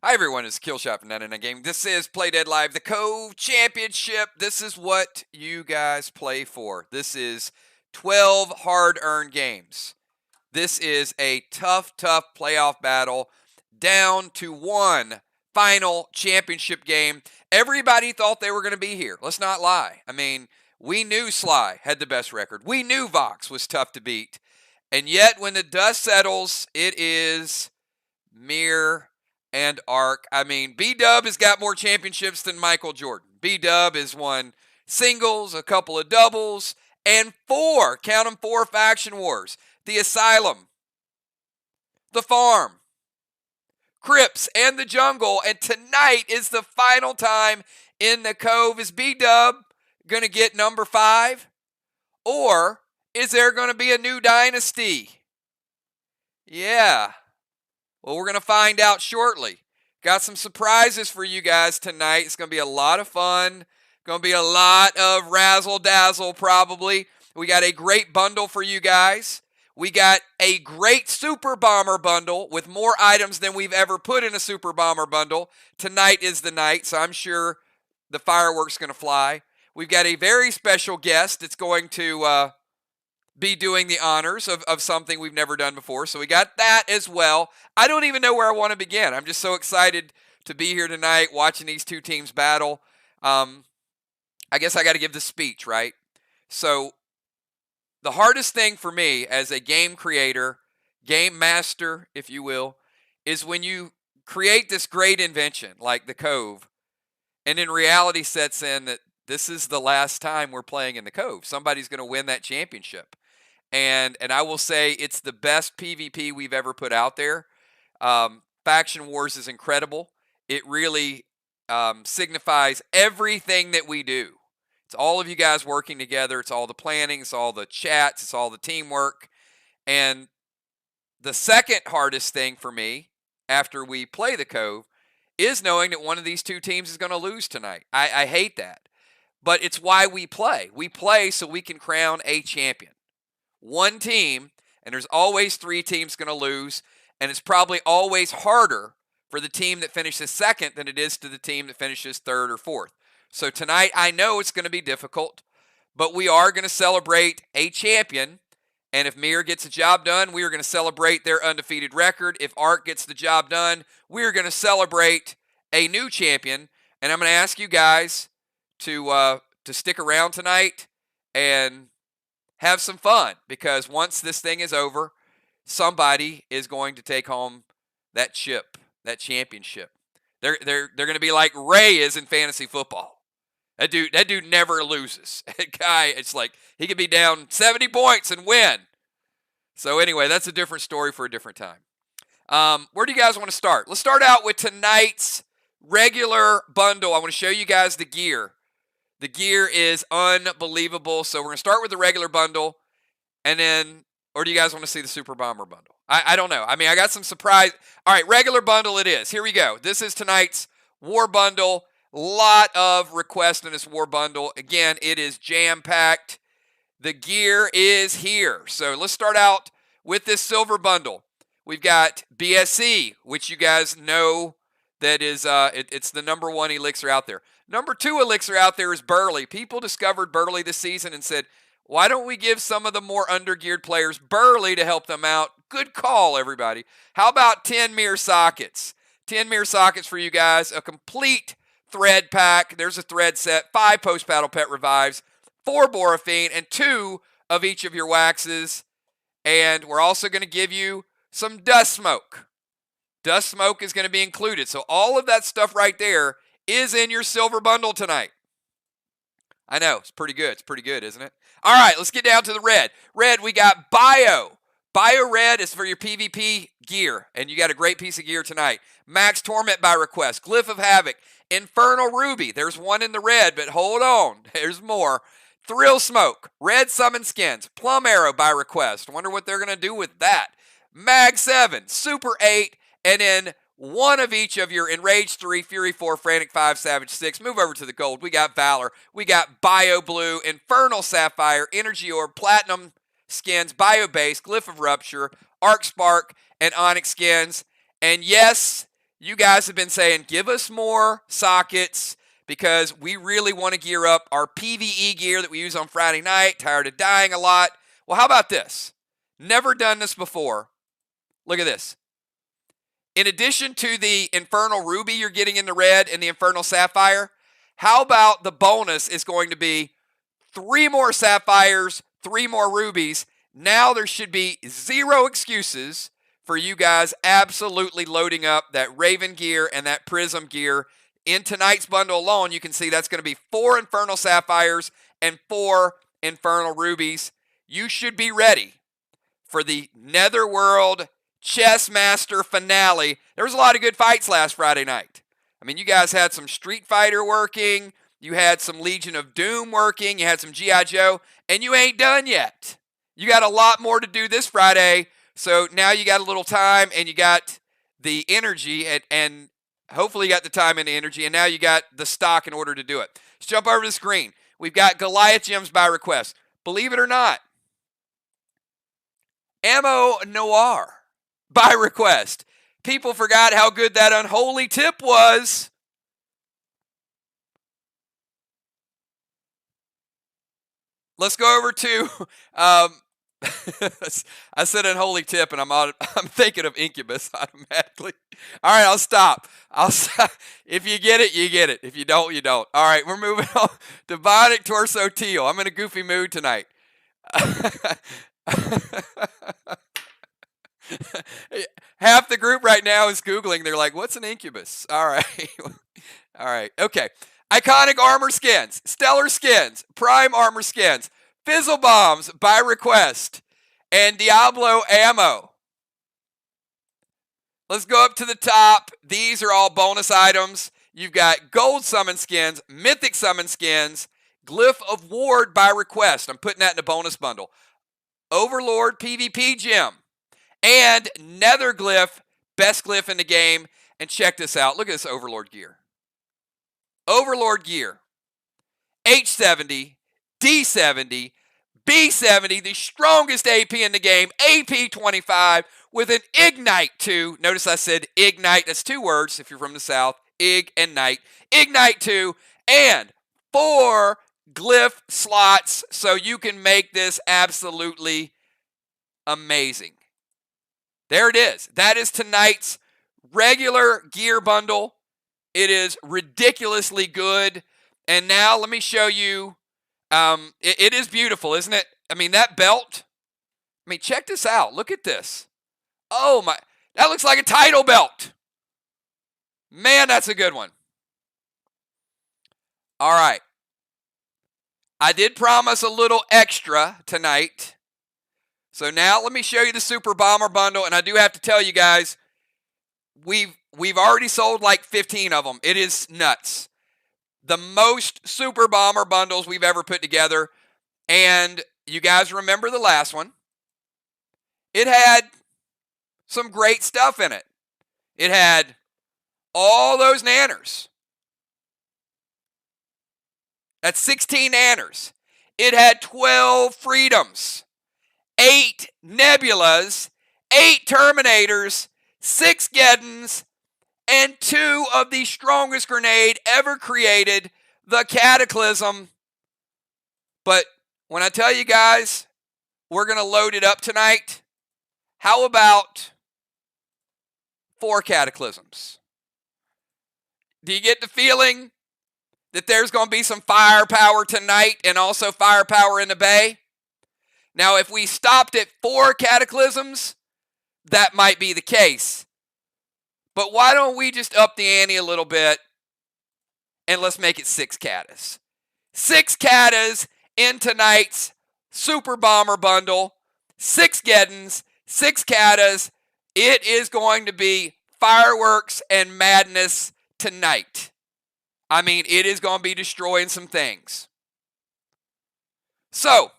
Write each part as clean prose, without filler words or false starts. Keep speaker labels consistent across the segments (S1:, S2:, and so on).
S1: Hi everyone, it's Killshot from 99 Game. This is Play Dead Live, the Cove Championship. This is what you guys play for. This is 12 hard-earned games. This is a tough playoff battle down to one final championship game. Everybody thought they were going to be here. Let's not lie. I mean, we knew Sly had the best record. We knew Vox was tough to beat. And yet, when the dust settles, it is Mir and Ark. I mean, B-Dub has got more championships than Michael Jordan. B-Dub has won singles, a couple of doubles, and count them, 4 faction wars. The Asylum, the Farm, Crips, and the Jungle. And tonight is the final time in the Cove. Is B-Dub going to get number 5? Or is there going to be a new dynasty? Yeah. Well, we're going to find out shortly. Got some surprises for you guys tonight. It's going to be a lot of fun. Going to be a lot of razzle-dazzle probably. We got a great bundle for you guys. We got a great Super Bomber bundle with more items than we've ever put in a Super Bomber bundle. Tonight is the night, so I'm sure the fireworks going to fly. We've got a very special guest that's going to be doing the honors of something we've never done before. So we got that as well. I don't even know where I want to begin. I'm just so excited to be here tonight watching these two teams battle. I guess I got to give the speech, right? So the hardest thing for me as a game creator, game master, if you will, is when you create this great invention like the Cove, and then reality sets in that this is the last time we're playing in the Cove. Somebody's going to win that championship. And I will say it's the best PvP we've ever put out there. Faction Wars is incredible. It really signifies everything that we do. It's all of you guys working together. It's all the planning. It's all the chats. It's all the teamwork. And the second hardest thing for me after we play the Cove is knowing that one of these two teams is going to lose tonight. I hate that. But it's why we play. We play so we can crown a champion. One team, and there's always 3 teams going to lose, and it's probably always harder for the team that finishes second than it is to the team that finishes third or fourth. So tonight, I know it's going to be difficult, but we are going to celebrate a champion, and if Mir gets the job done, we are going to celebrate their undefeated record. If Ark gets the job done, we are going to celebrate a new champion, and I'm going to ask you guys to stick around tonight and have some fun, because once this thing is over, somebody is going to take home that chip, that championship. They're going to be like Ray is in fantasy football. That dude never loses. That guy, it's like he could be down 70 points and win. So anyway, that's a different story for a different time. Where do you guys want to start? Let's start out with tonight's regular bundle. I want to show you guys the gear. The gear is unbelievable. So we're going to start with the regular bundle, and then, or do you guys want to see the Super Bomber bundle? I don't know. I mean, I got some surprise. All right, regular bundle it is. Here we go. This is tonight's War Bundle. Lot of requests in this War Bundle. Again, it is jam-packed. The gear is here. So let's start out with this silver bundle. We've got BSC, which you guys know that is it's the number 1 elixir out there. Number 2 elixir out there is Burley. People discovered Burley this season and said, why don't we give some of the more undergeared players Burley to help them out? Good call, everybody. How about 10 mirror sockets? 10 mirror sockets for you guys. A complete thread pack. There's a thread set. 5 post-battle pet revives. 4 Borophene. And 2 of each of your waxes. And we're also going to give you some Dust Smoke. Dust Smoke is going to be included. So all of that stuff right there is in your silver bundle tonight. I know, it's pretty good. It's pretty good, isn't it? All right, let's get down to the red. Red, we got Bio. Bio Red is for your PvP gear, and you got a great piece of gear tonight. Max Torment by request. Glyph of Havoc. Infernal Ruby. There's one in the red, but hold on. There's more. Thrill Smoke. Red Summon Skins. Plum Arrow by request. Wonder what they're going to do with that. Mag 7. Super 8. And then one of each of your Enraged 3, Fury 4, Frantic 5, Savage 6. Move over to the gold. We got Valor. We got Bio Blue, Infernal Sapphire, Energy Orb, Platinum Skins, Bio Base, Glyph of Rupture, Arc Spark, and Onyx Skins. And yes, You guys have been saying, give us more sockets because we really want to gear up our PvE gear that we use on Friday night. Tired of dying a lot. Well, how about this? Never done this before. Look at this. In addition to the Infernal Ruby you're getting in the red and the Infernal Sapphire, how about the bonus is going to be 3 more Sapphires, 3 more Rubies. Now there should be 0 excuses for you guys absolutely loading up that Raven gear and that Prism gear. In tonight's bundle alone, you can see that's going to be 4 Infernal Sapphires and 4 Infernal Rubies. You should be ready for the Netherworld Chess Master finale. There was a lot of good fights last Friday night. I mean, you guys had some Street Fighter working, you had some Legion of Doom working, you had some G.I. Joe, and you ain't done yet. You got a lot more to do this Friday, so now you got a little time, and you got the energy, and hopefully you got the time and the energy, and now you got the stock in order to do it. Let's jump over to the screen. We've got Goliath gems by request. Believe it or not, Ammo Noir by request. People forgot how good that unholy tip was. Let's go over to, I said unholy tip, and I'm thinking of Incubus automatically. All right, I'll stop. If you get it, you get it. If you don't, you don't. All right, we're moving on. Demonic Torso Teal. I'm in a goofy mood tonight. Half the group right now is Googling. They're like, what's an Incubus? All right. All right. Okay. Iconic armor skins, stellar skins, prime armor skins, fizzle bombs by request, and Diablo ammo. Let's go up to the top. These are all bonus items. You've got gold summon skins, mythic summon skins, glyph of ward by request. I'm putting that in a bonus bundle. Overlord PvP gem, and nether glyph, best glyph in the game. And check this out. Look at this Overlord gear. Overlord gear. H70, D70, B70, the strongest AP in the game, AP 25, with an Ignite 2. Notice I said Ignite. That's 2 words if you're from the South. Ig and Night. Ignite 2, and 4 glyph slots, so you can make this absolutely amazing. There it is. That is tonight's regular gear bundle. It is ridiculously good. And now let me show you. It is beautiful, isn't it? I mean, that belt. I mean, check this out. Look at this. Oh, my. That looks like a title belt. Man, that's a good one. All right. I did promise a little extra tonight. So now let me show you the Super Bomber bundle. And I do have to tell you guys, we've already sold like 15 of them. It is nuts. The most Super Bomber bundles we've ever put together. And you guys remember the last one. It had some great stuff in it. It had all those nanners. That's 16 nanners. It had 12 freedoms, 8 nebulas, 8 terminators, 6 geddons, and 2 of the strongest grenade ever created, the Cataclysm. But when I tell you guys, we're going to load it up tonight, how about 4 Cataclysms? Do you get the feeling that there's going to be some firepower tonight and also firepower in the bay? Now, if we stopped at 4 Cataclysms, that might be the case. But why don't we just up the ante a little bit and let's make it 6 Catas. 6 Catas in tonight's Super Bomber bundle. 6 Geddons, 6 Catas. It is going to be fireworks and madness tonight. I mean, it is going to be destroying some things. So,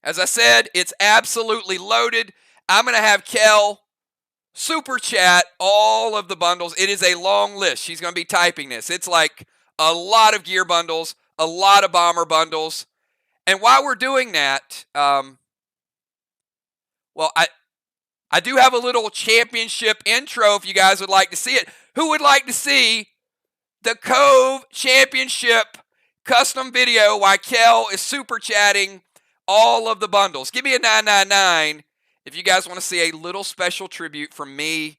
S1: as I said, it's absolutely loaded. I'm going to have Kel super chat all of the bundles. It is a long list. She's going to be typing this. It's like a lot of gear bundles, a lot of bomber bundles. And while we're doing that, I do have a little championship intro if you guys would like to see it. Who would like to see the Cove Championship custom video while Kel is super chatting all of the bundles? Give me a 999 if you guys want to see a little special tribute from me.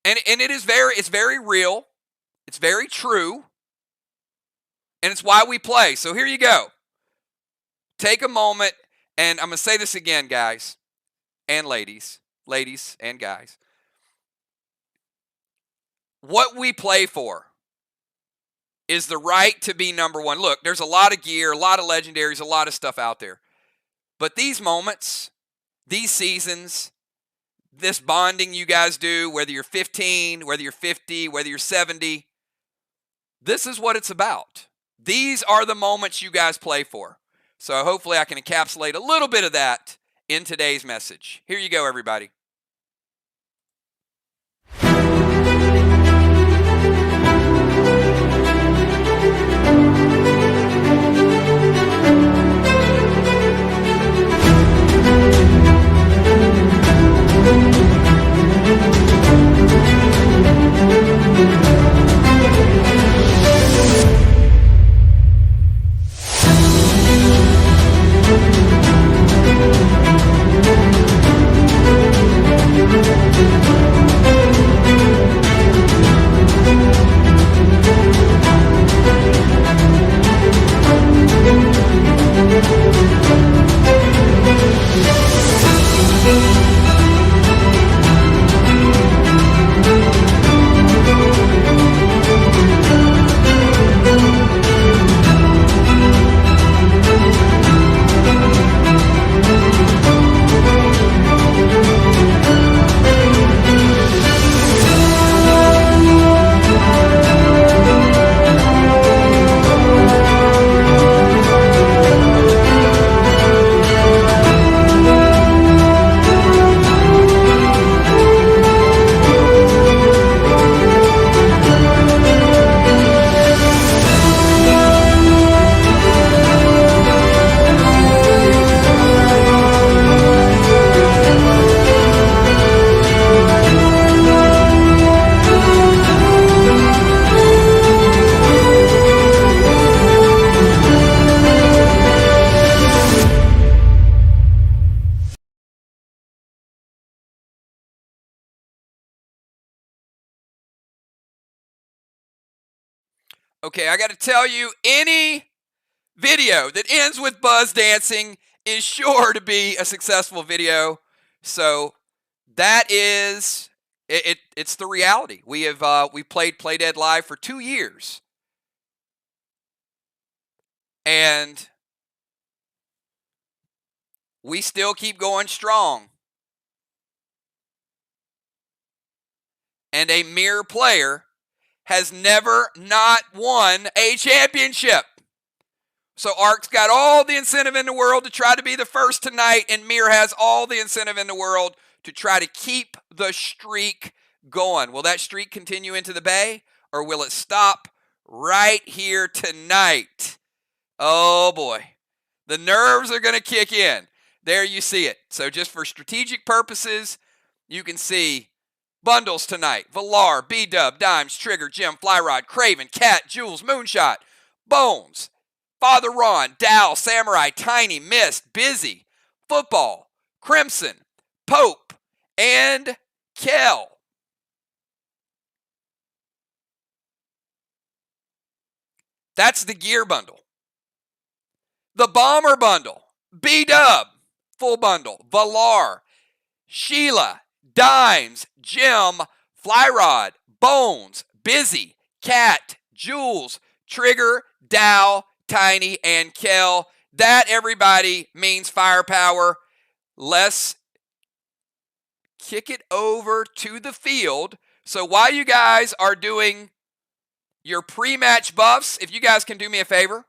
S1: And it's very real. It's very true. And it's why we play. So here you go. Take a moment, and I'm going to say this again, guys and ladies and guys. What we play for is the right to be number one. Look, there's a lot of gear, a lot of legendaries, a lot of stuff out there. But these moments, these seasons, this bonding you guys do, whether you're 15, whether you're 50, whether you're 70, this is what it's about. These are the moments you guys play for. So hopefully I can encapsulate a little bit of that in today's message. Here you go, everybody. Okay, I got to tell you, any video that ends with buzz dancing is sure to be a successful video. So that is it's the reality. We played Play Dead Live for 2 years. And we still keep going strong. And a mere player has never not won a championship. So Ark's got all the incentive in the world to try to be the first tonight, and Mir has all the incentive in the world to try to keep the streak going. Will that streak continue into the Bay, or will it stop right here tonight? Oh boy, the nerves are going to kick in. There you see it. So just for strategic purposes, you can see bundles tonight. Valar, B-Dub, Dimes, Trigger, Jim, Flyrod, Craven, Cat, Jules, Moonshot, Bones, Father Ron, Dow, Samurai, Tiny, Mist, Busy, Football, Crimson, Pope, and Kel. That's the gear bundle. The Bomber bundle, B-Dub, full bundle, Valar, Sheila, Dimes, Jim, Flyrod, Bones, Busy, Cat, Jules, Trigger, Dow, Tiny, and Kel. That, everybody, means firepower. Let's kick it over to the field. So while you guys are doing your pre-match buffs, if you guys can do me a favor,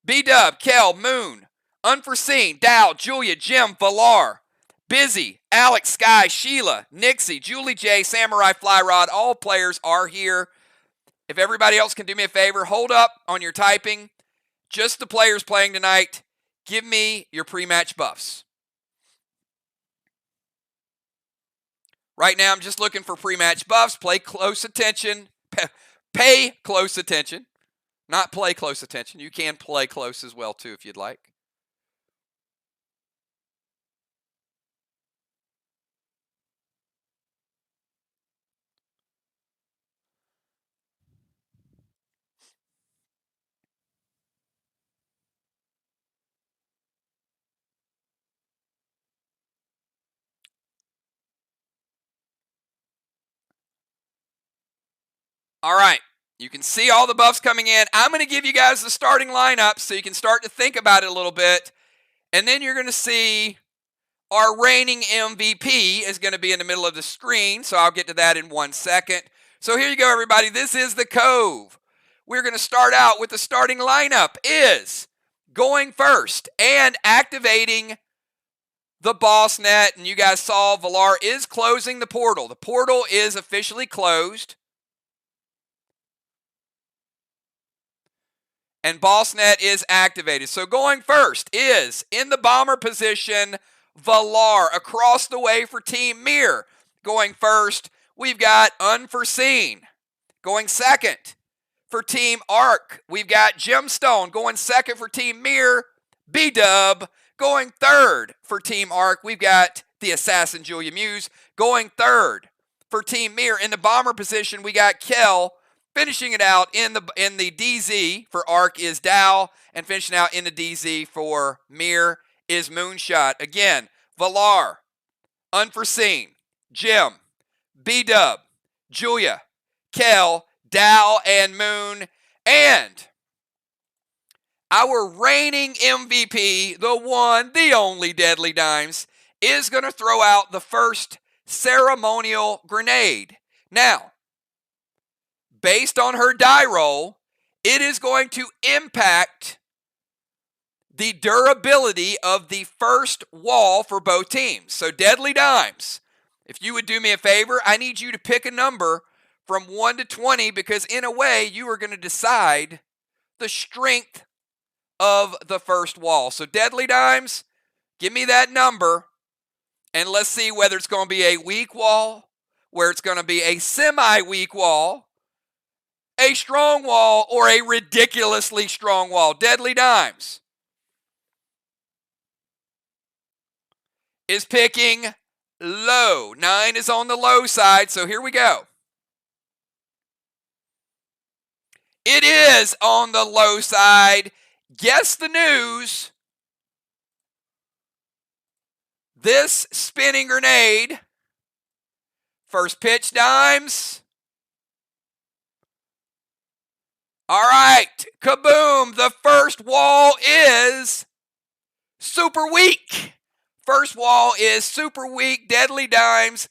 S1: B-Dub, Kel, Moon, Unforeseen, Dow, Julia, Jim, Valar, Busy, Alex, Sky, Sheila, Nixie, Julie J, Samurai, Flyrod, all players are here. If everybody else can do me a favor, hold up on your typing. Just the players playing tonight. Give me your pre-match buffs. Right now, I'm just looking for pre-match buffs. Play close attention. Pay close attention. Not play close attention. You can play close as well, too, if you'd like. All right. You can see all the buffs coming in. I'm going to give you guys the starting lineup so you can start to think about it a little bit. And then you're going to see our reigning MVP is going to be in the middle of the screen. So I'll get to that in 1 second. So here you go, everybody. This is the Cove. We're going to start out with the starting lineup is going first and activating the boss net. And you guys saw Valar is closing the portal. The portal is officially closed. And BossNet is activated. So going first is, in the bomber position, Valar. Across the way for Team Mir. Going first, we've got Unforeseen. Going second for Team Arc, we've got Gemstone. Going second for Team Mir, B-Dub. Going third for Team Arc, we've got the Assassin Julia Muse. Going third for Team Mir. In the bomber position, we got Kel. Finishing it out in the DZ for Arc is Dow, and finishing out in the DZ for Mir is Moonshot. Again, Valar, Unforeseen, Jim, B-Dub, Julia, Kel, Dow, and Moon. And our reigning MVP, the one, the only Deadly Dimes, is going to throw out the first ceremonial grenade. Now, based on her die roll, it is going to impact the durability of the first wall for both teams. So Deadly Dimes, if you would do me a favor, I need you to pick a number from 1 to 20 because in a way you are going to decide the strength of the first wall. So Deadly Dimes, give me that number and let's see whether it's going to be a weak wall, where it's going to be a semi-weak wall, a strong wall, or a ridiculously strong wall. Deadly Dimes is picking low. 9 is on the low side, so here we go. It is on the low side. Guess the news. This spinning grenade, first pitch, Dimes. All right, kaboom. The first wall is super weak. First wall is super weak. Deadly Dimes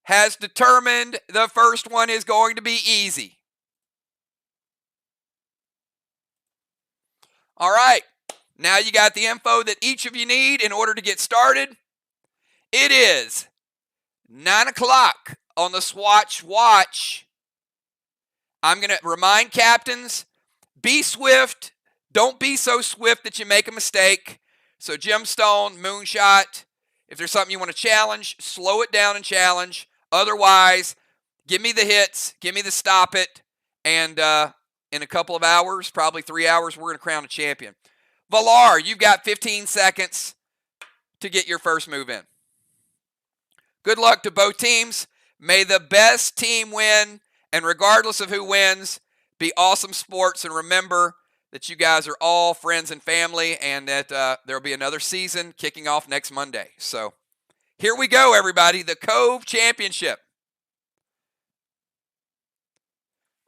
S1: has determined the first one is going to be easy. All right, now you got the info that each of you need in order to get started. It is 9 o'clock on the Swatch Watch. I'm going to remind captains, be swift. Don't be so swift that you make a mistake. So Gemstone, Moonshot, if there's something you want to challenge, slow it down and challenge. Otherwise, give me the hits, give me the stop it, and in a couple of hours, probably 3 hours, we're going to crown a champion. Valar, you've got 15 seconds to get your first move in. Good luck to both teams. May the best team win, and regardless of who wins, be awesome sports. And remember that you guys are all friends and family, and that there will be another season kicking off next Monday. So here we go, everybody. The Cove Championship.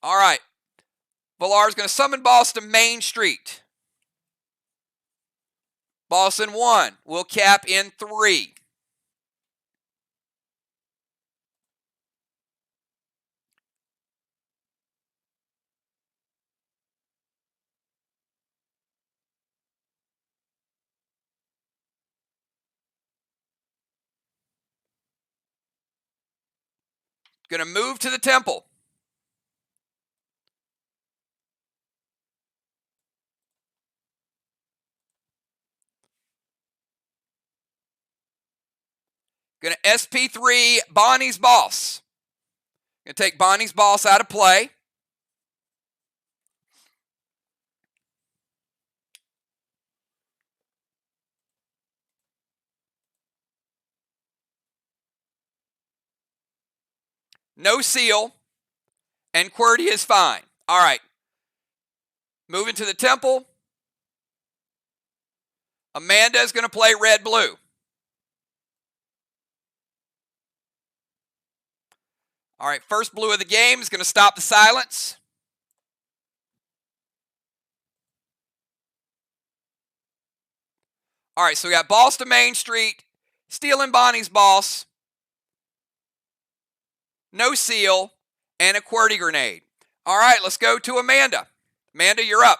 S1: All right. Valar's going to summon Boss to Main Street. Boss in 1 will cap in 3. Going to move to the temple. Going to SP3 Bonnie's Boss. Going to take Bonnie's Boss out of play. No seal. And QWERTY is fine. All right. Moving to the temple. Amanda is going to play red-blue. All right, first blue of the game is going to stop the silence. All right, so we got Boss to Main Street, stealing Bonnie's Boss, no seal, and a QWERTY grenade. All right, let's go to Amanda. Amanda, you're up.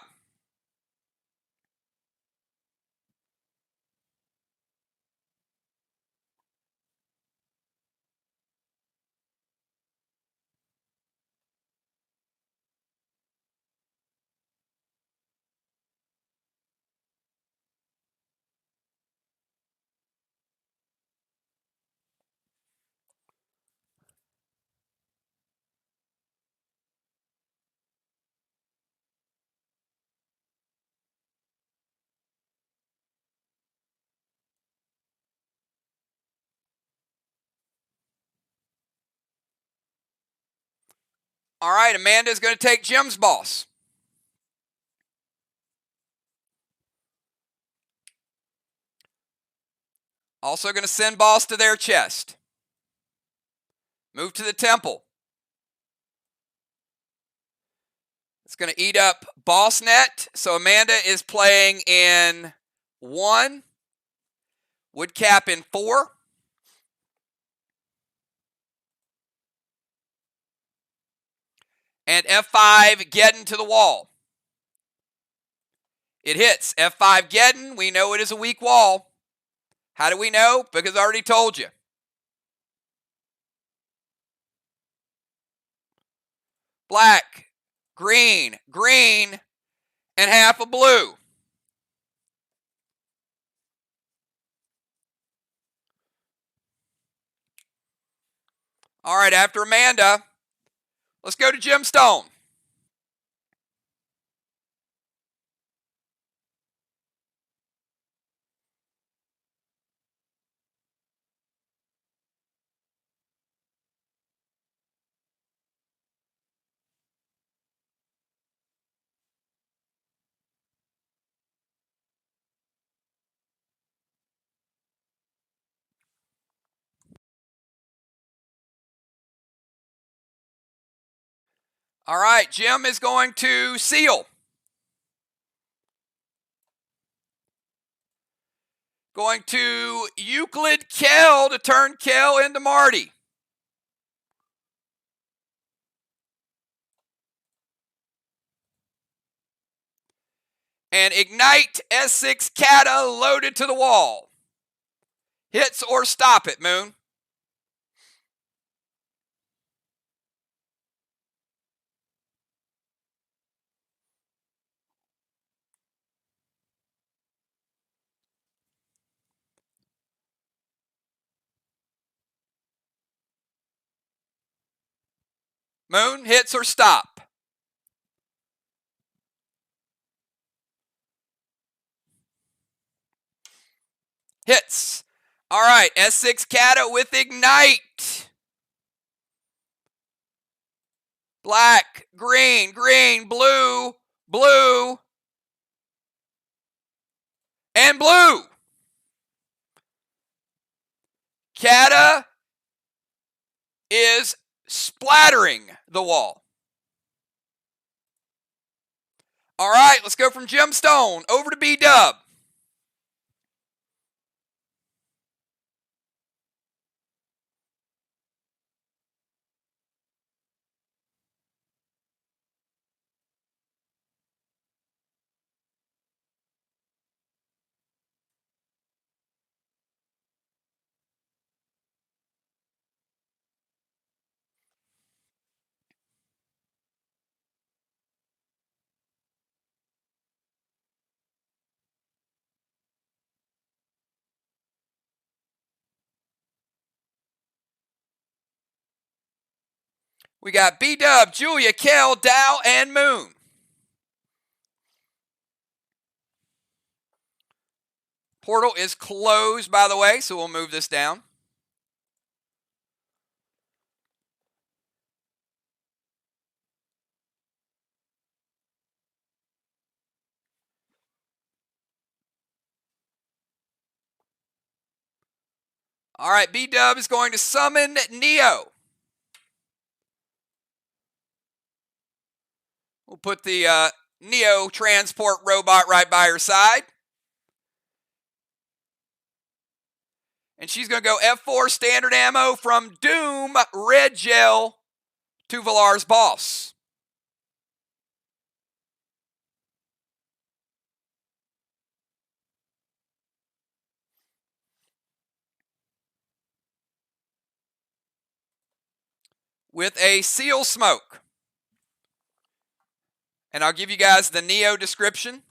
S1: All right, Amanda's going to take Jim's Boss. Also going to send Boss to their chest. Move to the temple. It's going to eat up Boss Net. So Amanda is playing in 1. Would cap in 4. And F5 Geddon to the wall. It hits. F5 Geddon, we know it is a weak wall. How do we know? Because I already told you. Black, green, green, and half a blue. All right, after Amanda, let's go to Jim Stone. All right, Jim is going to seal. Going to Euclid Kell to turn Kell into Marty. And Ignite S6 Kata loaded to the wall. Hits or stop it, Moon. Moon, hits or stop. Hits. All right, S6 Kata with Ignite. Black, green, green, blue, blue, and blue. Kata is splattering the wall. All right, let's go from Jim Stone over to B-Dub. We got B-Dub, Julia, Kel, Dow, and Moon. Portal is closed, by the way, so we'll move this down. All right, B-Dub is going to summon Neo. We'll put the Neo transport robot right by her side. And she's going to go F4 standard ammo from Doom, red gel, to Valar's boss. With a seal smoke. And I'll give you guys the Neo description.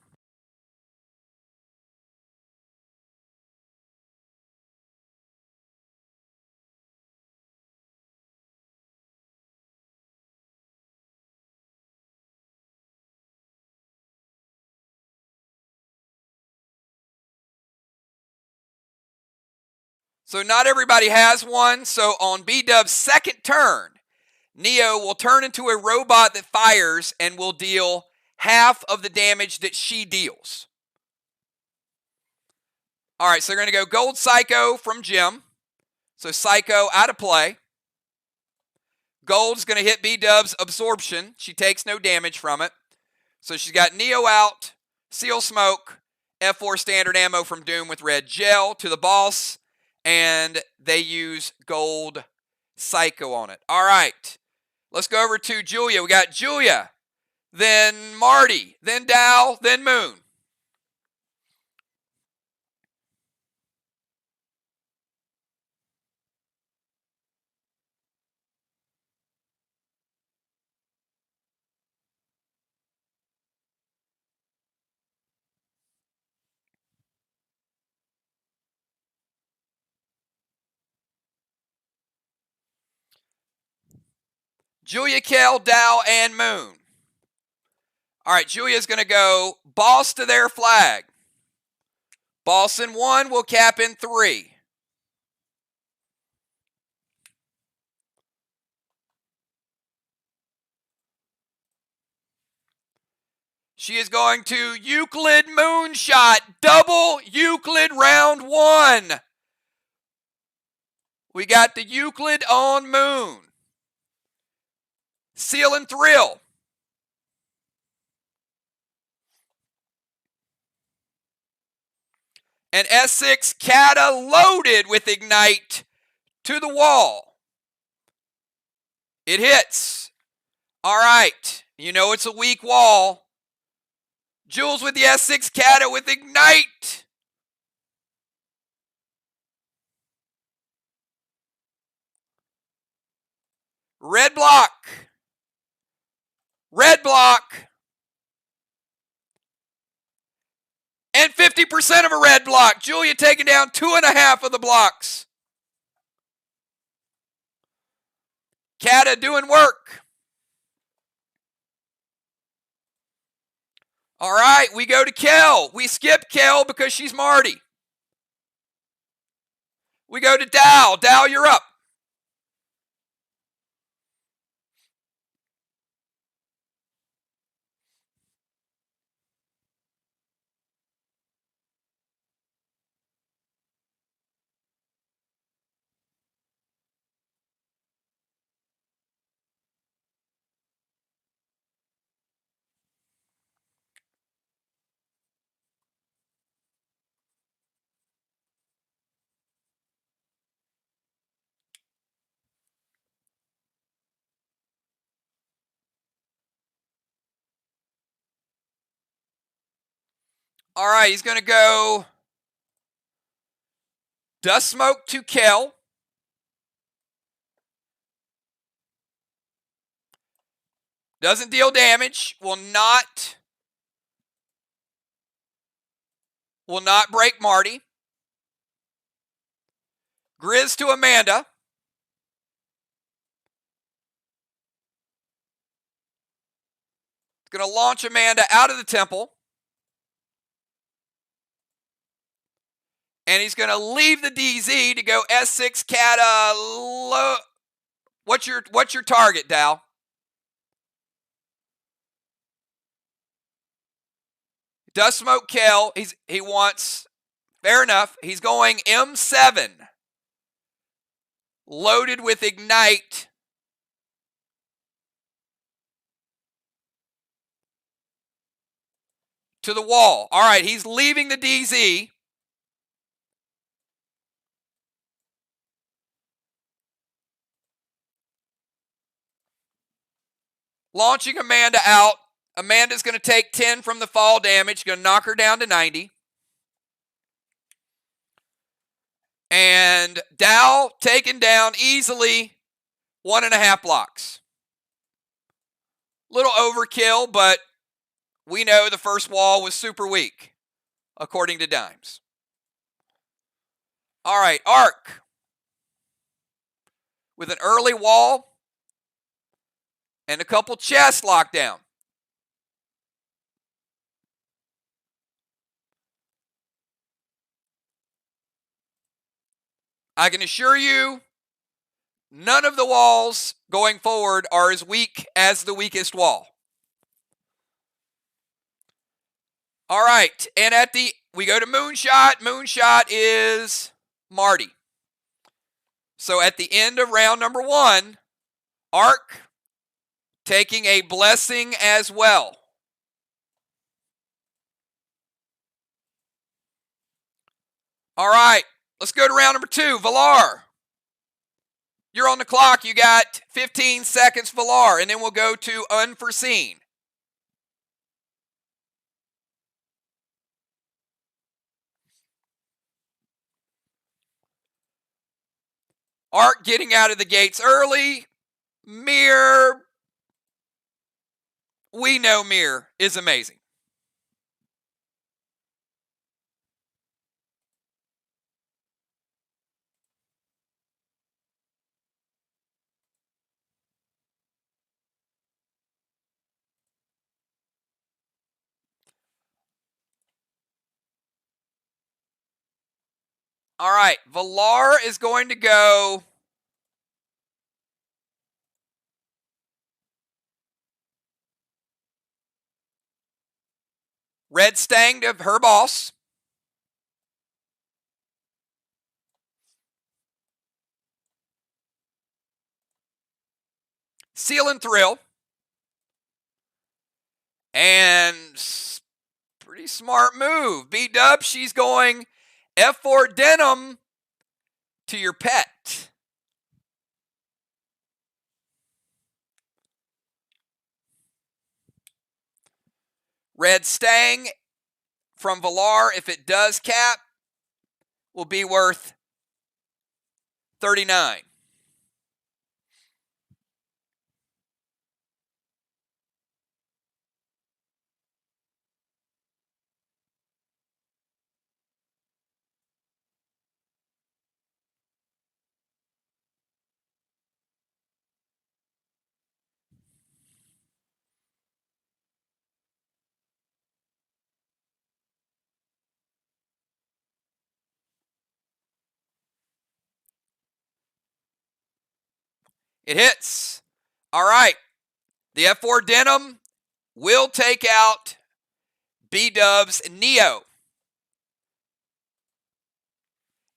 S1: So not everybody has one. So on B-Dub's second turn, Neo will turn into a robot that fires and will deal half of the damage that she deals. All right, so they're going to go Gold Psycho from Jim. So Psycho out of play. Gold's going to hit B-Dub's Absorption. She takes no damage from it. So she's got Neo out, Seal Smoke, F4 standard ammo from Doom with red gel to the boss, and they use Gold Psycho on it. All right, let's go over to Julia. We got Julia, then Marty, then Dow, then Moon. Julia, Kel, Dow, and Moon. All right, Julia's going to go boss to their flag. Boss in 1 will cap in 3. She is going to Euclid Moonshot, double Euclid round 1. We got the Euclid on Moon. Seal and Thrill. And S6 Kata loaded with Ignite to the wall. It hits. All right. You know it's a weak wall. Jules with the S6 Kata with Ignite. Red block. Red block. And 50% of a red block. Julia taking down 2.5 of the blocks. Kata doing work. All right, we go to Kel. We skip Kel because she's Marty. We go to Dow. Dow, you're up. All right, he's going to go Dust Smoke to Kel. Doesn't deal damage. Will not break Marty. Grizz to Amanda. It's going to launch Amanda out of the temple. And he's going to leave the DZ to go S6 Cata. What's your target, Dow? Does smoke kill. He wants, fair enough. He's going M7. Loaded with Ignite. To the wall. All right, he's leaving the DZ. Launching Amanda out. Amanda's going to take 10 from the fall damage. Going to knock her down to 90. And Dow taken down easily. 1.5 blocks. Little overkill, but we know the first wall was super weak, according to Dimes. All right, Arc. With an early wall and a couple chests locked down. I can assure you, none of the walls going forward are as weak as the weakest wall. All right, and we go to Moonshot. Moonshot is Marty. So at the end of round number 1, Arc taking a blessing as well. All right, let's go to round number 2. Valar. You're on the clock. You got 15 seconds, Valar, and then we'll go to Unforeseen. Arc getting out of the gates early. Mir. We know Mir is amazing. All right, Valar is going to go Red Stang to her boss. Seal and Thrill. And pretty smart move. B-Dub, she's going F4 Denim to your pet. Red Stang from Valar, if it does cap, will be worth 39. It hits. All right. The F4 Denim will take out B-Dub's Neo.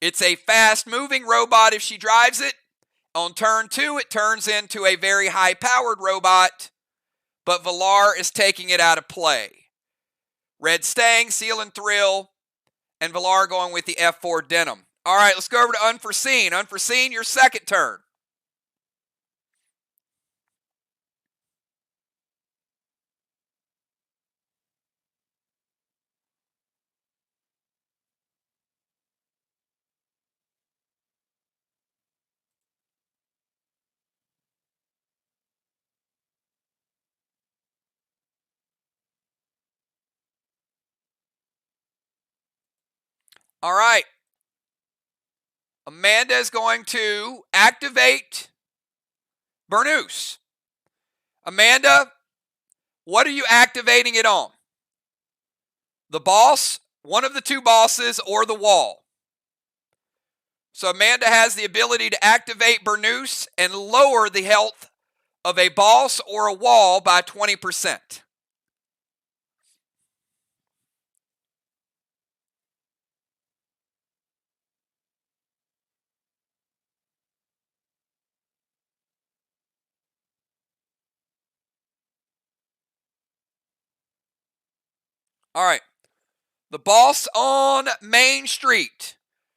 S1: It's a fast-moving robot if she drives it. On turn 2, it turns into a very high-powered robot, but Valar is taking it out of play. Red Stang, Seal and Thrill, and Valar going with the F4 Denim. All right, let's go over to Unforeseen. Unforeseen, your second turn. All right. Amanda is going to activate Burnous. Amanda, What are you activating it on? The boss, one of the two bosses, or the wall? So Amanda has the ability to activate Burnoose and lower the health of a boss or a wall by 20%. All right. The boss on Main Street.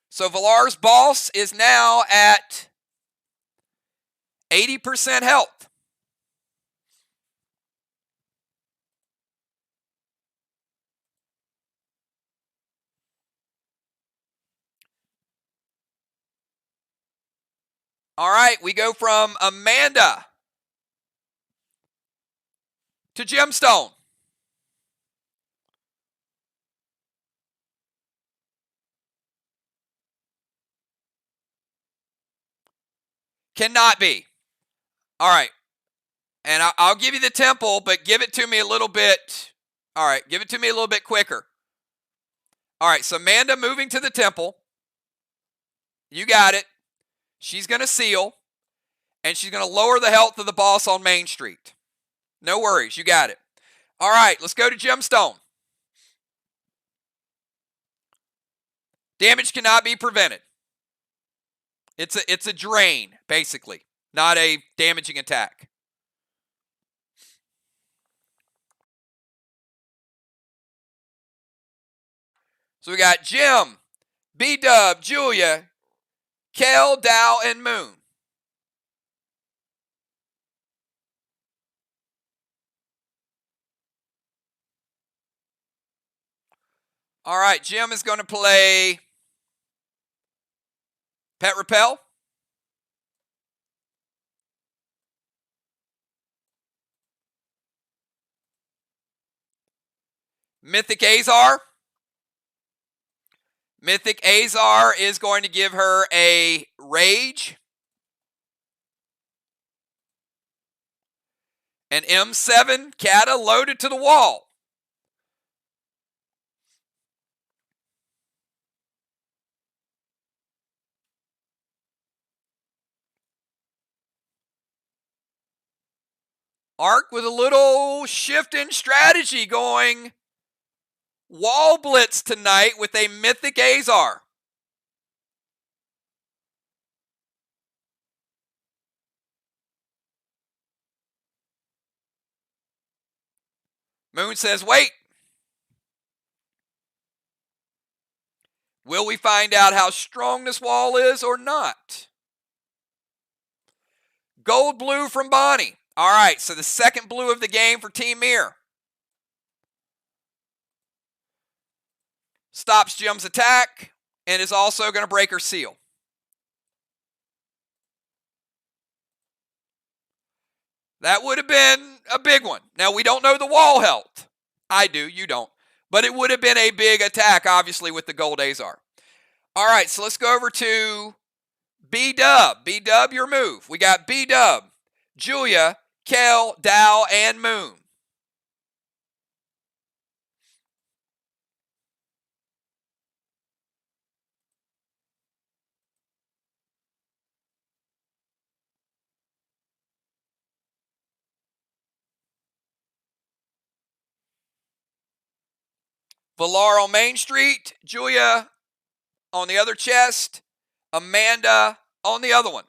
S1: So Valar's boss is now at 80% health. All right, we go from Amanda to Gemstone. Cannot be. All right. And I'll give you the temple, but give it to me a little bit. All right, give it to me a little bit quicker. All right, so Amanda moving to the temple. You got it. She's going to seal, and she's going to lower the health of the boss on Main Street. No worries, you got it. All right, let's go to Gemstone. Damage cannot be prevented. It's a drain, basically, not a damaging attack. So we got Jim, B-Dub, Julia, Kel, Dow, and Moon. All right, Jim is going to play Pet Repel. Mythic Azar. Mythic Azar is going to give her a Rage. An M7 Kata loaded to the wall. Arc with a little shift in strategy going wall blitz tonight with a Mythic Azar. Moon says, wait. Will we find out how strong this wall is or not? Gold blue from Bonnie. All right, so the second blue of the game for Team Mir. Stops Jim's attack and is also going to break her seal. That would have been a big one. Now, we don't know the wall health. I do, you don't. But it would have been a big attack, obviously, with the Gold Azar. All right, so let's go over to B-Dub. B-Dub, your move. We got B-Dub, Julia, Kel, Dow, and Moon. Valar on Main Street, Julia on the other chest, Amanda on the other one.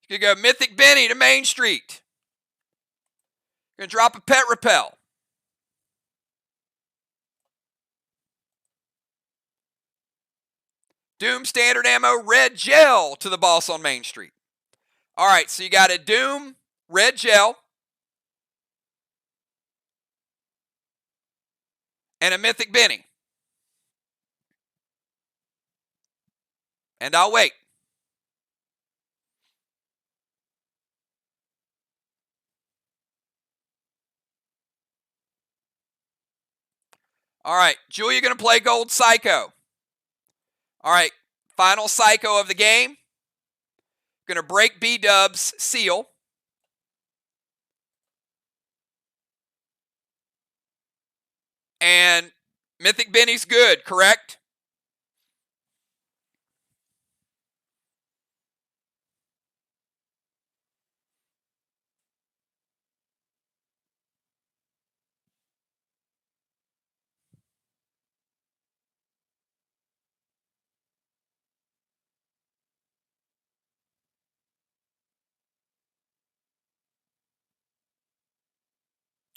S1: You go Mythic Benny to Main Street. Gonna drop a Pet Repel. Doom Standard Ammo Red Gel to the boss on Main Street. All right, so you got a Doom Red Gel and a Mythic Benny. And I'll wait. All right, Julia going to play Gold Psycho. All right, final Psycho of the game. Going to break B-Dub's seal. And Mythic Benny's good, correct?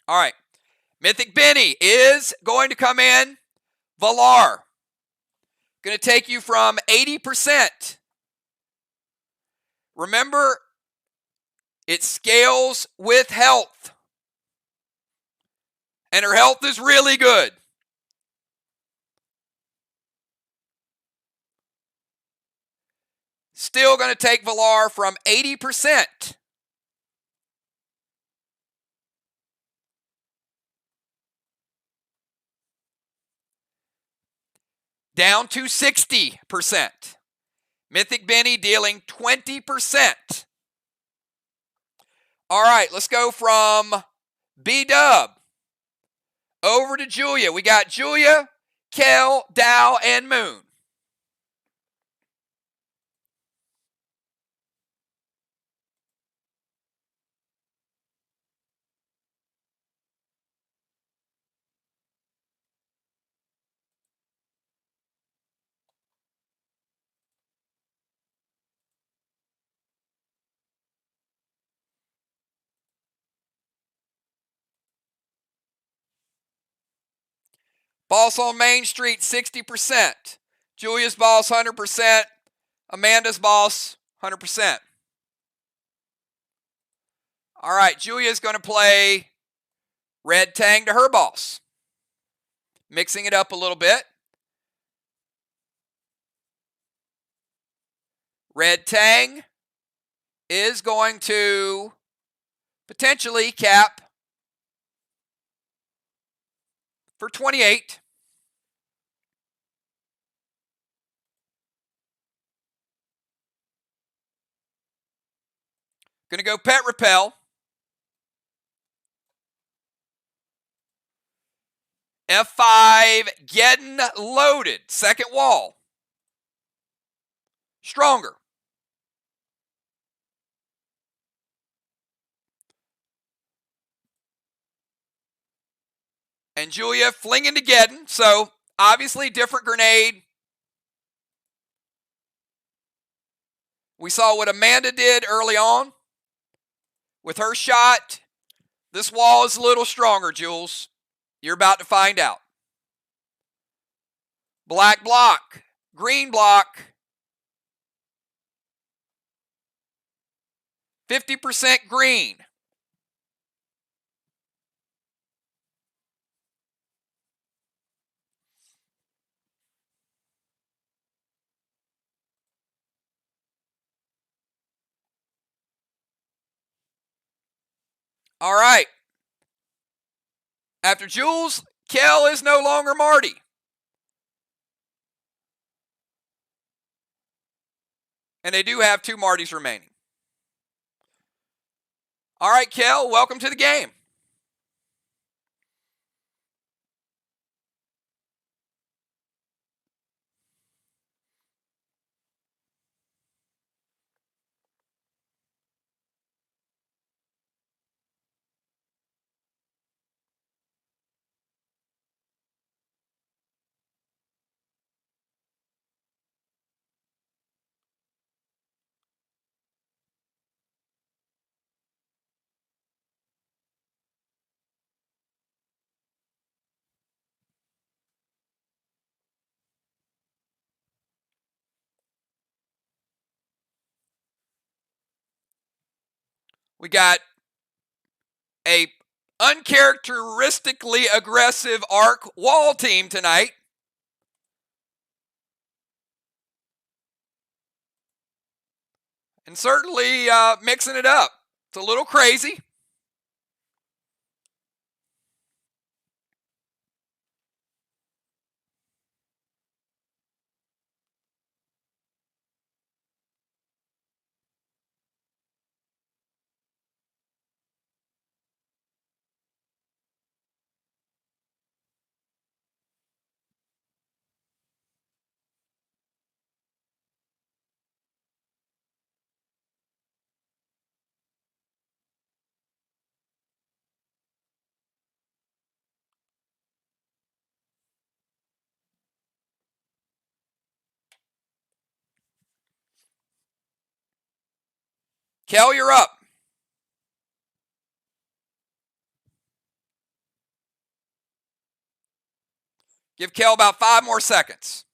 S1: All right. Mythic Benny is going to come in. Valar. Going to take you from 80%. Remember, it scales with health. And her health is really good. Still going to take Valar from 80% down to 60%. Mythic Benny dealing 20%. All right, let's go from B-Dub over to Julia. We got Julia, Kel, Dow, and Moon. Boss on Main Street, 60%. Julia's boss, 100%. Amanda's boss, 100%. All right, Julia's going to play Red Tang to her boss. Mixing it up a little bit. Red Tang is going to potentially cap for 28. Going to go Pet Repel. F5 getting loaded. Second wall. Stronger. And Julia flinging to Geddon. So obviously different grenade. We saw what Amanda did early on with her shot. This wall is a little stronger, Jules. You're about to find out. Black block. Green block. 50% green. All right. After Jules, Kel is no longer Marty. And they do have 2 Martys remaining. All right, Kel, welcome to the game. We got a uncharacteristically aggressive arc wall team tonight. And certainly mixing it up. It's a little crazy. Kel, you're up. Give Kel about 5 more seconds.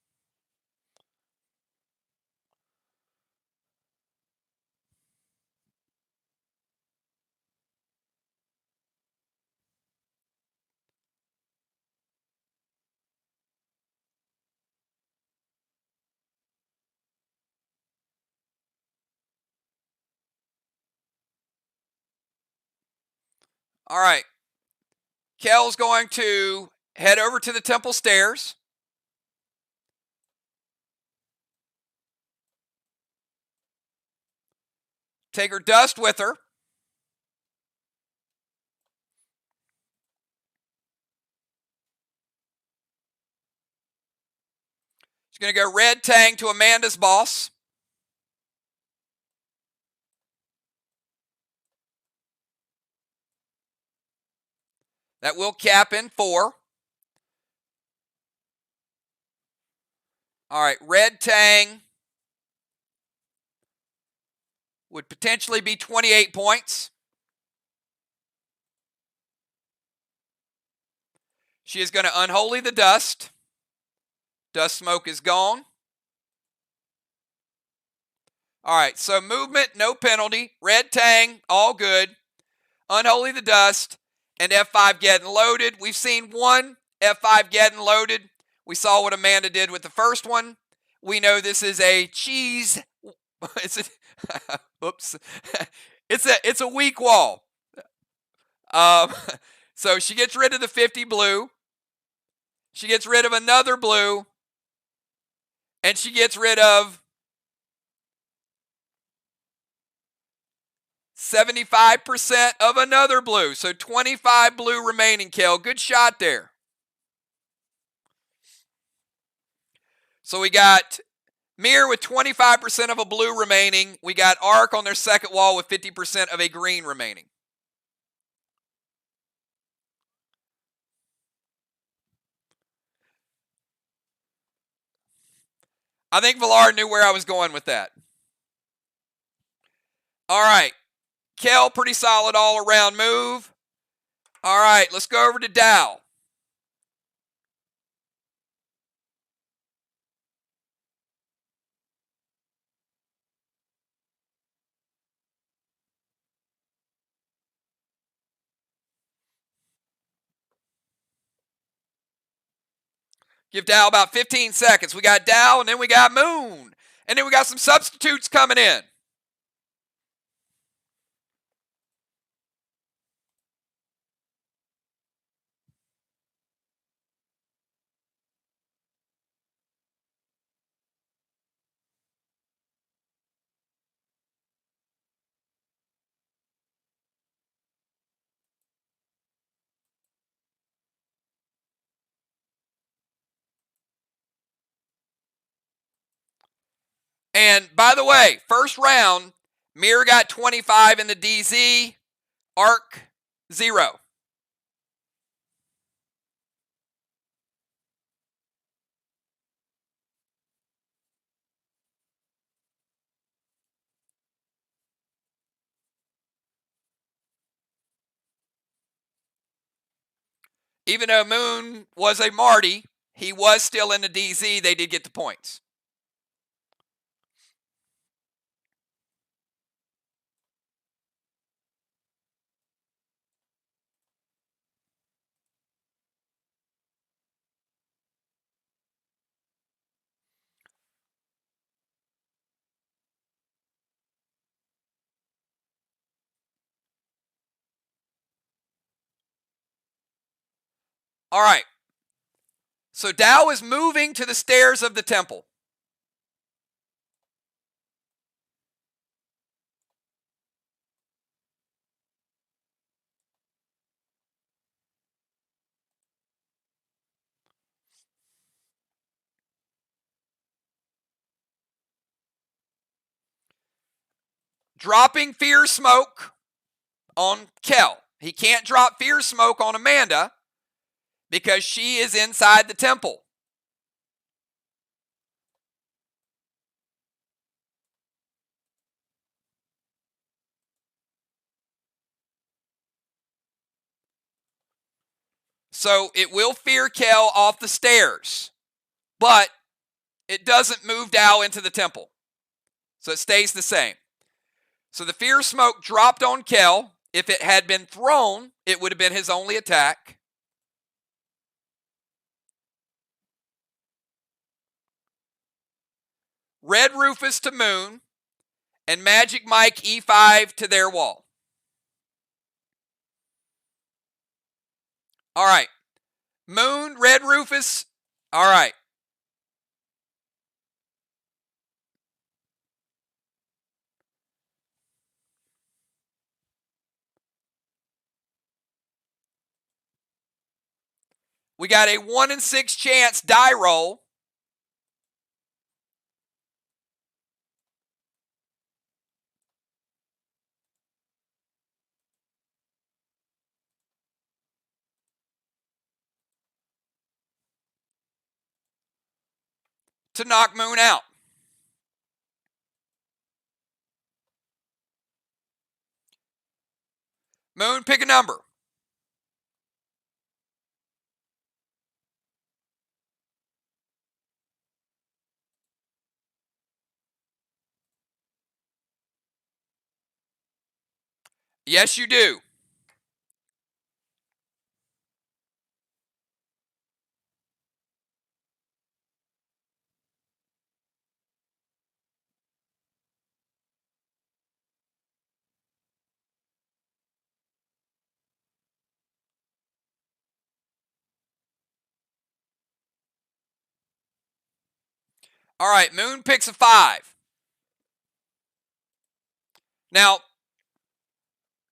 S1: All right. Kel's going to head over to the temple stairs. Take her dust with her. She's going to go red tang to Amanda's boss. That will cap in 4. All right, red tang would potentially be 28 points. She is going to unholy the dust. Dust smoke is gone. All right, so movement, no penalty. Red tang, all good. Unholy the dust. And F5 getting loaded. We've seen one F5 getting loaded. We saw what Amanda did with the first one. We know this is a cheese. Oops. It's a weak wall. So she gets rid of the 50 blue. She gets rid of another blue. And she gets rid of 75% of another blue. So 25 blue remaining, Kel. Good shot there. So we got Mir with 25% of a blue remaining. We got Arc on their second wall with 50% of a green remaining. I think Villar knew where I was going with that. All right. Kel, pretty solid all-around move. All right, let's go over to Dow. Give Dow about 15 seconds. We got Dow, and then we got Moon. And then we got some substitutes coming in. And by the way, first round, Mir got 25 in the DZ, Arc 0. Even though Moon was a Marty, he was still in the DZ. They did get the points. All right. So Dow is moving to the stairs of the temple. Dropping Fear Smoke on Kel. He can't drop Fear Smoke on Amanda because she is inside the temple. So it will fear Kel off the stairs, but it doesn't move Dow into the temple. So it stays the same. So the fear smoke dropped on Kel. If it had been thrown, it would have been his only attack. Red Rufus to Moon, and Magic Mike E5 to their wall. All right. Moon, Red Rufus. All right. We got a 1 in 6 chance die roll. To knock Moon out. Moon, pick a number. Yes, you do. All right, Moon picks a 5. Now,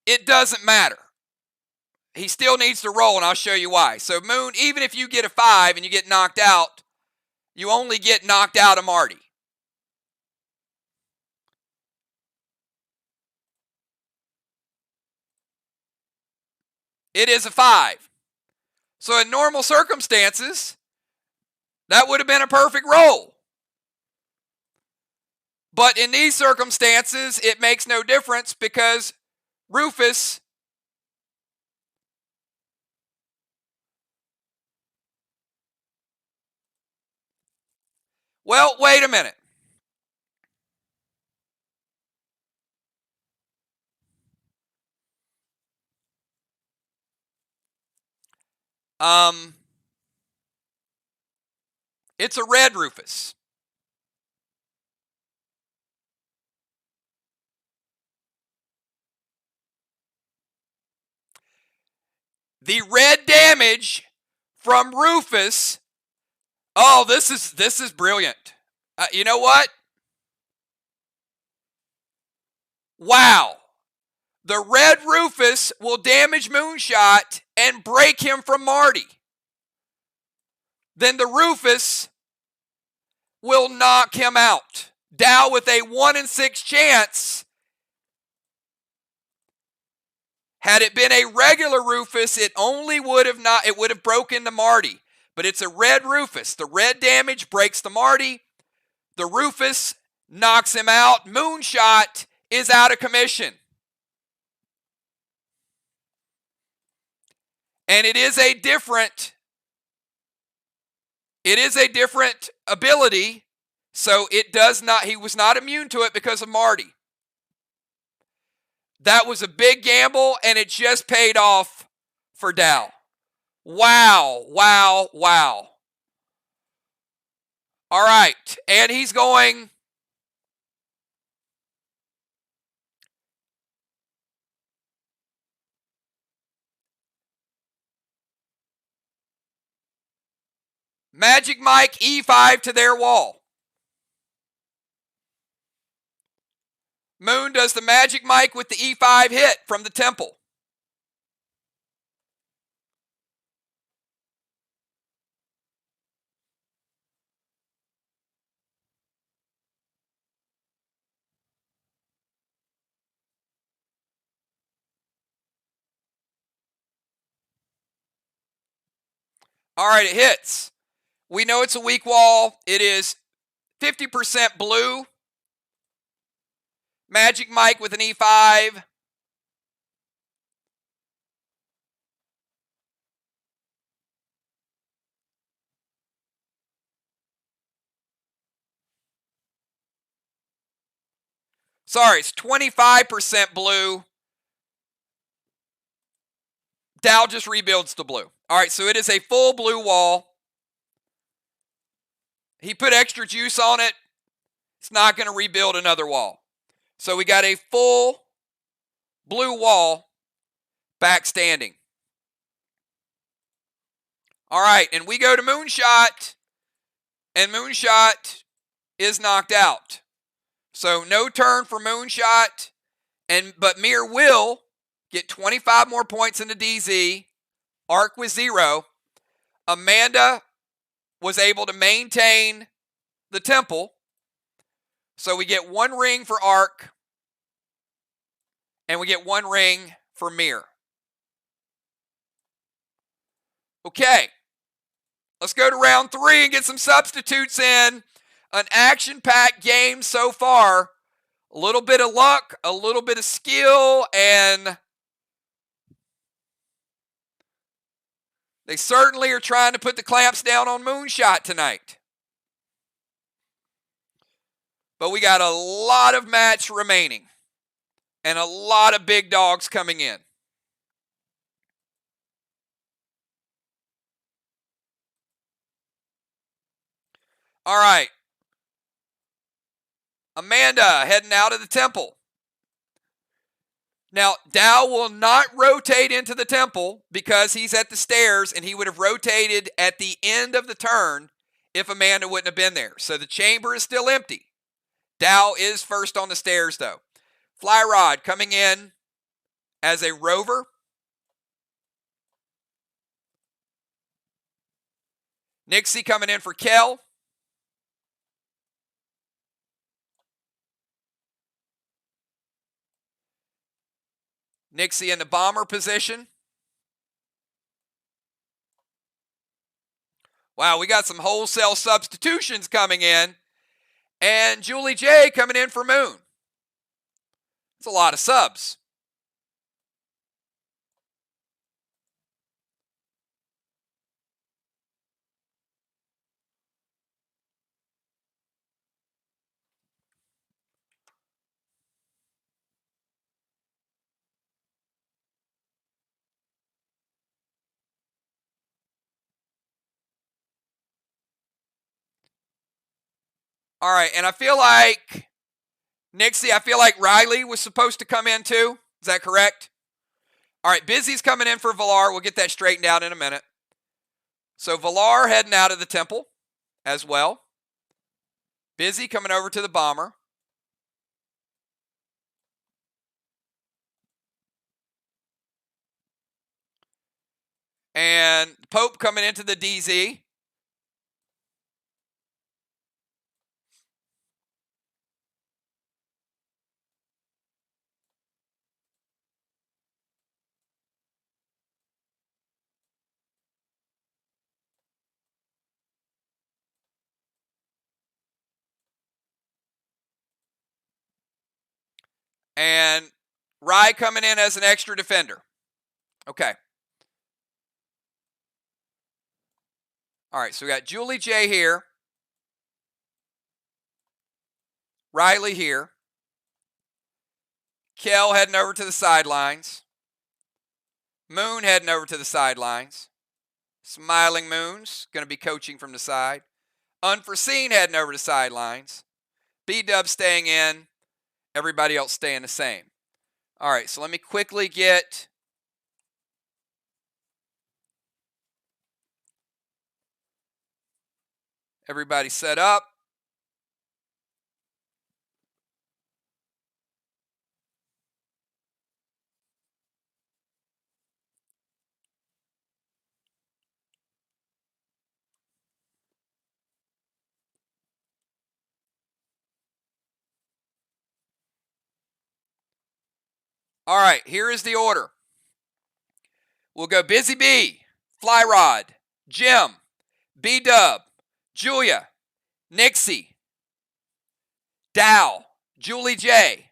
S1: it doesn't matter. He still needs to roll, and I'll show you why. So, Moon, even if you get a 5 and you get knocked out, you only get knocked out of Marty. It is a 5. So, in normal circumstances, that would have been a perfect roll. But in these circumstances, it makes no difference because Rufus well, wait a minute. It's a red Rufus. The red damage from Rufus. Oh, this is brilliant. You know what? Wow. The red Rufus will damage Moonshot and break him from Marty. Then the Rufus will knock him out. Dow with a 1 in 6 chance. Had it been a regular Rufus, it would have broken the Marty. But it's a red Rufus. The red damage breaks the Marty. The Rufus knocks him out. Moonshot is out of commission. And it is a different ability. So he was not immune to it because of Marty. That was a big gamble, and it just paid off for Dow. Wow, wow, wow. All right, and he's going. Magic Mike E5 to their wall. Moon does the Magic Mike with the E5 hit from the temple. All right, it hits. We know it's a weak wall. It is 50% blue. Magic Mike with an E5. Sorry, it's 25% blue. Dow just rebuilds the blue. All right, so it is a full blue wall. He put extra juice on it. It's not going to rebuild another wall. So we got a full blue wall back standing. All right, and we go to Moonshot, and Moonshot is knocked out. So no turn for Moonshot, but Mir will get 25 more points in the DZ. Arc was 0. Amanda was able to maintain the temple. So we get 1 ring for Arc, and we get 1 ring for Mir. Okay, let's go to round 3 and get some substitutes in. An action-packed game so far. A little bit of luck, a little bit of skill, and they certainly are trying to put the clamps down on Moonshot tonight. But we got a lot of match remaining and a lot of big dogs coming in. All right. Amanda heading out of the temple. Now, Dow will not rotate into the temple because he's at the stairs, and he would have rotated at the end of the turn if Amanda wouldn't have been there. So the chamber is still empty. Dow is first on the stairs, though. Fly Rod coming in as a rover. Nixie coming in for Kel. Nixie in the bomber position. Wow, we got some wholesale substitutions coming in. And Julie J coming in for Moon. It's a lot of subs. All right, and I feel like, Nixie, I feel like Riley was supposed to come in too. Is that correct? All right, Busy's coming in for Valar. We'll get that straightened out in a minute. So Valar heading out of the temple as well. Busy coming over to the bomber. And Pope coming into the DZ. And Rye coming in as an extra defender. Okay. All right, so we got Julie J here. Riley here. Kel heading over to the sidelines. Moon heading over to the sidelines. Smiling Moon's going to be coaching from the side. Unforeseen heading over to sidelines. B-Dub staying in. Everybody else staying the same. All right, so let me quickly get everybody set up. All right, here is the order. We'll go Busy B, Fly Rod, Jim, B-Dub, Julia, Nixie, Dow, Julie J,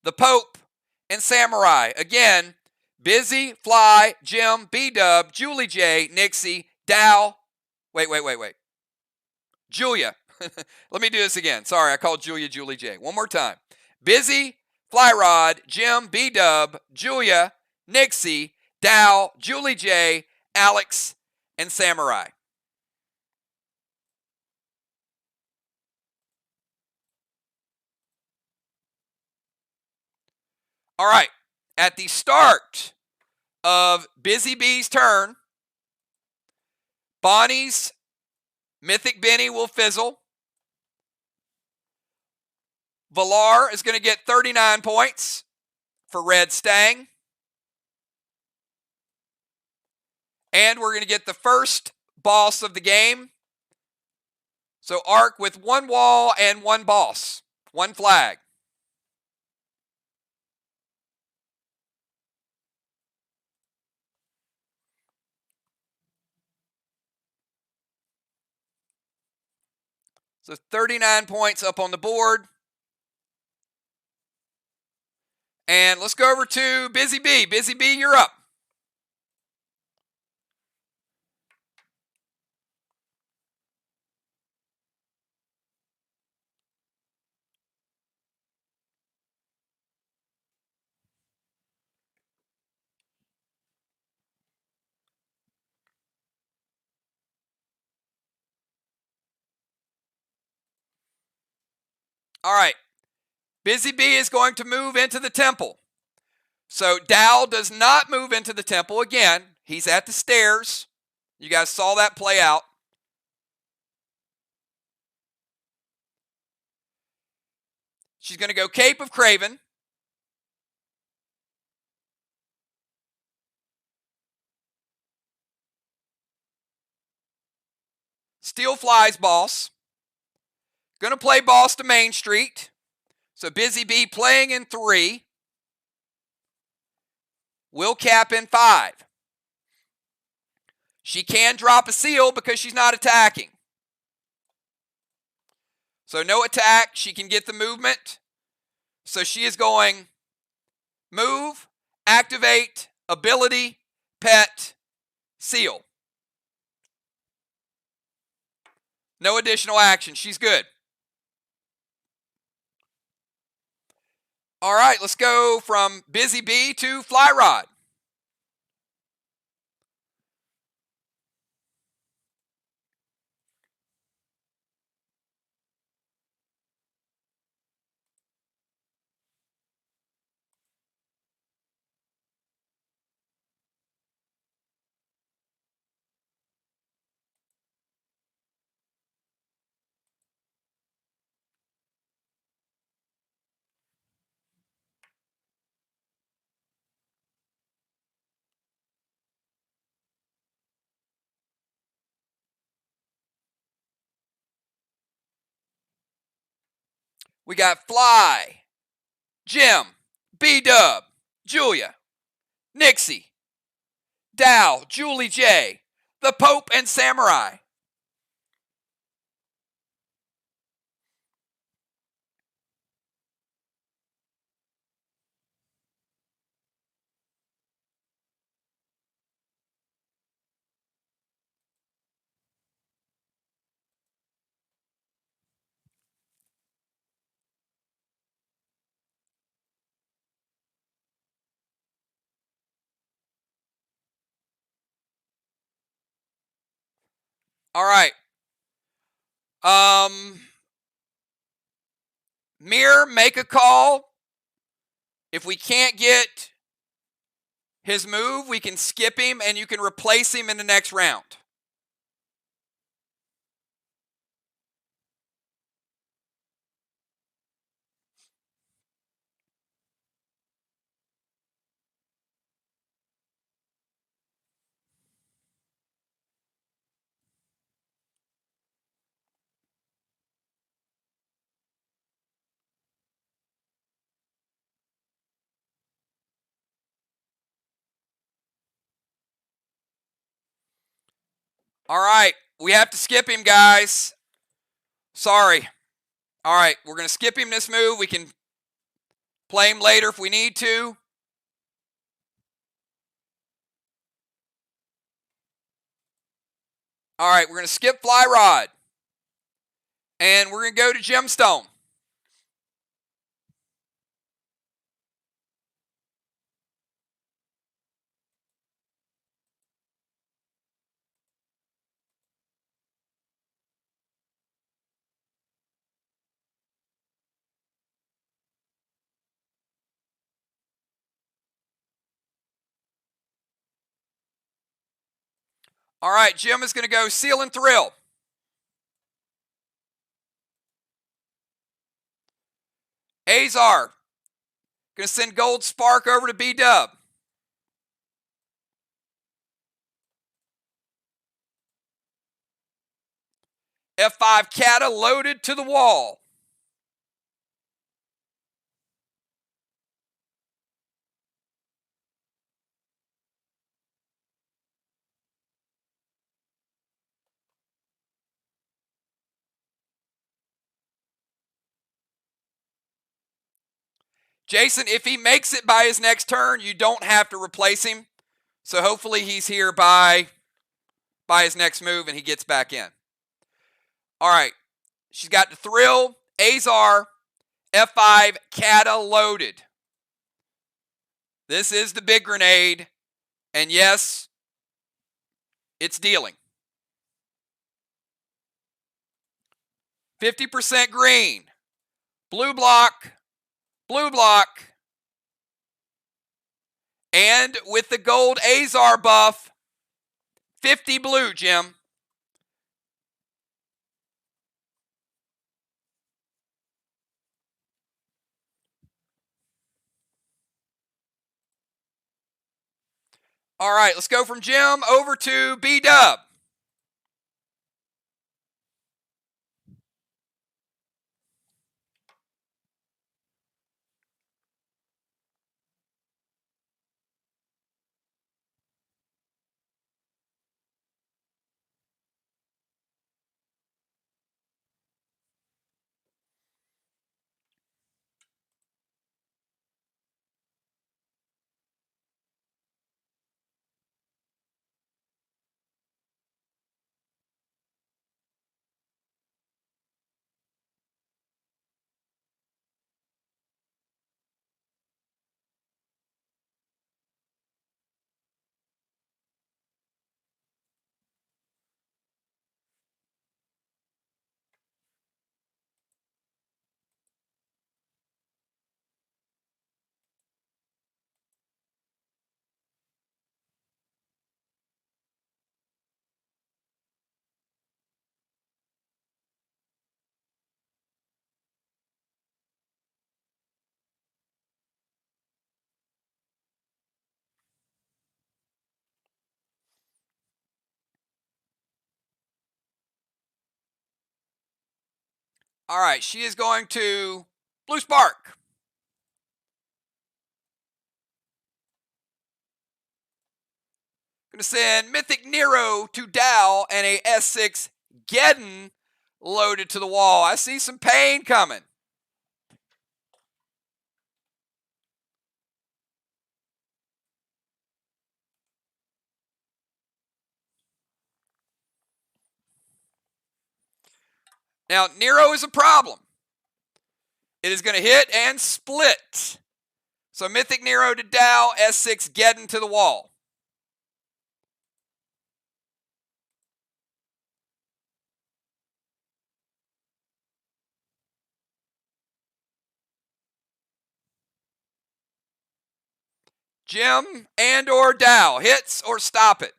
S1: the Pope, and Samurai. Again, Busy, Fly, Jim, B-Dub, Julie J, Nixie, Dow. Wait. Julia. Let me do this again. Sorry, I called Julia Julie J. One more time. Busy, Fly Rod, Jim, B-Dub, Julia, Nixie, Dow, Julie J, Alex, and Samurai. All right, at the start of Busy Bee's turn, Bonnie's Mythic Benny will fizzle. Valar is going to get 39 points for Red Stang. And we're going to get the first boss of the game. So Ark with one wall and one boss, one flag. So 39 points up on the board. And let's go over to Busy Bee. Busy Bee, you're up. All right. Busy Bee is going to move into the temple. So Dow does not move into the temple again. He's at the stairs. You guys saw that play out. She's going to go Cape of Craven. Steel Flies boss. Going to play boss to Main Street. So Busy Bee playing in 3. Will cap in 5. She can drop a seal because she's not attacking. So no attack. She can get the movement. So she is going move, activate, ability, pet, seal. No additional action. She's good. All right, let's go from Busy Bee to Fly Rod. We got Fly, Jim, B-Dub, Julia, Nixie, Dow, Julie J, the Pope, and Samurai. All right. Mirror, make a call. If we can't get his move, we can skip him and you can replace him in the next round. All right. We have to skip him, guys. Sorry. All right. We're going to skip him this move. We can play him later if we need to. All right. We're going to skip Fly Rod. And we're going to go to Gemstone. All right, Jim is going to go Seal and Thrill. Azar, going to send Gold Spark over to B-Dub. F5 Kata loaded to the wall. Jason, if he makes it by his next turn, you don't have to replace him. So hopefully he's here by his next move and he gets back in. All right. She's got the Thrill, Azar, F5, Kata loaded. This is the big grenade. And yes, it's dealing. 50% green. Blue block. Blue block. And with the gold Azar buff, 50 blue, Jim. All right, let's go from Jim over to B-Dub. All right, she is going to Blue Spark. Going to send Mythic Nero to Dow and a S6 Geddon loaded to the wall. I see some pain coming. Now, Nero is a problem. It is going to hit and split. So Mythic Nero to Dow, S6 Geddon to the wall. Jim and or Dow, hits or stop it.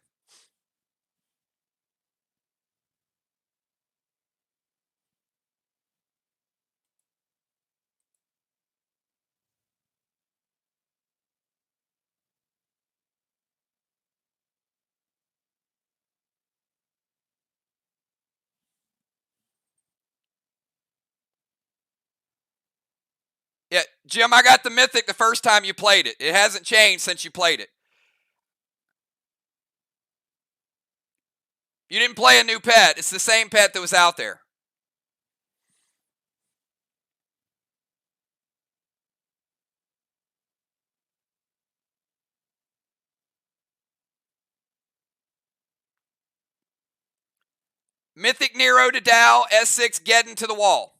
S1: Yeah, Jim, I got the Mythic the first time you played it. It hasn't changed since you played it. You didn't play a new pet. It's the same pet that was out there. Mythic Nero to Dow, S6 Geddon to the wall.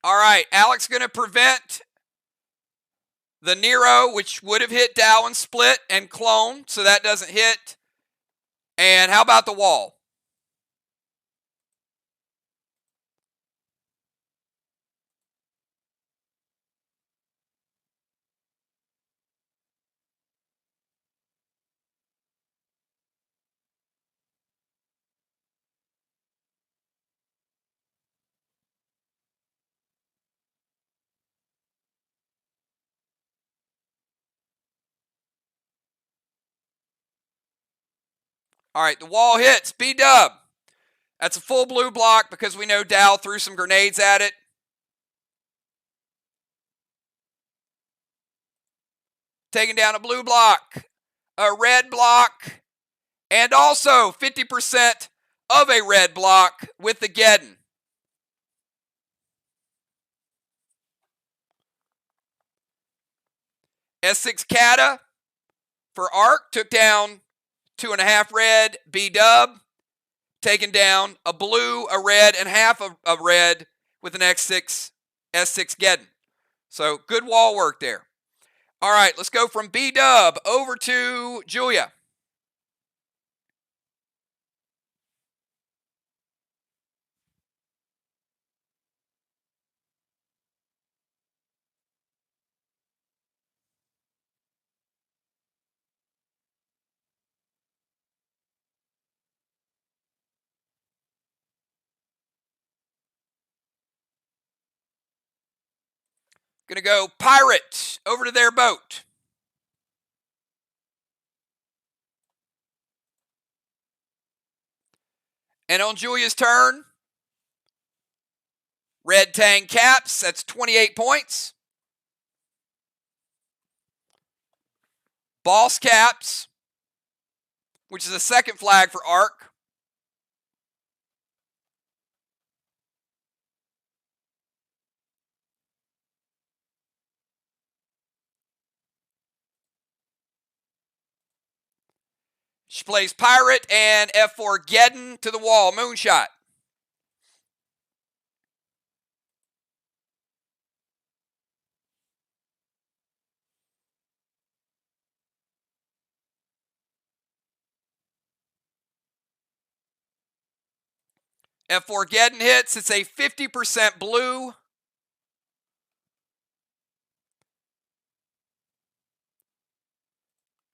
S1: All right, Alex going to prevent the Nero, which would have hit Dow and split and clone, so that doesn't hit. And how about the wall? All right, the wall hits. B-dub. That's a full blue block because we know Dow threw some grenades at it. Taking down a blue block, a red block, and also 50% of a red block with the Geddon. S6 Kata for Arc took down 2.5 red B-dub, taking down a blue, a red, and half of red with an S6 Geddon. So good wall work there. All right, let's go from B-dub over to Julia. Gonna go Pirate over to their boat. And on Julia's turn, Red Tang Caps, that's 28 points. Boss Caps, which is a second flag for Arc. She plays Pirate and F4 Geddon to the wall, Moonshot. F4 Geddon hits. It's a 50% blue.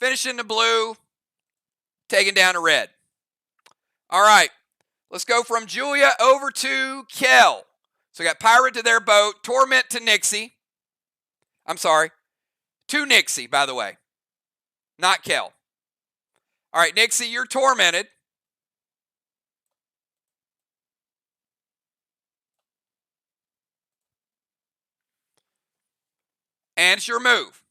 S1: Finishing the blue. Taking down a red. All right. Let's go from Julia over to Kel. So we got Pirate to their boat. Torment to Nixie. I'm sorry. To Nixie, by the way. Not Kel. All right, Nixie, you're tormented. And it's your move.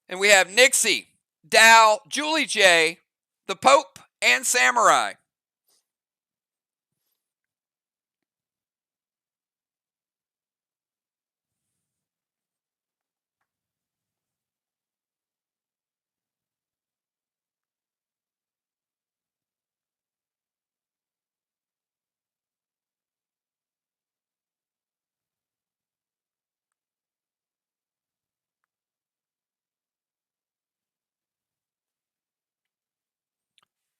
S1: And we have Nixie, Dow, Julie J, the Pope, and Samurai.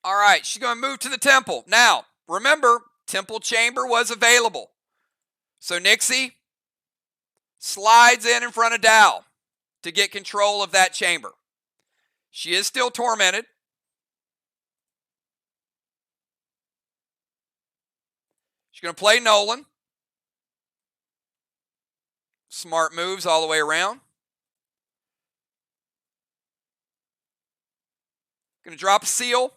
S1: All right, she's going to move to the temple. Now, remember, temple chamber was available. So Nixie slides in front of Dow to get control of that chamber. She is still tormented. She's going to play Nolan. Smart moves all the way around. Going to drop a seal.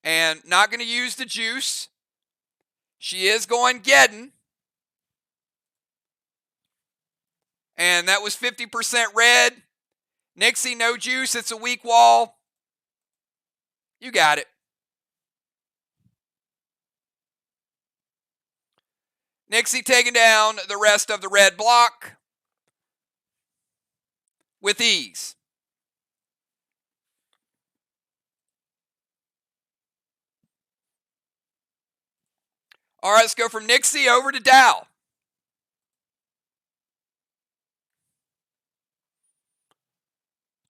S1: And not going to use the juice. She is going Geddon. And that was 50% red. Nixie, no juice. It's a weak wall. You got it. Nixie taking down the rest of the red block. with ease. All right, let's go from Nixie over to Dow.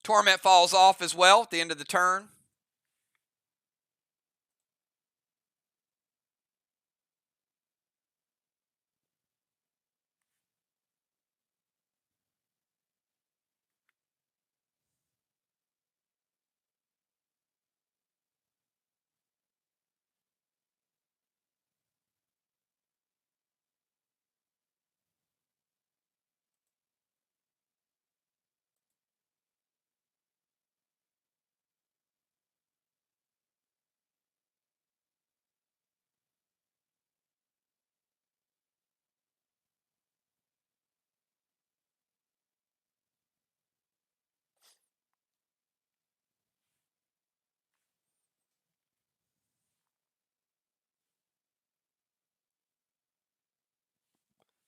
S1: Torment falls off as well at the end of the turn.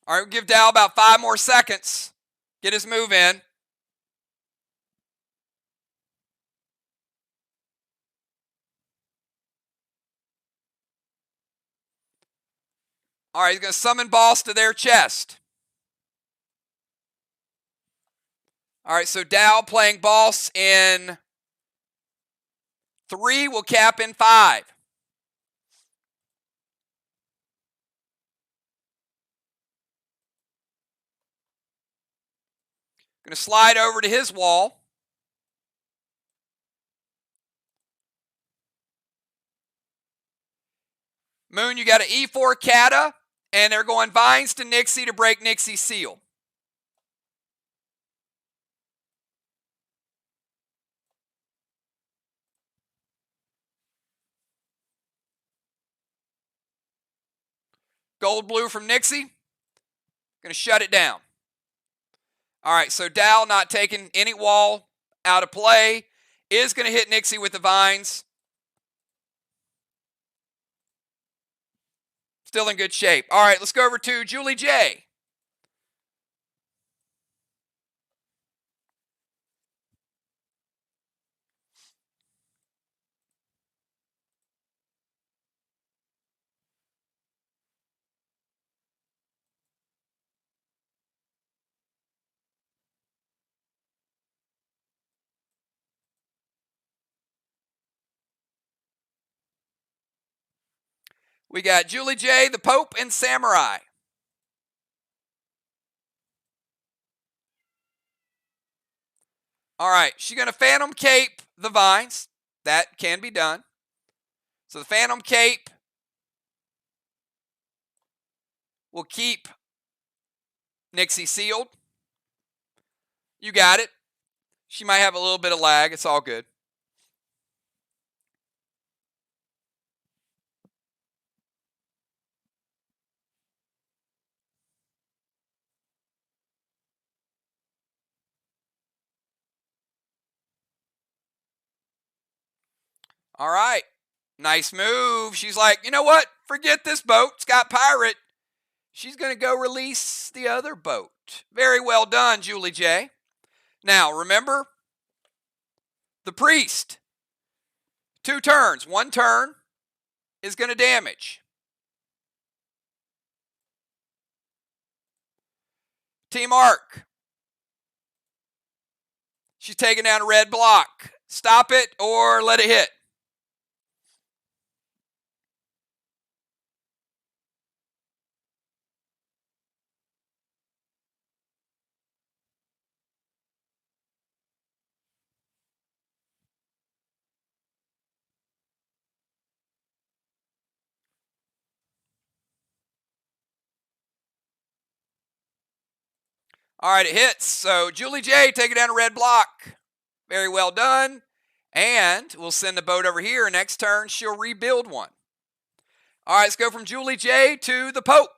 S1: All right, we'll give Dow about 5 more seconds. Get his move in. All right, he's going to summon boss to their chest. All right, so Dow playing boss in 3 will cap in 5. Going to slide over to his wall. Moon, you got an E4 Kata, and they're going vines to Nixie to break Nixie's seal. Gold blue from Nixie. Going to shut it down. All right, so Dow not taking any wall out of play. Is going to hit Nixie with the vines. Still in good shape. All right, let's go over to Julie J. We got Julie J, the Pope, and Samurai. All right, she's going to Phantom Cape the vines. That can be done. So the Phantom Cape will keep Nixie sealed. You got it. She might have a little bit of lag. It's all good. All right. Nice move. She's like, you know what? Forget this boat. It's got pirate. She's going to go release the other boat. Very well done, Julie J. Now, remember, the priest. 2 turns. 1 turn is going to damage. Team Arc. She's taking down a red block. Stop it or let it hit. All right, it hits. So Julie J taking down a red block. Very well done. And we'll send the boat over here. Next turn, she'll rebuild one. All right, let's go from Julie J to the Pope.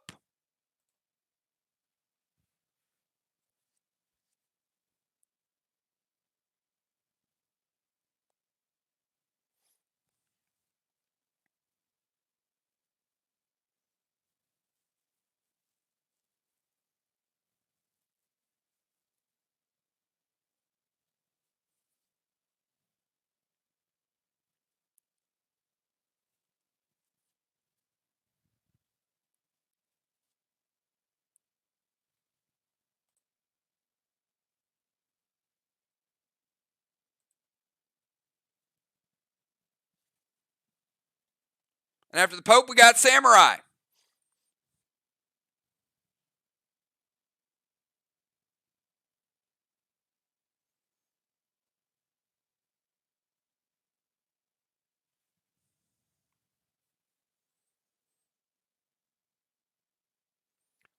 S1: And after the Pope, we got Samurai.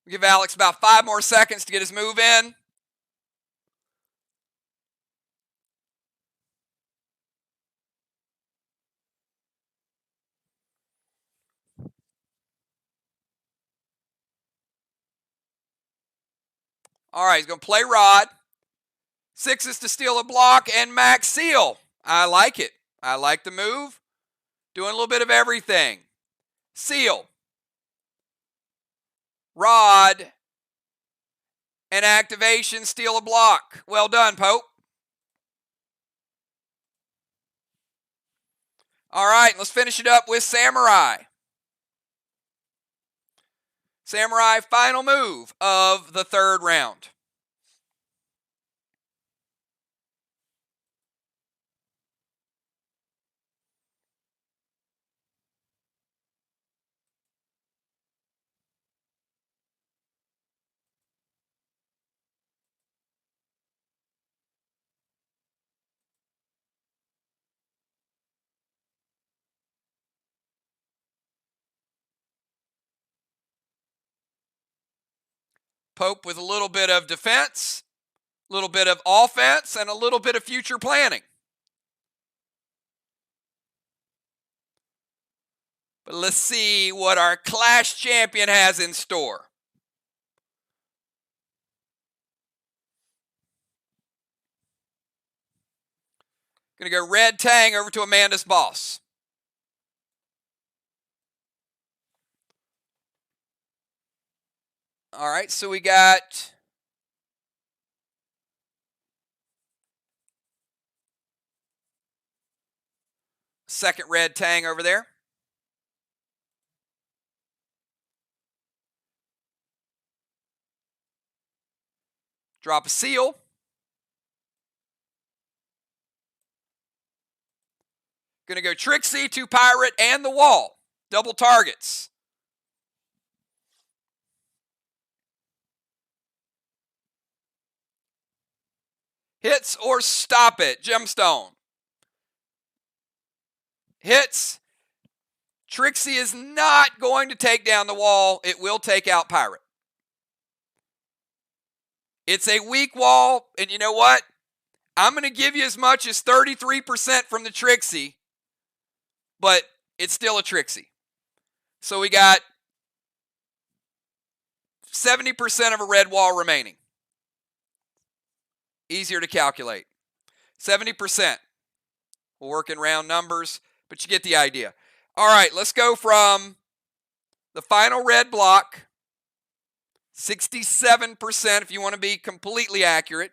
S1: We give Alex about 5 more seconds to get his move in. All right, he's going to play Rod. 6s to steal a block and max seal. I like it. I like the move. Doing a little bit of everything. Seal. Rod. And activation, steal a block. Well done, Pope. All right, let's finish it up with Samurai. Samurai, final move of the 3rd round. Pope with a little bit of defense, a little bit of offense, and a little bit of future planning. But let's see what our Clash champion has in store. Going to go red Tang over to Amanda's boss. All right, so we got second red Tang over there. Drop a seal. Going to go Trixie to Pirate and the wall. Double targets. Hits or stop it. Gemstone. Hits. Trixie is not going to take down the wall. It will take out Pirate. It's a weak wall, and you know what? I'm going to give you as much as 33% from the Trixie, but it's still a Trixie. So we got 70% of a red wall remaining. Easier to calculate. 70%. We'll work in round numbers, but you get the idea. All right, let's go from the final red block, 67% if you want to be completely accurate.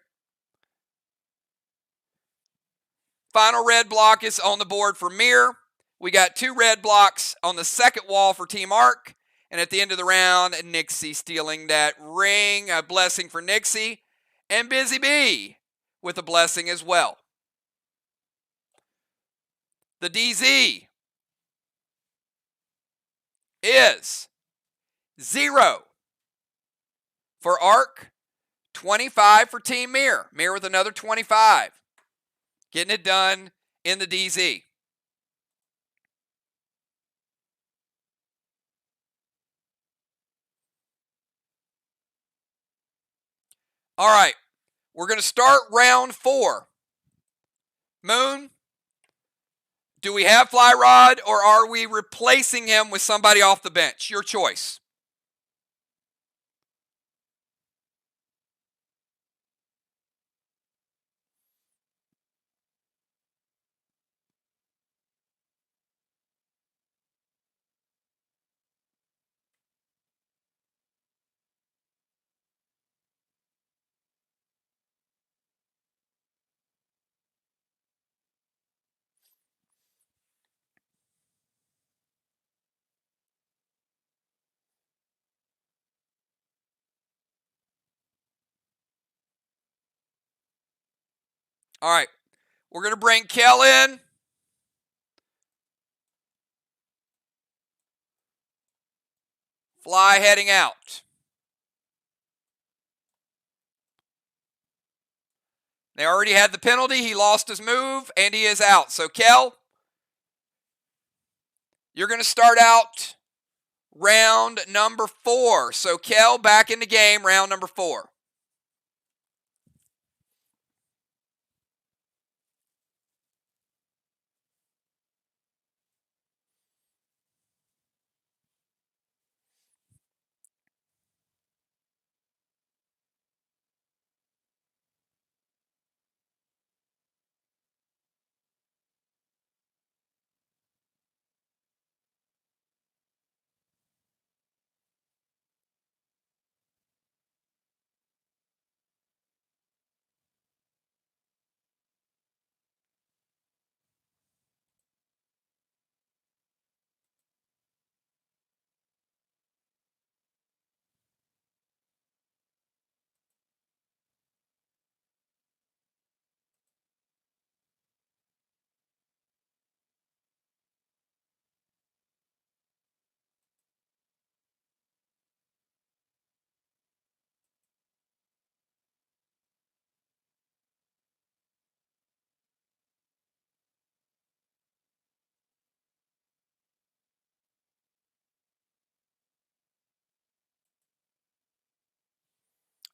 S1: Final red block is on the board for Mir. We got 2 red blocks on the second wall for Team Arc. And at the end of the round, Nixie stealing that ring, a blessing for Nixie. And Busy Bee with a blessing as well. The DZ is 0 for Arc, 25 for Team Mir. Mir with another 25. Getting it done in the DZ. All right, we're going to start round 4. Moon, do we have Fly Rod or are we replacing him with somebody off the bench? Your choice. All right, we're going to bring Kel in. Fly heading out. They already had the penalty. He lost his move, and he is out. So, Kel, you're going to start out round number 4. So, Kel, back in the game, round number 4.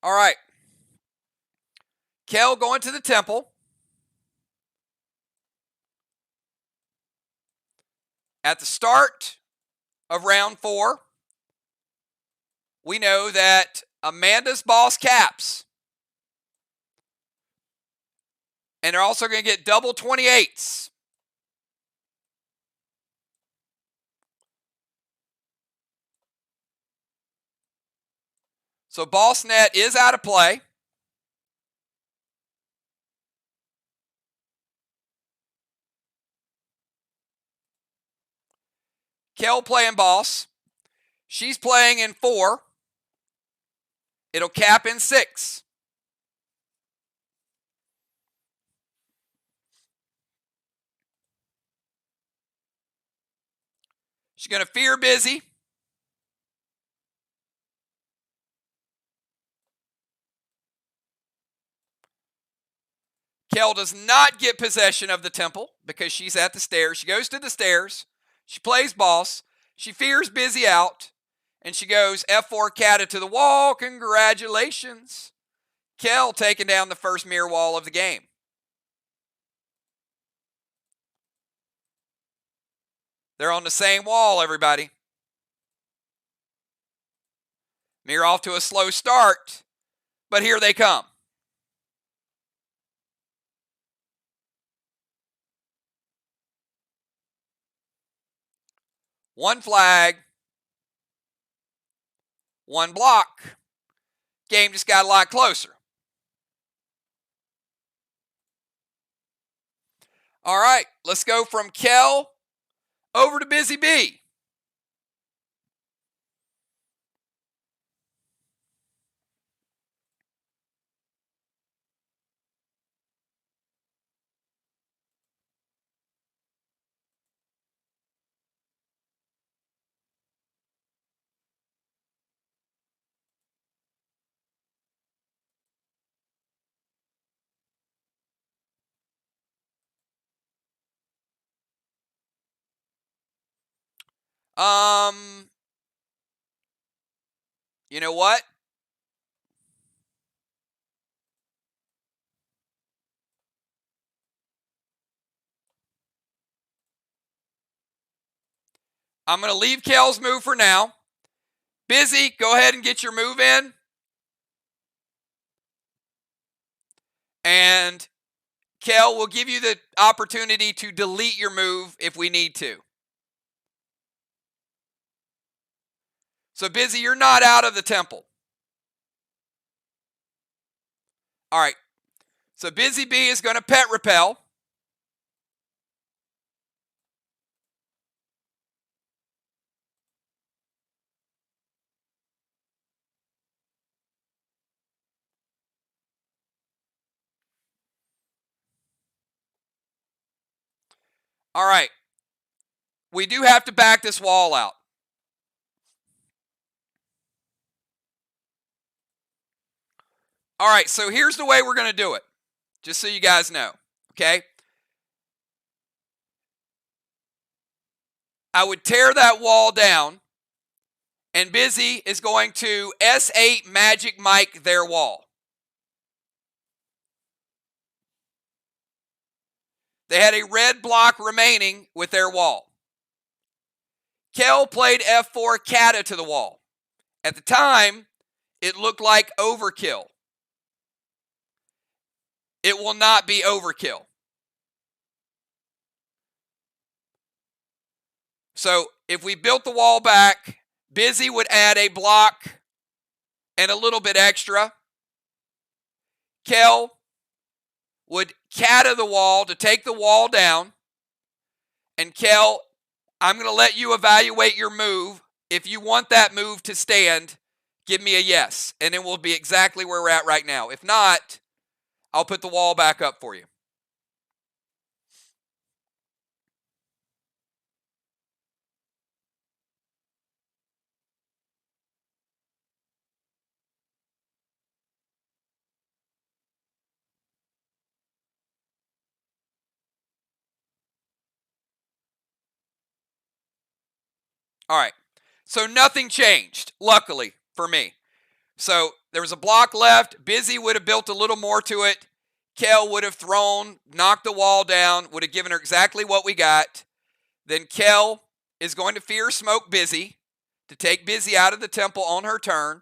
S1: All right. Kel going to the temple. At the start of round 4, we know that Amanda's boss caps. And they're also going to get double 28s. So boss net is out of play. Kel playing boss. She's playing in 4. It'll cap in 6. She's going to fear busy. Kel does not get possession of the temple because she's at the stairs. She goes to the stairs. She plays boss. She fears busy out. And she goes F4 catted to the wall. Congratulations. Kel taking down the first mirror wall of the game. They're on the same wall, everybody. Mirror off to a slow start, but here they come. One flag, one block. Game just got a lot closer. All right, let's go from Kel over to Busy Bee. You know what? I'm going to leave Kel's move for now. Busy, go ahead and get your move in. And Kel will give you the opportunity to delete your move if we need to. So Busy, you're not out of the temple. All right. So Busy Bee is going to pet repel. All right. We do have to back this wall out. All right, so here's the way we're going to do it, just so you guys know, okay? I would tear that wall down, and Busy is going to S8 Magic Mike their wall. They had a red block remaining with their wall. Kel played F4 Kata to the wall. At the time, it looked like overkill. It will not be overkill. So if we built the wall back, Busy would add a block and a little bit extra. Kel would Kata the wall to take the wall down. And Kel, I'm going to let you evaluate your move. If you want that move to stand, give me a yes. And it will be exactly where we're at right now. If not, I'll put the wall back up for you. All right. So nothing changed, luckily for me. So there was a block left. Busy would have built a little more to it. Kel would have thrown, knocked the wall down, would have given her exactly what we got. Then Kel is going to fear smoke Busy to take Busy out of the temple on her turn.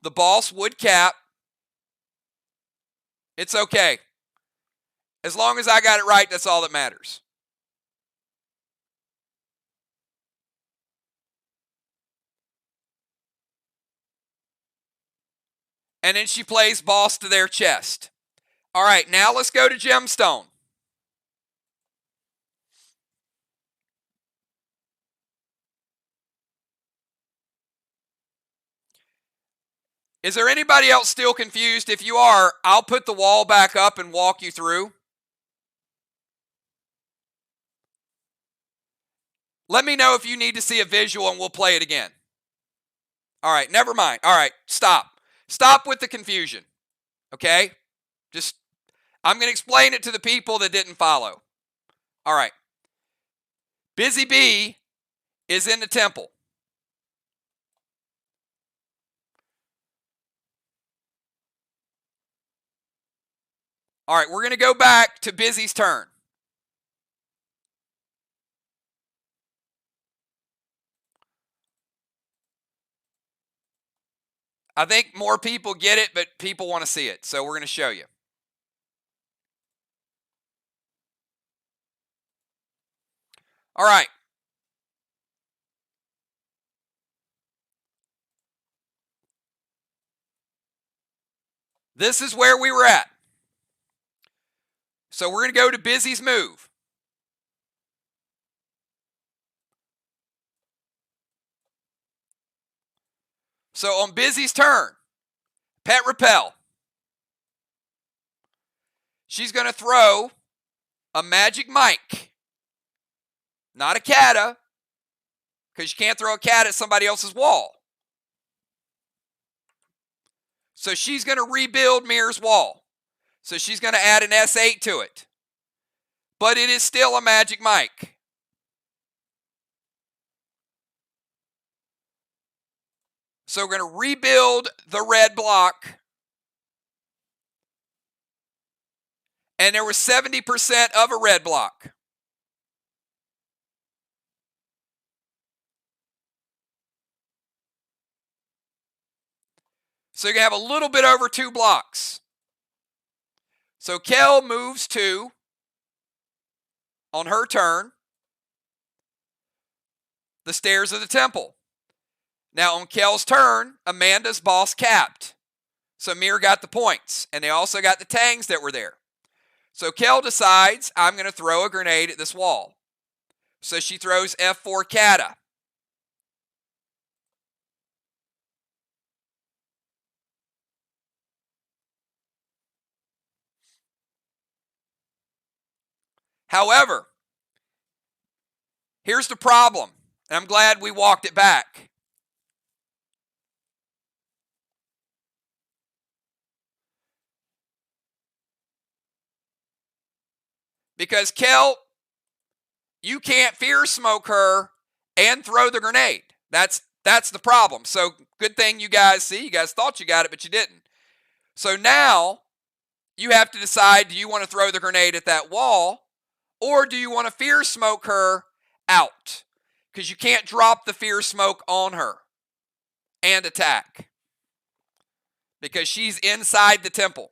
S1: The boss would cap. It's okay. As long as I got it right, that's all that matters. And then she plays boss to their chest. All right, now let's go to Gemstone. Is there anybody else still confused? If you are, I'll put the wall back up and walk you through. Let me know if you need to see a visual and we'll play it again. All right, never mind. All right, stop. Stop with the confusion, okay? I'm going to explain it to the people that didn't follow. All right. Busy Bee is in the temple. All right, we're going to go back to Busy's turn. I think more people get it, but people want to see it, so we're going to show you. All right. This is where we were at. So we're going to go to Busy's move. So on Busy's turn, Pet Repel. She's going to throw a Magic Mike. Not a Kata, because you can't throw a Kata at somebody else's wall. So she's going to rebuild Mirror's wall. So she's going to add an S8 to it. But it is still a Magic Mike. So we're going to rebuild the red block. And there was 70% of a red block. So you're going to have a little bit over 2 blocks. So Kel moves 2 on her turn. The stairs of the temple. Now on Kel's turn, Amanda's boss capped. So Mir got the points. And they also got the tangs that were there. So Kel decides, I'm going to throw a grenade at this wall. So she throws F4 Kata. However, here's the problem, and I'm glad we walked it back. Because Kel, you can't fear smoke her and throw the grenade. That's the problem. So good thing you guys thought you got it, but you didn't. So now you have to decide, do you want to throw the grenade at that wall, or do you want to fear smoke her out? Because you can't drop the fear smoke on her and attack, because she's inside the temple.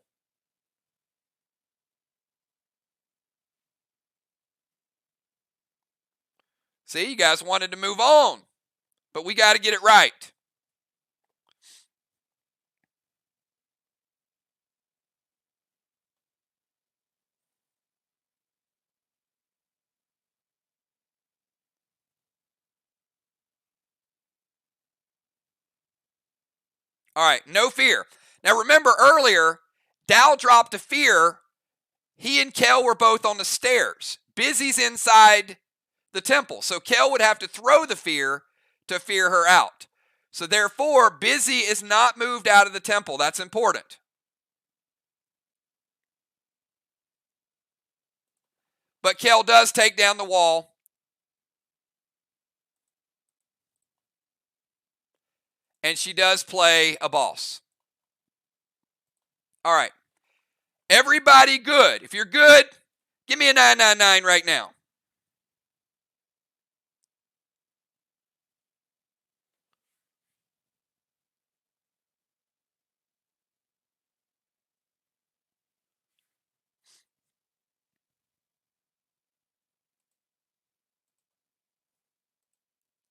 S1: See, you guys wanted to move on, but we got to get it right. All right, no fear. Now remember earlier, Dow dropped a fear. He and Kel were both on the stairs. Busy's inside the temple. So Kel would have to throw the fear to fear her out. So therefore, Busy is not moved out of the temple. That's important. But Kel does take down the wall. And she does play a boss. All right. Everybody good. If you're good, give me a 999 right now.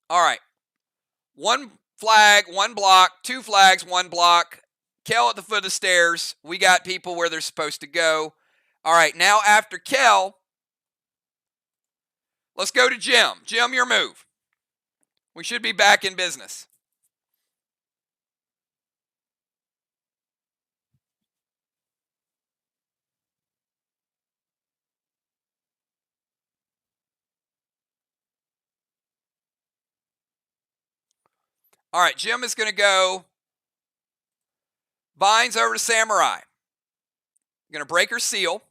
S1: All right. 1 flag, 1 block, 2 flags, 1 block. Kel at the foot of the stairs. We got people where they're supposed to go. All right, now after Kel, let's go to Jim. Jim, your move. We should be back in business. All right, Jim is going to go Vines over to Samurai. Going to break her seal.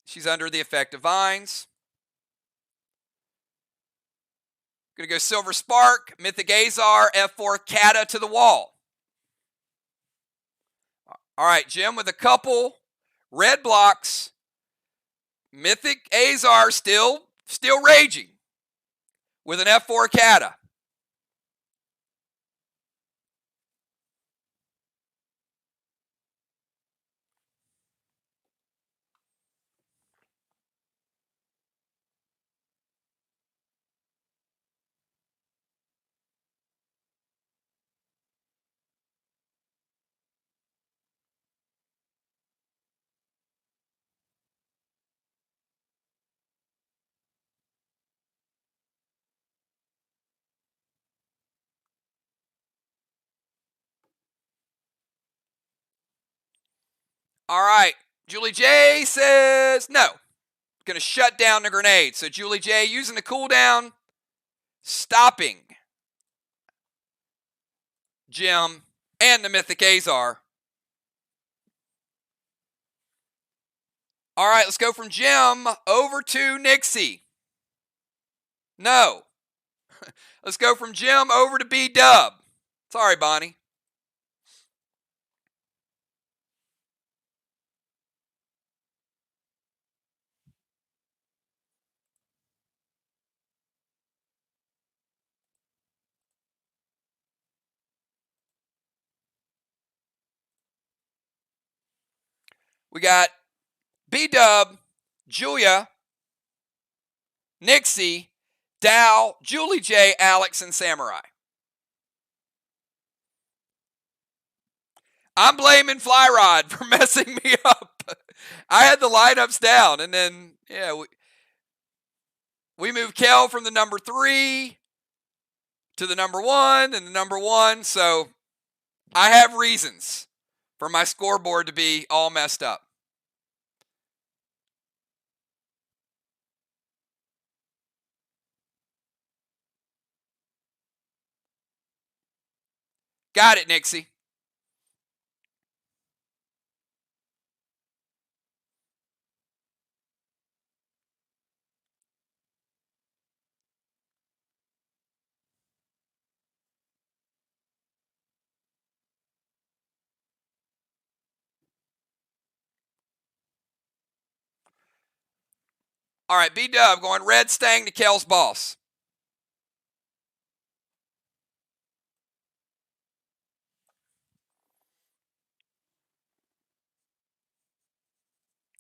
S1: She's under the effect of Vines. Going to go Silver Spark, Mythic Azar, F4 Kata to the wall. All right, Jim with a couple red blocks. Mythic Azar still raging with an F4 Kata. All right, Julie J says no. Going to shut down the grenade. So Julie J using the cooldown, stopping Jim and the Mythic Azar. All right, let's go from Jim over to Nixie. No. Let's go from Jim over to B-Dub. Sorry, Bonnie. We got B-Dub, Julia, Nixie, Dow, Julie J, Alex, and Samurai. I'm blaming Flyrod for messing me up. I had the lineups down, and then, yeah, we moved Kel from the number 3 to the number 1 and the number 1, so I have reasons for my scoreboard to be all messed up. Got it, Nixie. All right, B-Dub going red stang to Kel's boss.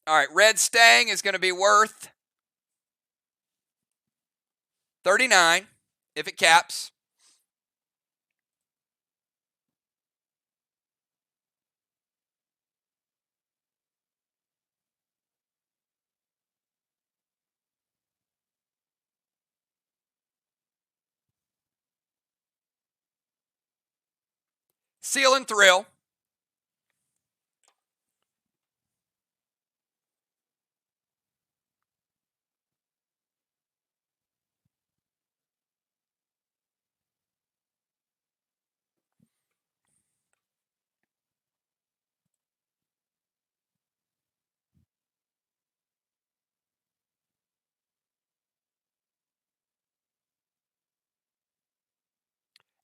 S1: All right, red stang is going to be worth 39 if it caps. Seal and thrill.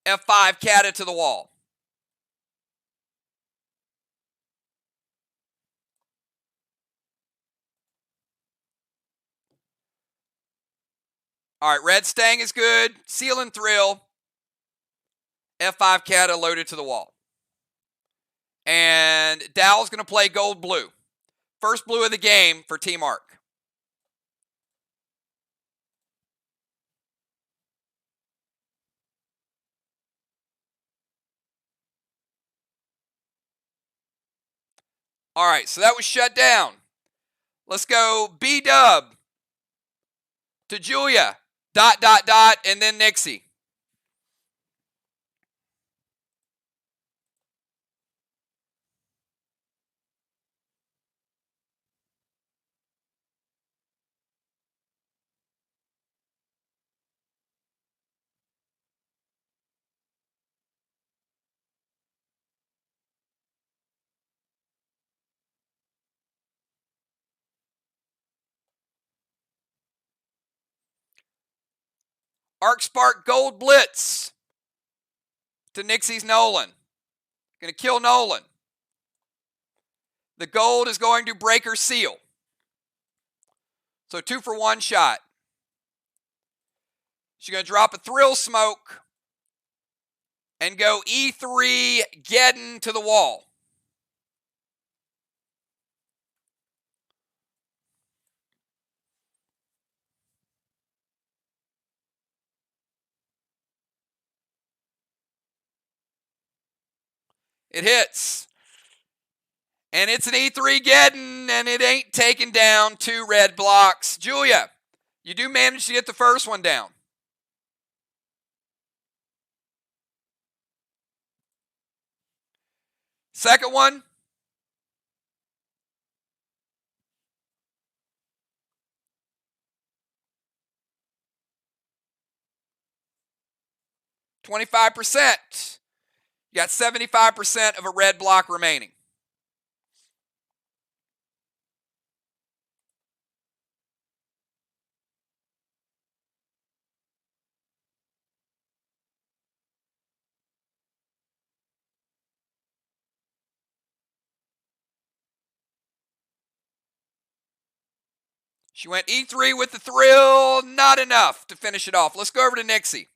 S1: F5 cat it to the wall. All right, red stang is good. Seal and thrill. F5 cat loaded to the wall. And Dow's going to play gold blue. First blue of the game for Team Arc. All right, so that was shut down. Let's go B-Dub to Julia, ... and then Nixie. Arc Spark Gold Blitz to Nixie's Nolan. Going to kill Nolan. The gold is going to break her seal. So 2 for 1 shot. She's going to drop a thrill smoke and go E3 Geddon to the wall. It hits. And it's an E3 Geddon, and it ain't taking down 2 red blocks. Julia, you do manage to get the first one down. Second one. %. You got 75% of a red block remaining. She went E3 with the thrill. Not enough to finish it off. Let's go over to Nixie.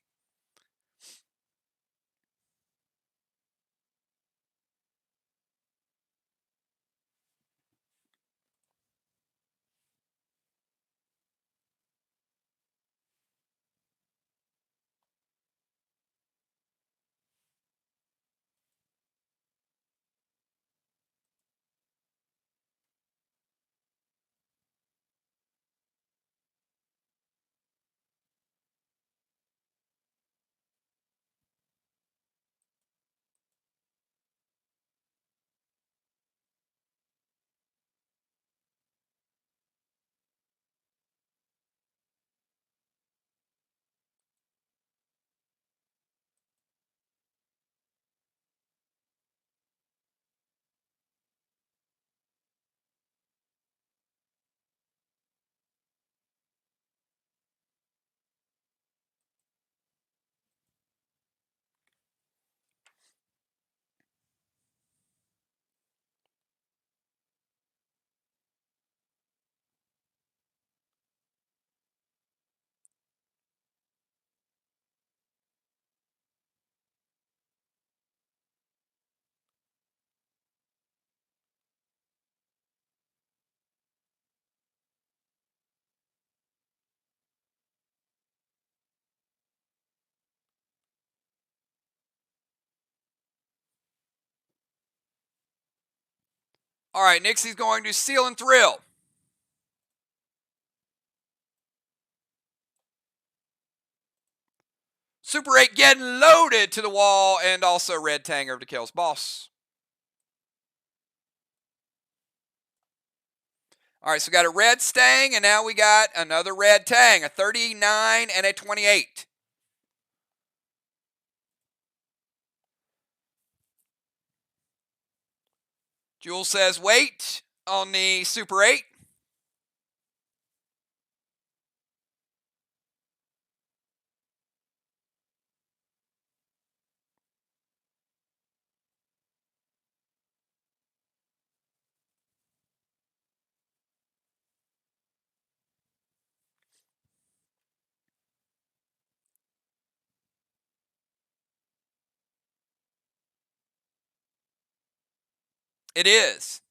S1: All right, Nixie's going to Seal and Thrill. Super 8 getting loaded to the wall, and also Red Tang over to Kel's Boss. All right, so we got a red Stang, and now we got another red Tang, a 39 and a 28. Jules says wait on the Super 8. It is.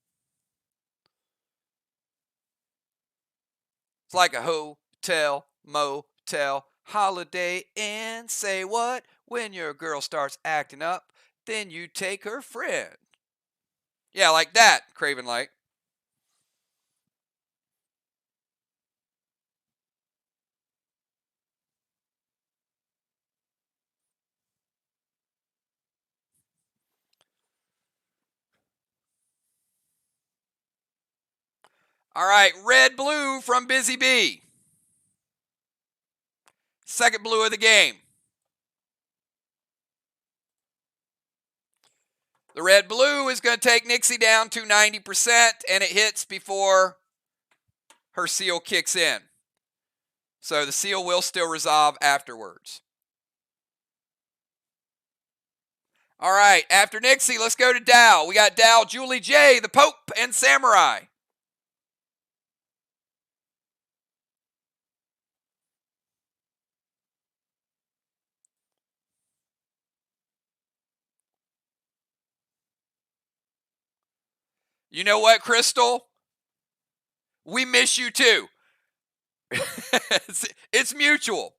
S1: It's like a hotel, motel, holiday inn. Say what? When your girl starts acting up, then you take her friend. Yeah, like that, Craven Light. All right, red blue from Busy Bee. Second blue of the game. The red blue is going to take Nixie down to 90%, and it hits before her seal kicks in. So the seal will still resolve afterwards. All right, after Nixie, let's go to Dow. We got Dow, Julie J, the Pope, and Samurai. You know what, Crystal? We miss you too. It's mutual.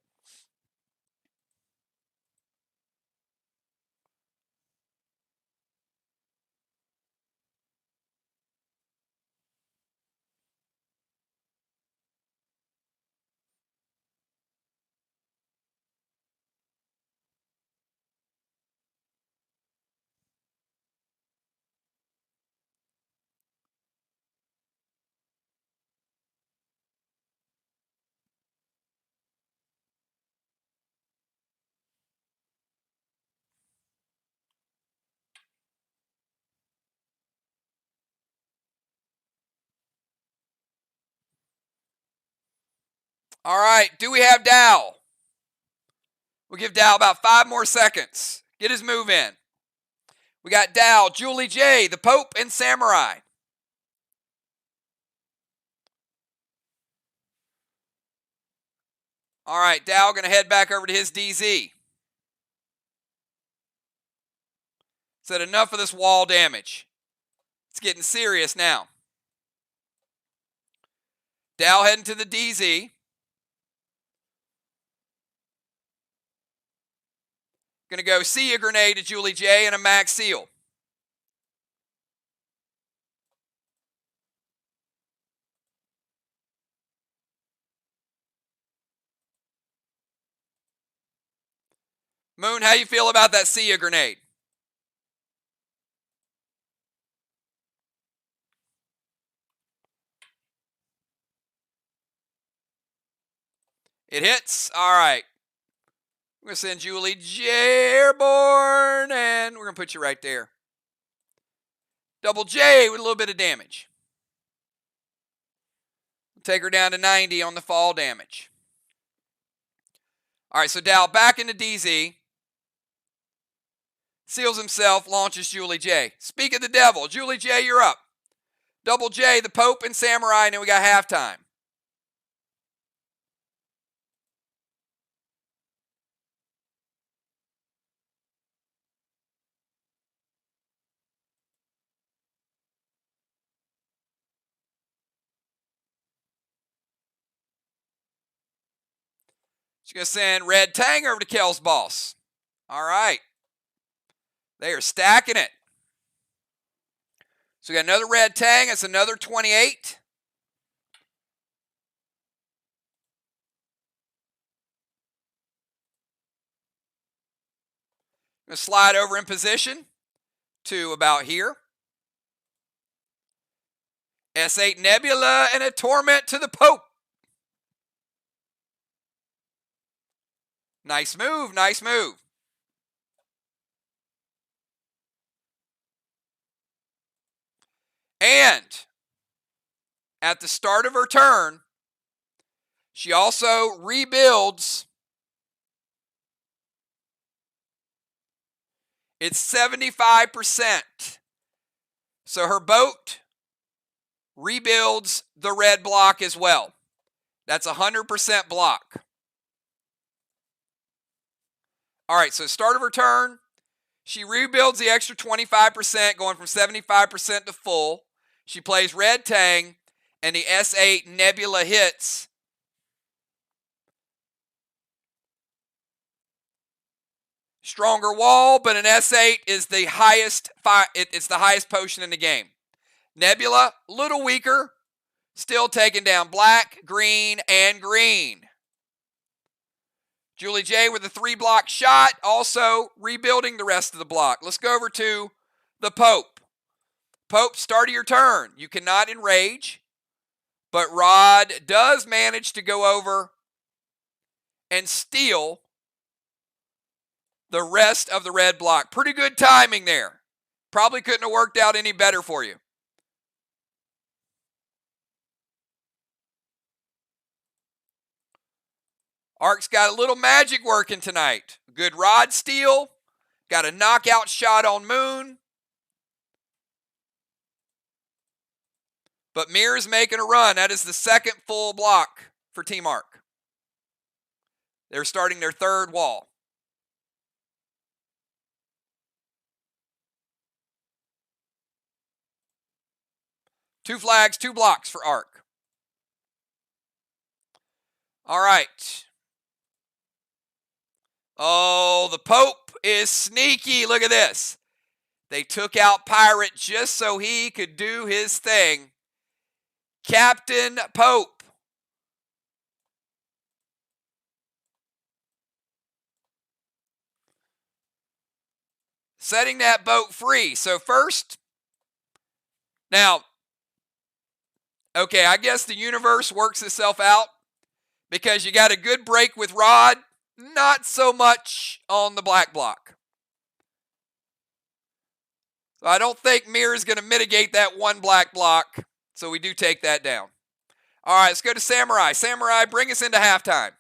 S1: All right, do we have Dow? We'll give Dow about 5 more seconds. Get his move in. We got Dow, Julie J, the Pope, and Samurai. All right, Dow going to head back over to his DZ. Said enough of this wall damage. It's getting serious now. Dow heading to the DZ. Going to go see a grenade to Julie J and a max seal. Moon, how you feel about that Sia grenade? It hits. All right. We're going to send Julie J airborne, and we're going to put you right there. Double J with a little bit of damage. Take her down to 90 on the fall damage. All right, so Dow back into DZ. Seals himself, launches Julie J. Speak of the devil. Julie J, you're up. Double J, the Pope, and Samurai, and then we got halftime. She's going to send Red Tang over to Kel's Boss. All right. They are stacking it. So we got another red tang. That's another 28. I'm going to slide over in position to about here. S8 Nebula and a Torment to the Pope. Nice move, nice move. And at the start of her turn, she also rebuilds. It's 75%. So her boat rebuilds the red block as well. That's 100% block. All right, so start of her turn, she rebuilds the extra 25%, going from 75% to full. She plays red tang, and the S8 Nebula hits. Stronger wall, but an S8 is the highest. It's the highest potion in the game. Nebula, a little weaker, still taking down black, green, and green. Julie J with a 3-block shot, also rebuilding the rest of the block. Let's go over to the Pope. Pope, start of your turn. You cannot enrage, but Rod does manage to go over and steal the rest of the red block. Pretty good timing there. Probably couldn't have worked out any better for you. Ark's got a little magic working tonight. Good rod steal. Got a knockout shot on Moon. But Mirror's making a run. That is the second full block for Team Ark. They're starting their third wall. Two flags, 2 blocks for Ark. All right. Oh, the Pope is sneaky. Look at this. They took out Pirate just so he could do his thing. Captain Pope. Setting that boat free. So first, now, okay, I guess the universe works itself out because you got a good break with Rod, not so much on the black block. So I don't think Mirror is going to mitigate that 1 black block, so we do take that down. All right, let's go to Samurai. Samurai, bring us into halftime.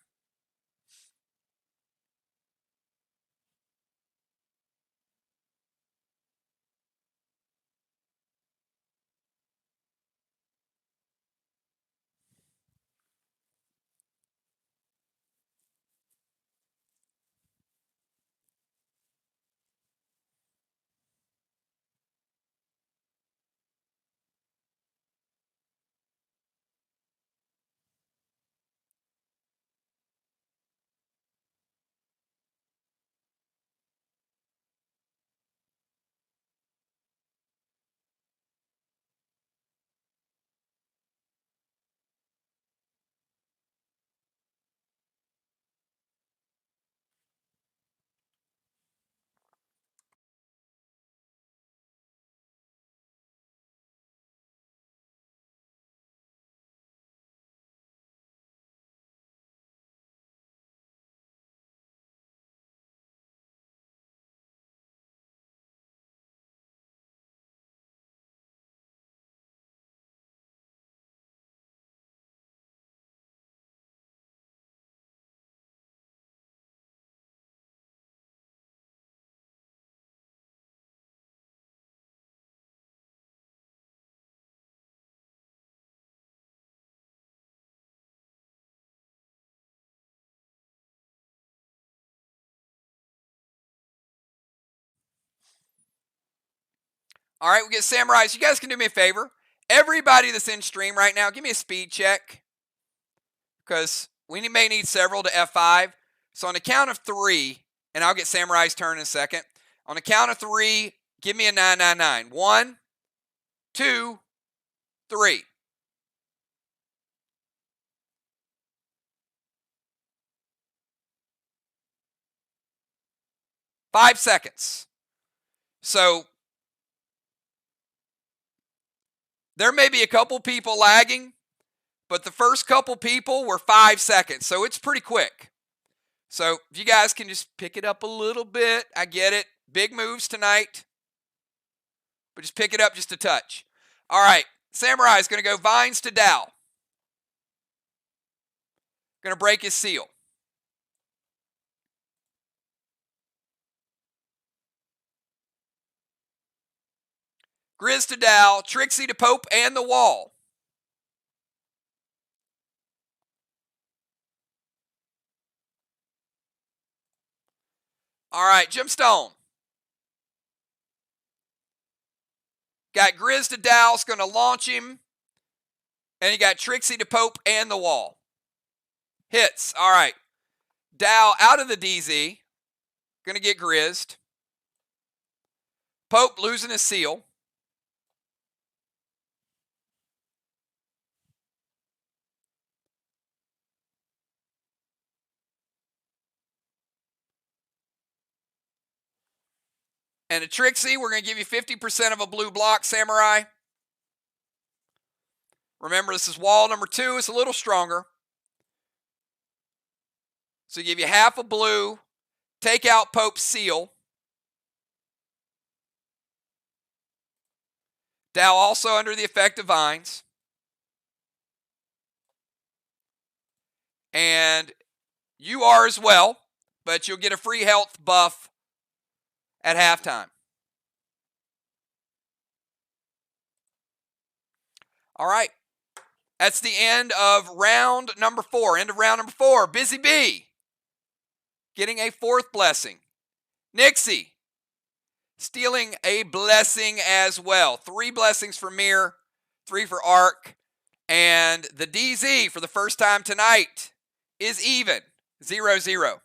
S1: All right, we get Samurais. You guys can do me a favor. Everybody that's in stream right now, give me a speed check because we may need several to F5. So on the count of 3, and I'll get Samurai's turn in a second. On the count of 3, give me a 999. 1, 2, 3. Five seconds. So there may be a couple people lagging, but the first couple people were 5 seconds. So it's pretty quick. So if you guys can just pick it up a little bit, I get it. Big moves tonight, but just pick it up just a touch. All right, Samurai is going to go vines to Dow. Going to break his seal. Grizz to Dow, Trixie to Pope and the wall. All right, Gemstone. Got Grizz to Dow, it's going to launch him. And you got Trixie to Pope and the wall. Hits. All right. Dow out of the DZ. Going to get Grizzed. Pope losing his seal. And a Trixie, we're going to give you 50% of a blue block, Samurai. Remember, this is wall number 2. It's a little stronger. So give you half a blue. Take out Pope's seal. Dow also under the effect of vines. And you are as well, but you'll get a free health buff at halftime. All right. That's the end of round number 4. End of round number 4. Busy Bee getting a 4th blessing. Nixie stealing a blessing as well. 3 blessings for Mir, 3 for Arc. And the DZ for the first time tonight is even. 0-0.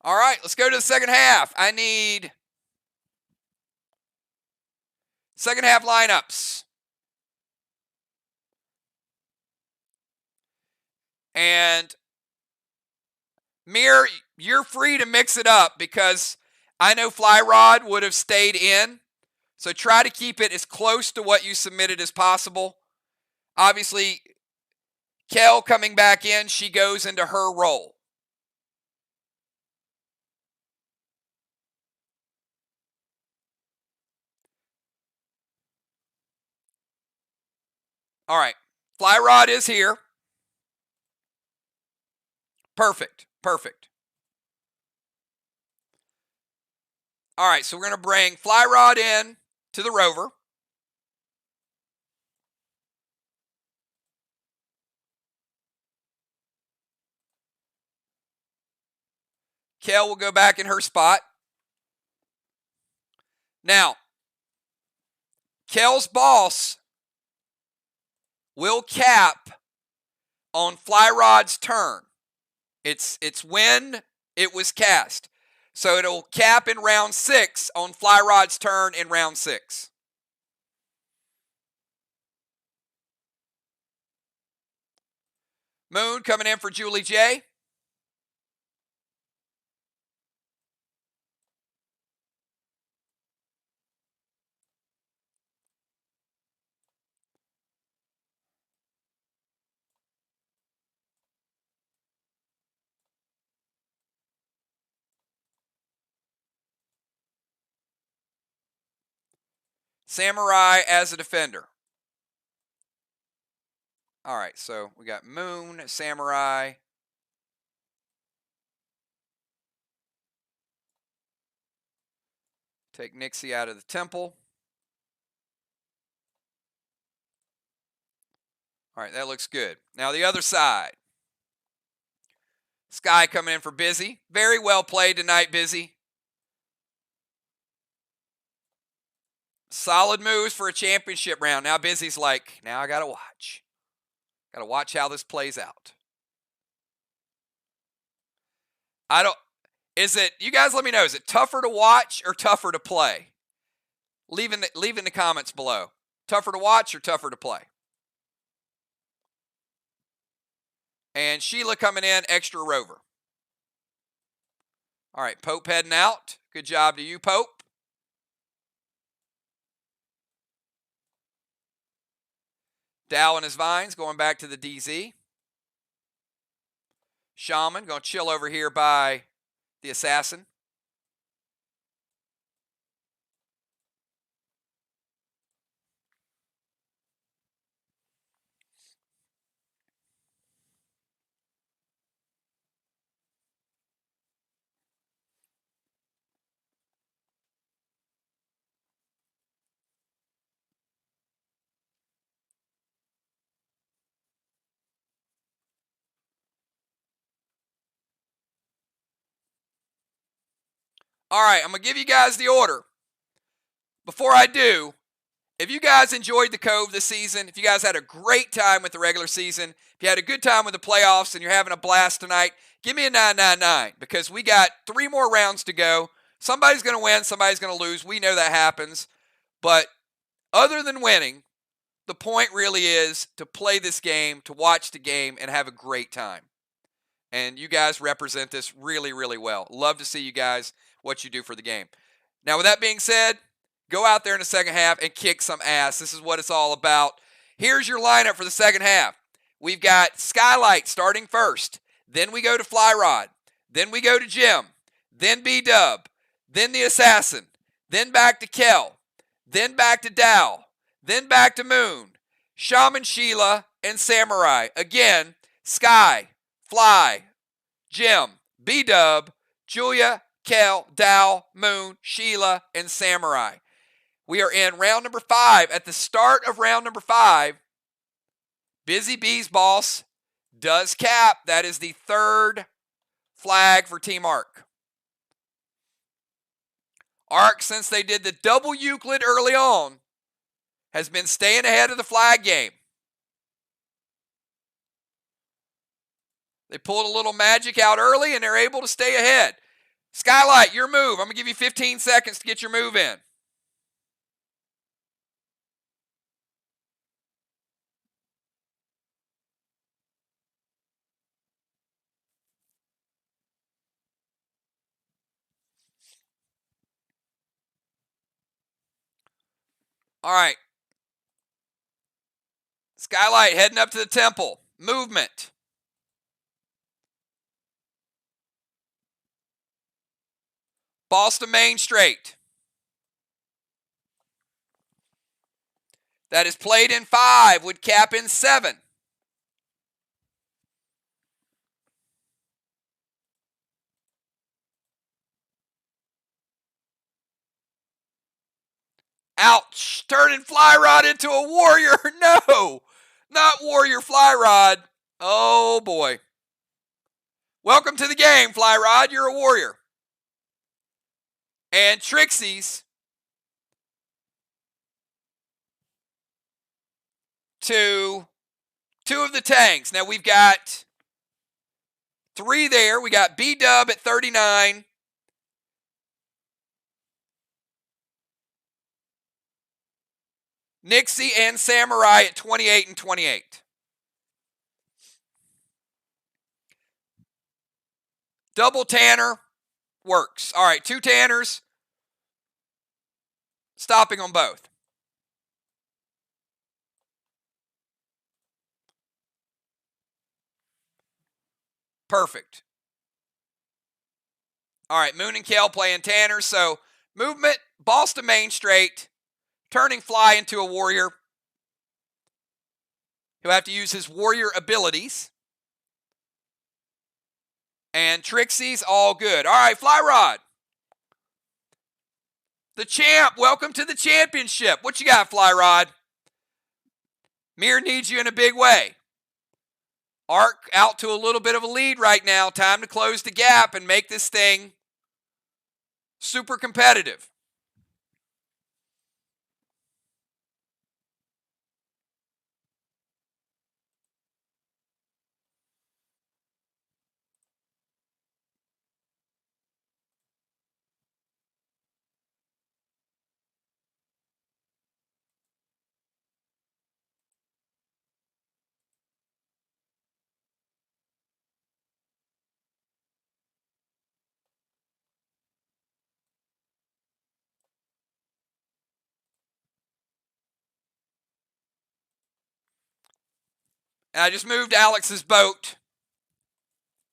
S1: All right, let's go to the second half. I need second half lineups. And Mir, you're free to mix it up because I know Fly Rod would have stayed in. So try to keep it as close to what you submitted as possible. Obviously, Kel coming back in, she goes into her role. All right, Fly Rod is here. Perfect, perfect. All right, so we're going to bring Fly Rod in to the rover. Kel will go back in her spot. Now, Kel's boss will cap on Fly Rod's turn. It's when it was cast. So it'll cap in round 6 on Fly Rod's turn in round 6. Moon coming in for Julie J. Samurai as a defender. All right, so we got Moon, Samurai. Take Nixie out of the temple. All right, that looks good. Now the other side. Sky coming in for Busy. Very well played tonight, Busy. Solid moves for a championship round. Now Busy's like, now I got to watch. Got to watch how this plays out. Is it, you guys let me know, is it tougher to watch or tougher to play? Leave in the comments below. Tougher to watch or tougher to play? And Sheila coming in, extra rover. All right, Pope heading out. Good job to you, Pope. Dow and his vines going back to the DZ. Shaman going to chill over here by the assassin. All right, I'm going to give you guys the order. Before I do, if you guys enjoyed the Cove this season, if you guys had a great time with the regular season, if you had a good time with the playoffs and you're having a blast tonight, give me a 999 because we got 3 more rounds to go. Somebody's going to win, somebody's going to lose. We know that happens. But other than winning, the point really is to play this game, to watch the game, and have a great time. And you guys represent this really, really well. Love to see you guys, what you do for the game. Now, with that being said, go out there in the second half and kick some ass. This is what it's all about. Here's your lineup for the second half. We've got Skylight starting first. Then we go to Fly Rod. Then we go to Jim. Then B-Dub. Then the Assassin. Then back to Kel. Then back to Dow. Then back to Moon. Shaman, Sheila, and Samurai. Again, Sky, Fly, Jim, B-Dub, Julia, Kel, Dow, Moon, Sheila, and Samurai. We are in round number 5. At the start of round number 5, Busy Bees Boss does cap. That is the 3rd flag for Team Arc. Arc, since they did the double Euclid early on, has been staying ahead of the flag game. They pulled a little magic out early, and they're able to stay ahead. Skylight, your move. I'm going to give you 15 seconds to get your move in. All right. Skylight heading up to the temple. Movement. Boston Main Straight. That is played in 5, would cap in 7. Ouch. Turning Fly Rod into a warrior. No. Not warrior Fly Rod. Oh, boy. Welcome to the game, Fly Rod. You're a warrior. And Trixie's to 2 of the tanks. Now we've got 3 there. We got B-Dub at 39. Nixie and Samurai at 28 and 28. Double Tanner works. All right, 2 Tanners. Stopping on both. Perfect. All right, Moon and Kel playing Tanner. So movement, boss to main straight, turning Fly into a warrior. He'll have to use his warrior abilities. And Trixie's all good. All right, Fly Rod. The champ, welcome to the championship. What you got, Fly Rod? Mir needs you in a big way. Arc out to a little bit of a lead right now. Time to close the gap and make this thing super competitive. And I just moved Alex's boat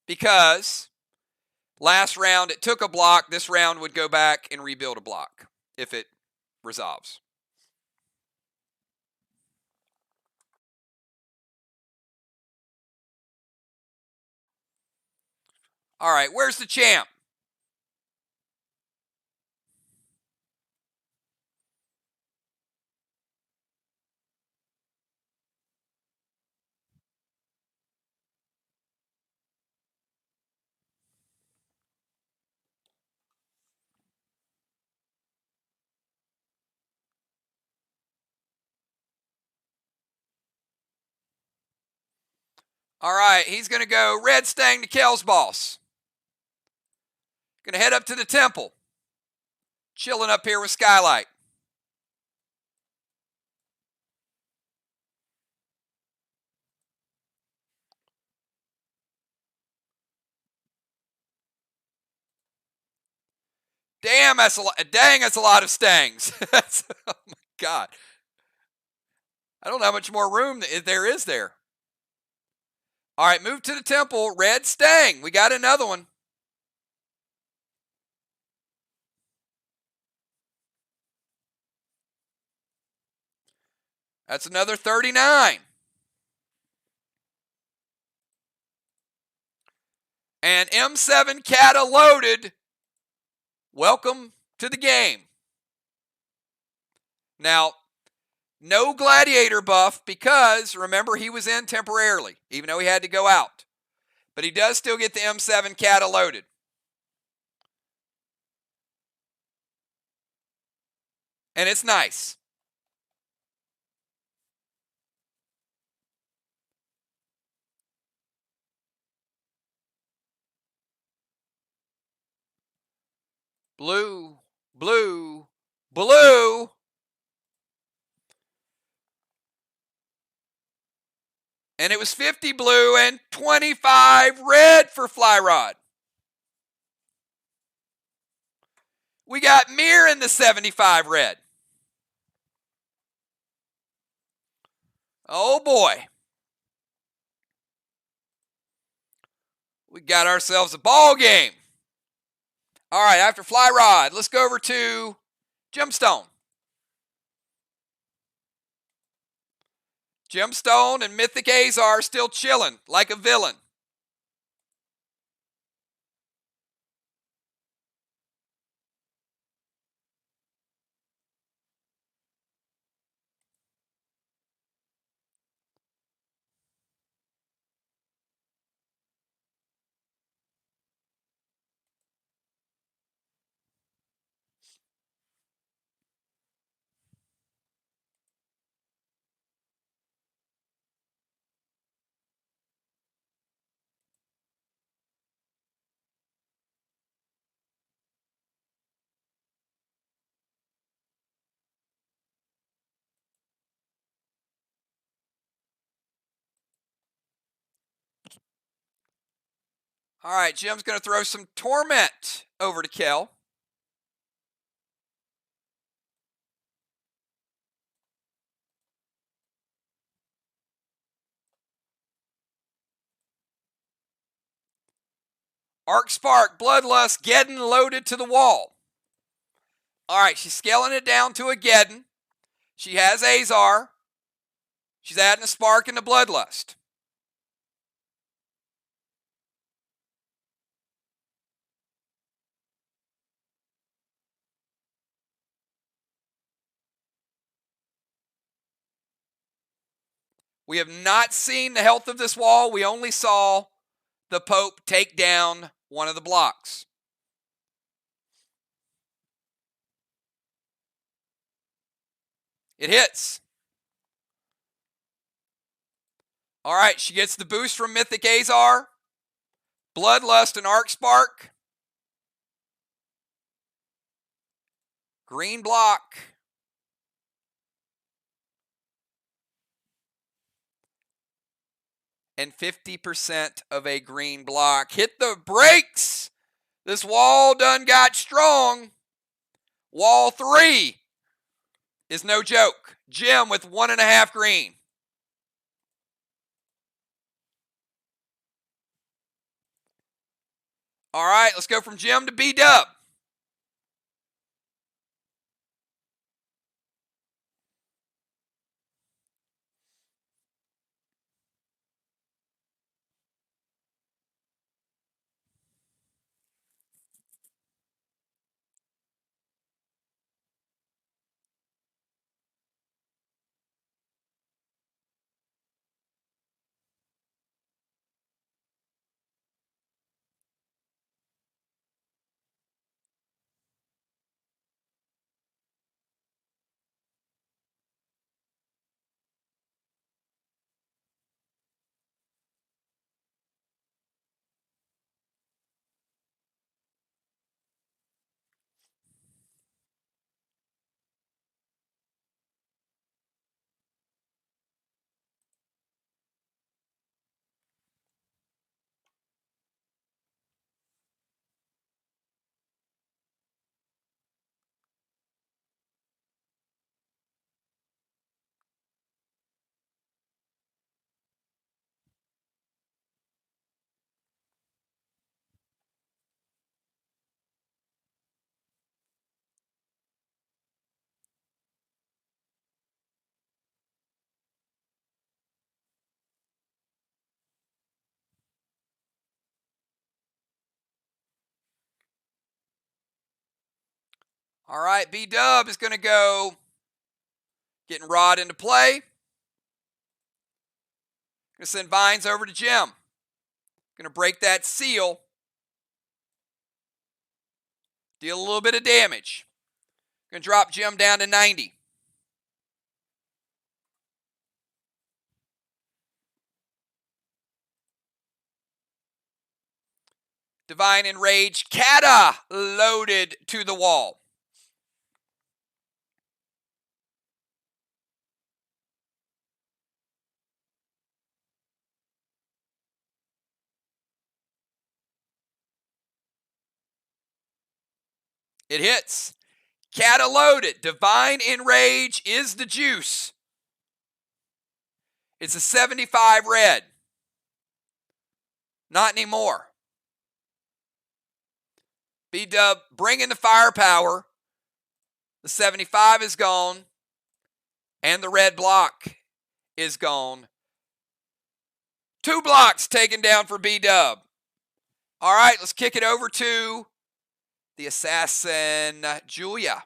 S1: because last round it took a block. This round would go back and rebuild a block if it resolves. All right, where's the champ? All right, he's going to go Red Stang to Kel's boss. Going to head up to the temple. Chilling up here with Skylight. Damn, that's a lot. Dang, that's a lot of Stangs. Oh my God. I don't know how much more room there is there. All right, move to the temple. Red Stang. We got another one. That's another 39. And M7 Cata loaded. Welcome to the game. Now, no gladiator buff because, remember, he was in temporarily, even though he had to go out. But he does still get the M7 Cata loaded. And it's nice. Blue, blue, blue. And it was 50 blue and 25 red for Fly Rod. We got Mir in the 75 red. Oh boy. We got ourselves a ball game. All right, after Fly Rod, let's go over to Gemstone. Gemstone and Mythic Azar still chilling like a villain. All right, Jim's going to throw some Torment over to Kel. Arc Spark, Bloodlust, Geddon loaded to the wall. All right, she's scaling it down to a Geddon. She has Azar. She's adding a Spark and a Bloodlust. We have not seen the health of this wall. We only saw the Pope take down one of the blocks. It hits. All right, she gets the boost from Mythic Azar, Bloodlust and Arc Spark. Green block. And 50% of a green block. Hit the brakes. This wall done got strong. Wall 3 is no joke. Jim with 1.5 green. All right, let's go from Jim to B-Dub. All right, B-Dub is going to go getting Rod into play. Going to send Vines over to Jim. Going to break that seal. Deal a little bit of damage. Going to drop Jim down to 90. Divine Enrage. Kata loaded to the wall. It hits. Kata loaded. Divine Enrage is the juice. It's a 75 red. Not anymore. B-Dub bringing the firepower. The 75 is gone. And the red block is gone. 2 blocks taken down for B-Dub. All right, let's kick it over to the assassin, Julia.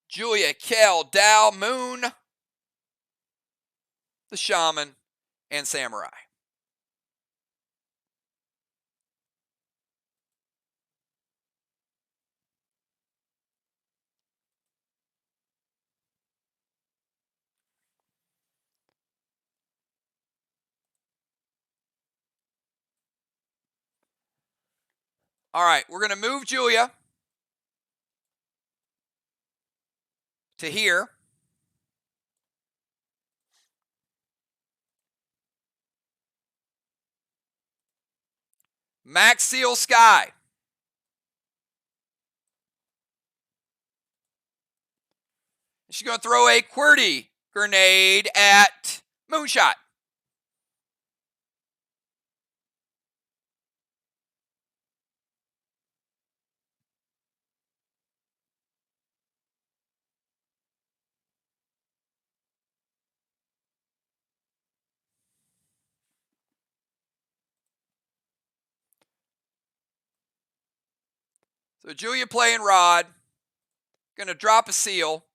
S1: Julia, Kel, Dow, Moon, the Shaman, and Samurai. All right, we're going to move Julia to here. Max Seal Sky. She's going to throw a QWERTY grenade at Moonshot. So Julia playing Rod. Going to drop a seal.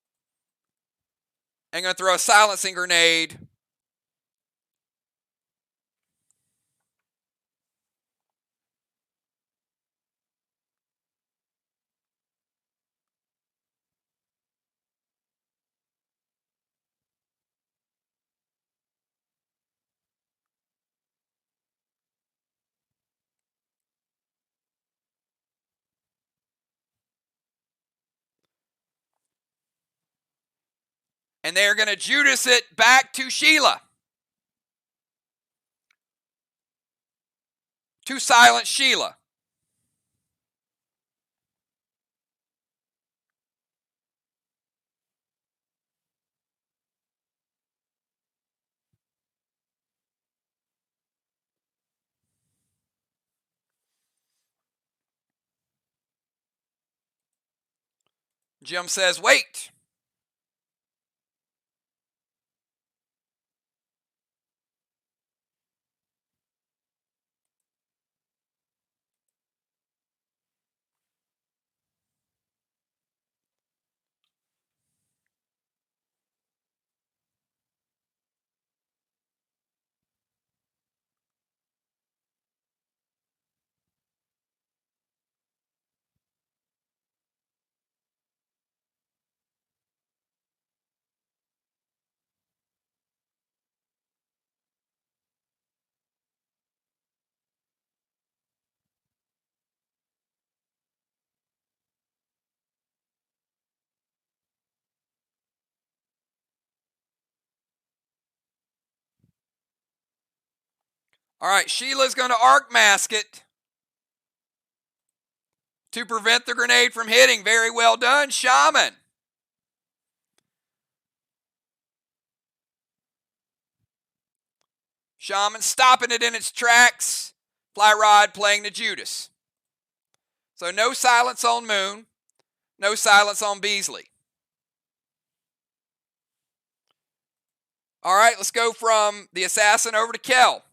S1: And going to throw a silencing grenade. And they're going to Judas it back to Sheila. To silent Sheila. Jim says, wait. All right, Sheila's going to arc mask it to prevent the grenade from hitting. Very well done, Shaman. Shaman stopping it in its tracks. Fly Rod playing the Judas. So no silence on Moon. No silence on Beasley. All right, let's go from the Assassin over to Kel.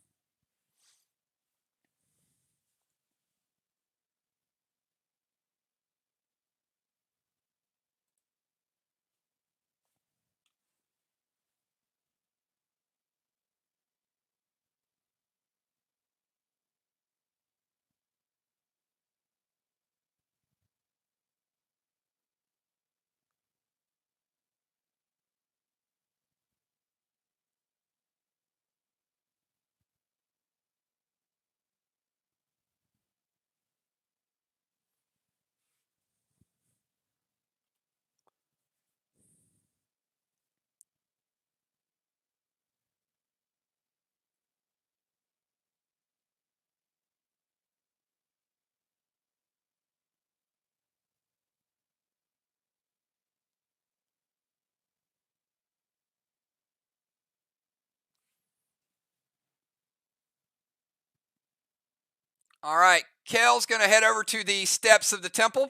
S1: All right, Kel's going to head over to the steps of the temple.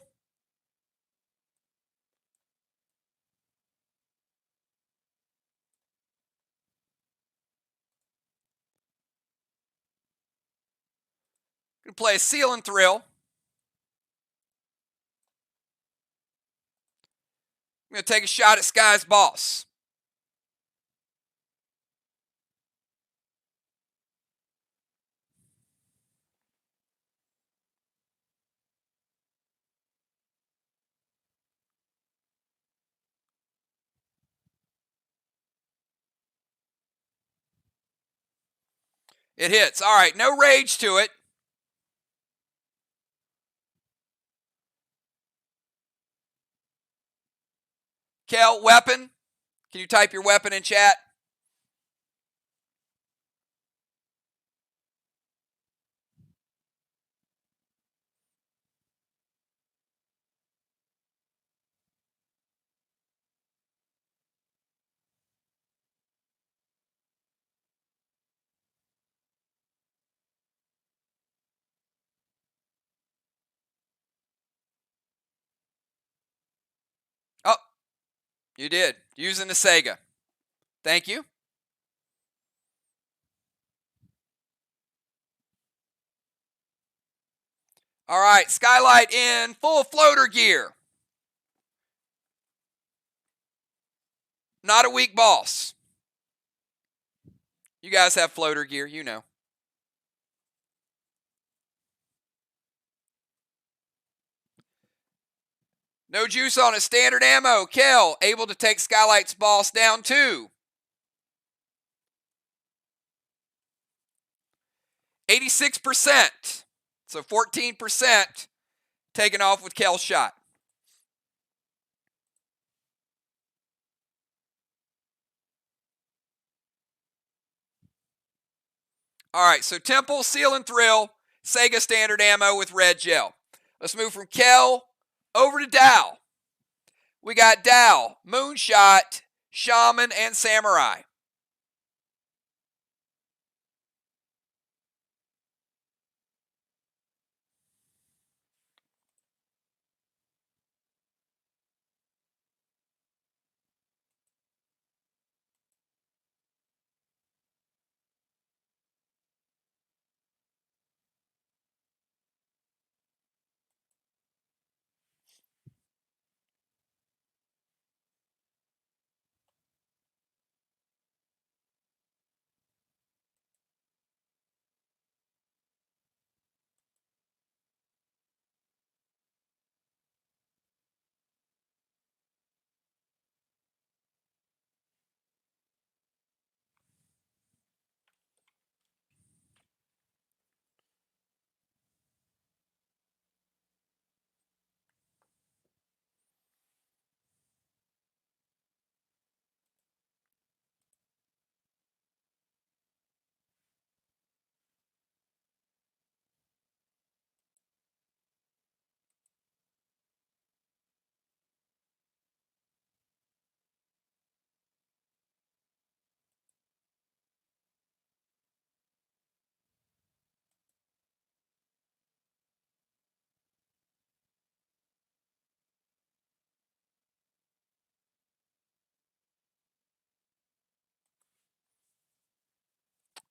S1: Going to play a Seal and Thrill. I'm going to take a shot at Sky's Boss. It hits. All right, no rage to it. Kel, weapon. Can you type your weapon in chat? Oh, you did. Using the Sega. Thank you. All right, Skylight in full floater gear. Not a weak boss. You guys have floater gear, you know. No juice on it. Standard ammo. Kel, able to take Skylight's boss down too. 86%. So 14% taken off with Kel's shot. All right, so Temple, Seal and Thrill, Sega Standard Ammo with red gel. Let's move from Kel over to Dow. We got Dow, Moonshot, Shaman, and Samurai.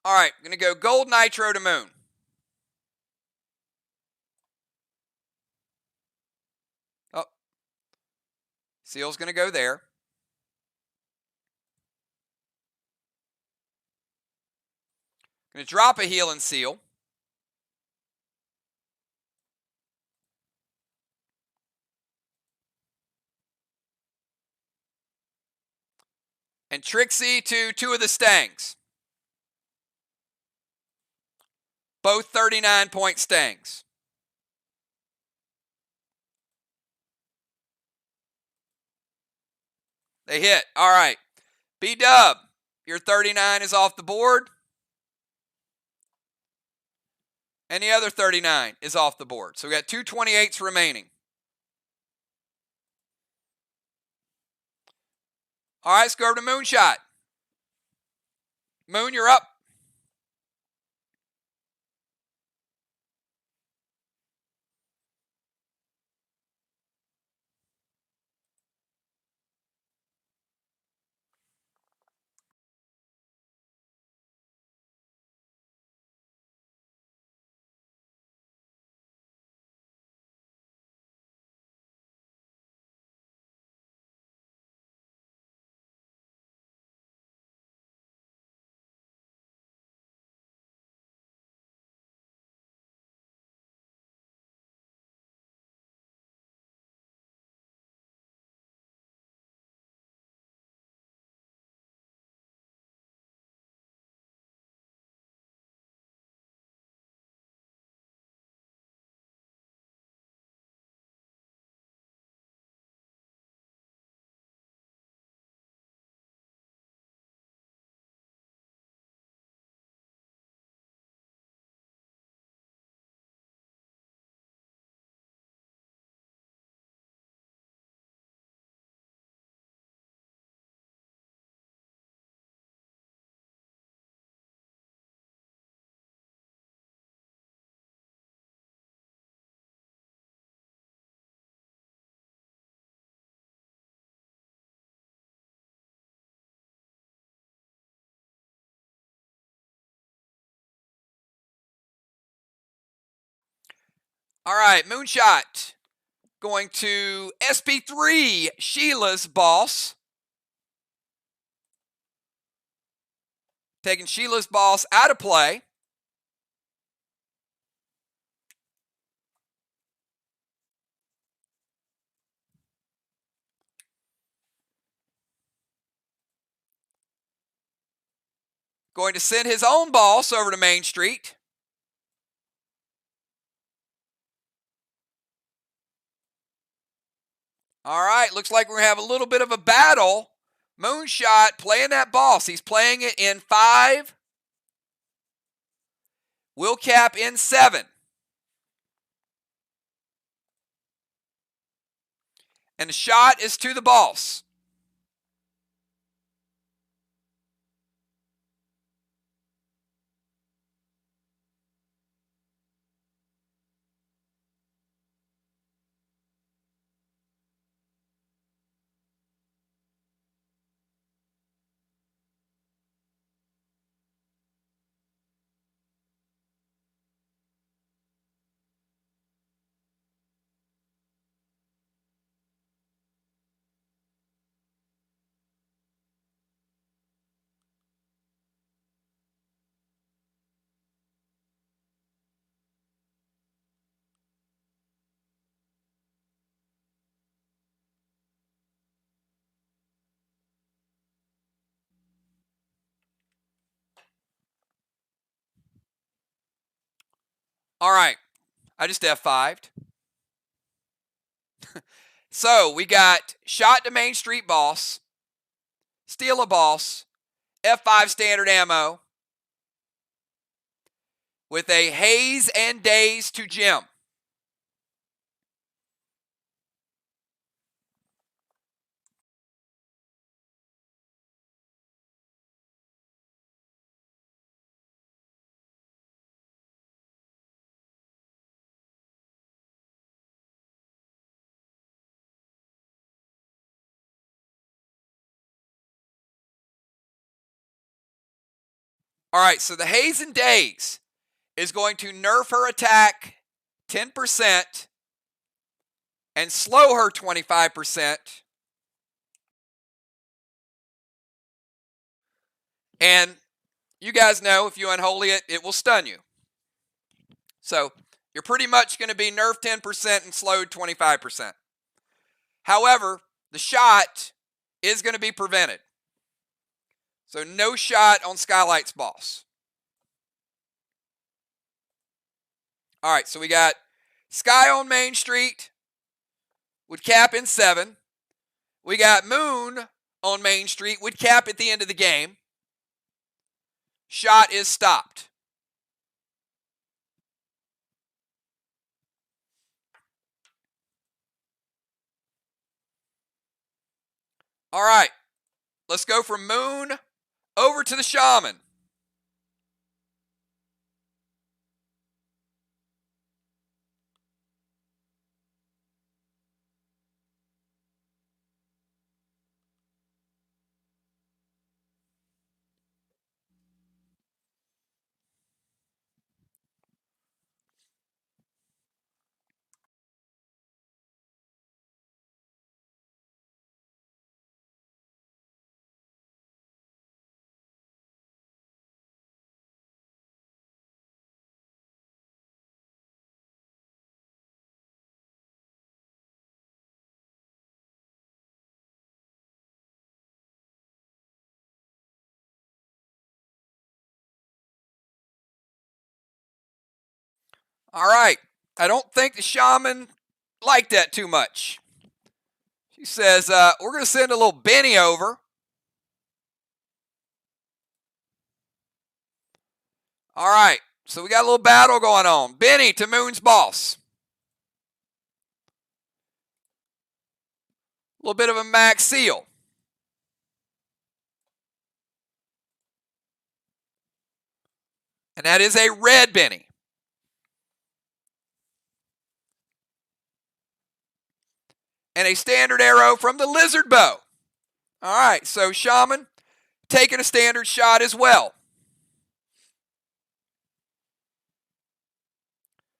S1: All right, I'm going to go Gold Nitro to Moon. Oh, Seal's going to go there. Going to drop a Heal and Seal. And Trixie to 2 of the Stangs. Both 39-point Stangs. They hit. All right. B-Dub, your 39 is off the board. And the other 39 is off the board. So we got 2 28s remaining. All right, let's go over to Moonshot. Moon, you're up. All right, Moonshot going to SP3, Sheila's Boss. Taking Sheila's Boss out of play. Going to send his own boss over to Main Street. All right, looks like we're going to have a little bit of a battle. Moonshot playing that boss. He's playing it in 5, will cap in 7. And the shot is to the boss. All right, I just F5'd. So we got shot to Main Street boss, steal a boss, F5 standard ammo, with a haze and daze to Jim. All right, so the haze and daze is going to nerf her attack 10% and slow her 25%. And you guys know if you unholy it, it will stun you. So you're pretty much going to be nerfed 10% and slowed 25%. However, the shot is going to be prevented. So no shot on Skylight's boss. All right, so we got Sky on Main Street would cap in 7. We got Moon on Main Street would cap at the end of the game. Shot is stopped. All right, let's go from Moon over to the Shaman. All right, I don't think the Shaman liked that too much. She says, we're going to send a little Benny over. All right, so we got a little battle going on. Benny to Moon's boss. A little bit of a max seal. And that is a red Benny. And a standard arrow from the lizard bow. All right, so Shaman taking a standard shot as well.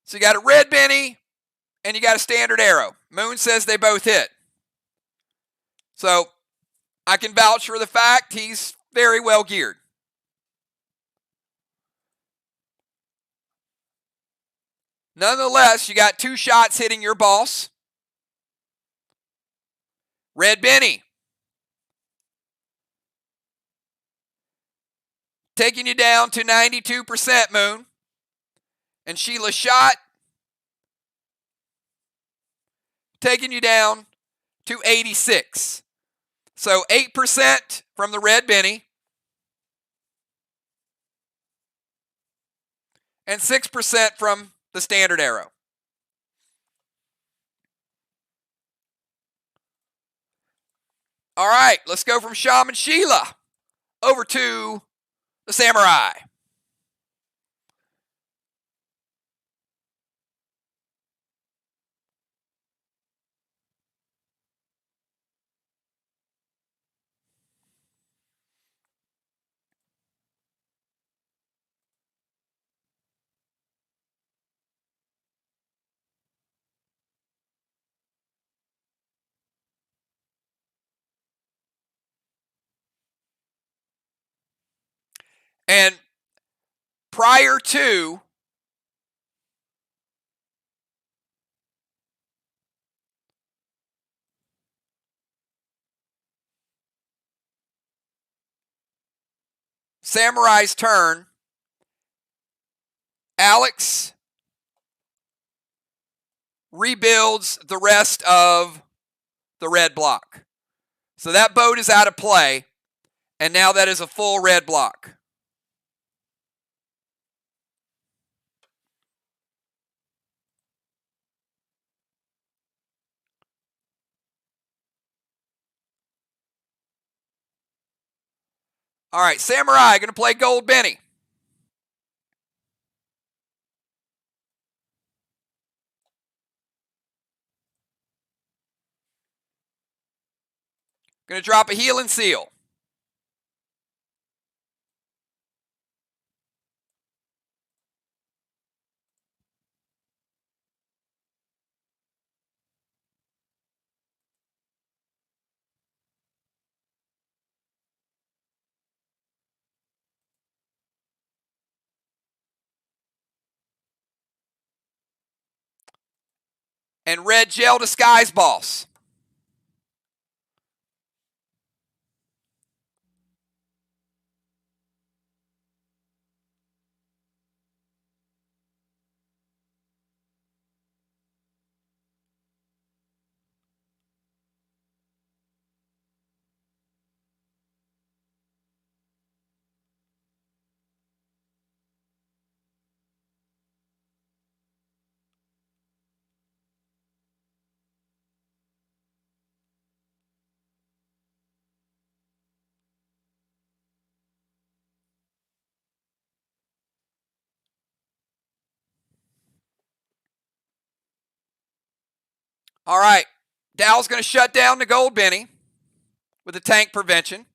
S1: So you got a red Benny and you got a standard arrow. Moon says they both hit. So I can vouch for the fact he's very well geared. Nonetheless, you got 2 shots hitting your boss. Red Benny taking you down to 92%, Moon. And Sheila shot taking you down to 86. So 8% from the red Benny and 6% from the standard arrow. All right, let's go from Shaman Sheila over to the Samurai. And prior to Samurai's turn, Alex rebuilds the rest of the red block. So that boat is out of play, and now that is a full red block. All right, Samurai going to play Gold Benny. Going to drop a Healing Seal. And red gel Disguise Boss. All right, Dow's going to shut down the Gold Benny with a tank prevention.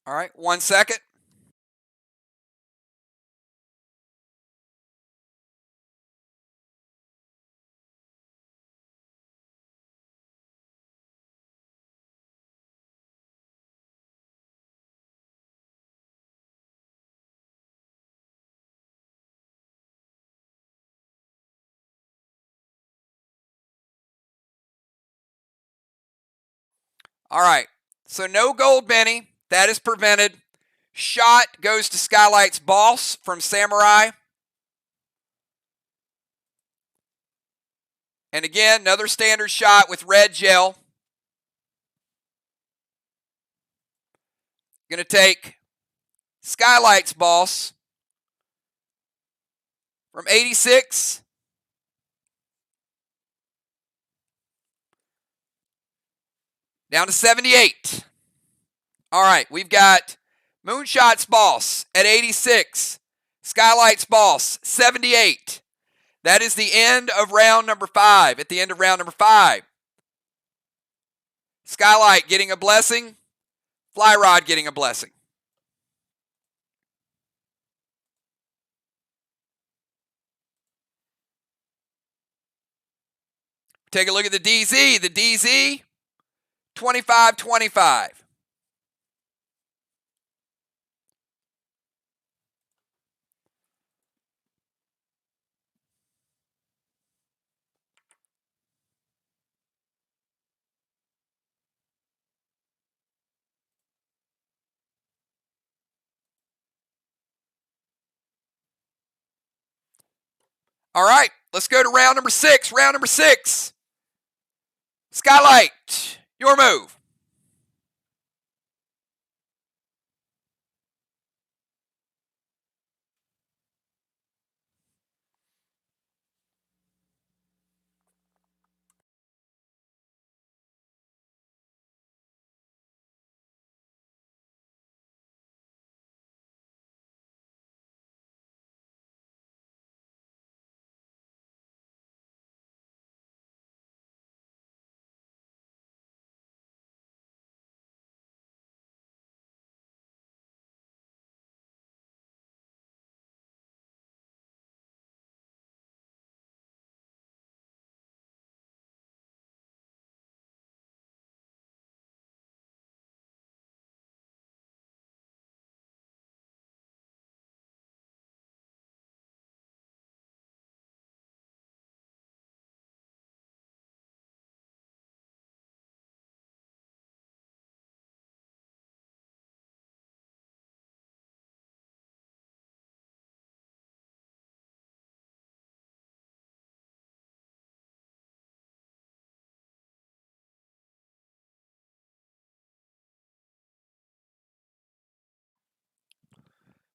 S1: All right, 1 second. All right, so no Gold Benny. That is prevented. Shot goes to Skylight's Boss from Samurai. And again, another standard shot with red gel. Going to take Skylight's Boss from 86 down to 78. All right, we've got Moonshot's Boss at 86, Skylight's boss, 78. That is the end of round number 5. At the end of round number 5, Skylight getting a blessing, Fly Rod getting a blessing. Take a look at the DZ. The DZ, 25-25. All right, let's go to round number 6. Round number 6. Skylight, your move.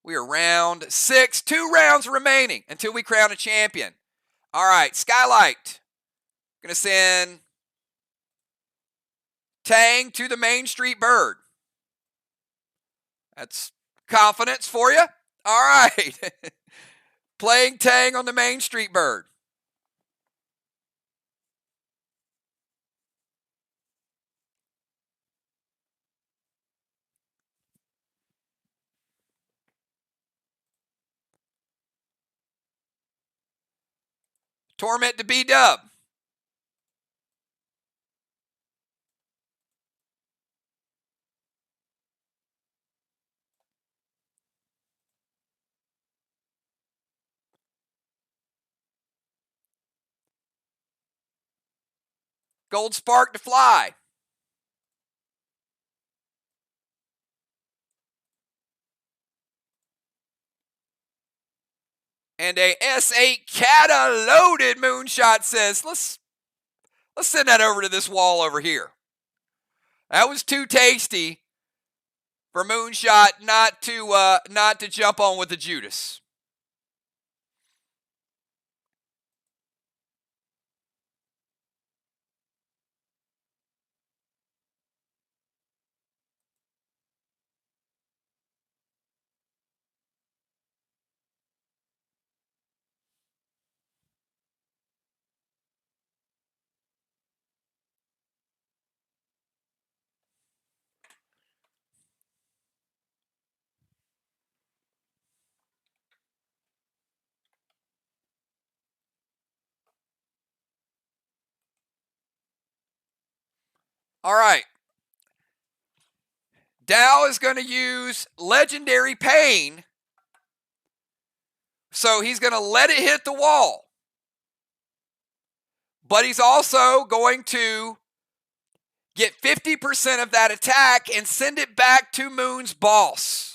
S1: We are round 6. 2 rounds remaining until we crown a champion. All right, Skylight. Going to send Tang to the Main Street Bird. That's confidence for you. All right. Playing Tang on the Main Street Bird. Torment to B-Dub. Gold Spark to Fly. And a S8 Cata loaded Moonshot says, let's send that over to this wall over here. That was too tasty for Moonshot not to jump on with the Judas. All right. Dow is going to use Legendary Pain. So he's going to let it hit the wall. But he's also going to get 50% of that attack and send it back to Moon's boss.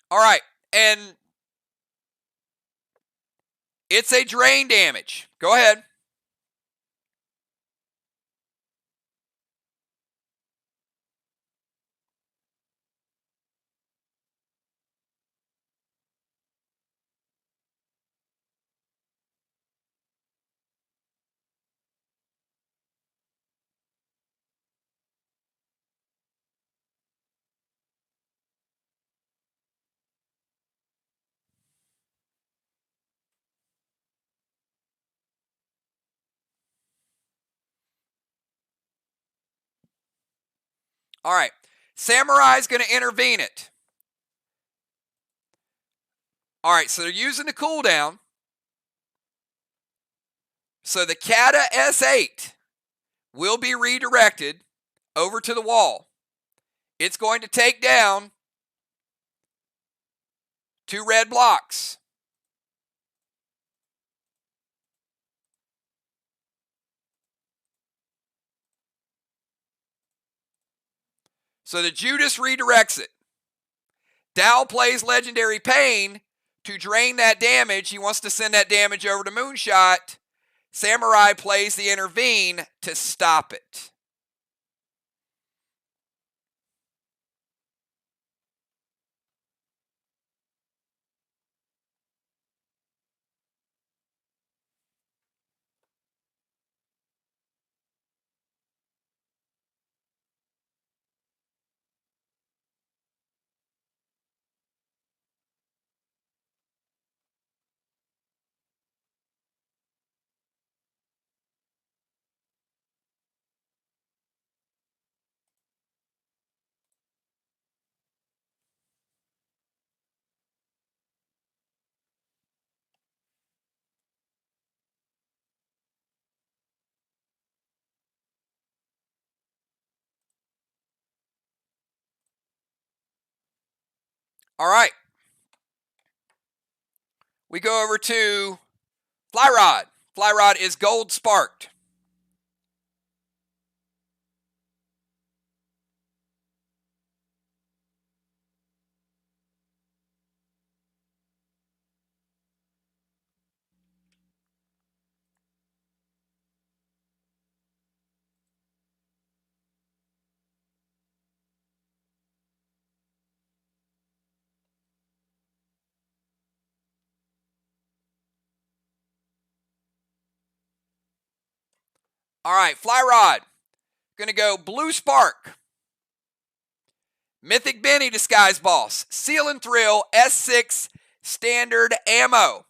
S1: All right, and it's a drain damage. Go ahead. All right. Samurai's going to intervene it. All right, so they're using the cooldown. So the Kata S8 will be redirected over to the wall. It's going to take down 2 red blocks. So the Judas redirects it. Dow plays Legendary Pain to drain that damage. He wants to send that damage over to Moonshot. Samurai plays the Intervene to stop it. All right. We go over to Fly Rod. Fly Rod is gold sparked. All right, Fly Rod. Going to go Blue Spark. Mythic Benny Disguise Boss. Seal and Thrill S6 standard ammo.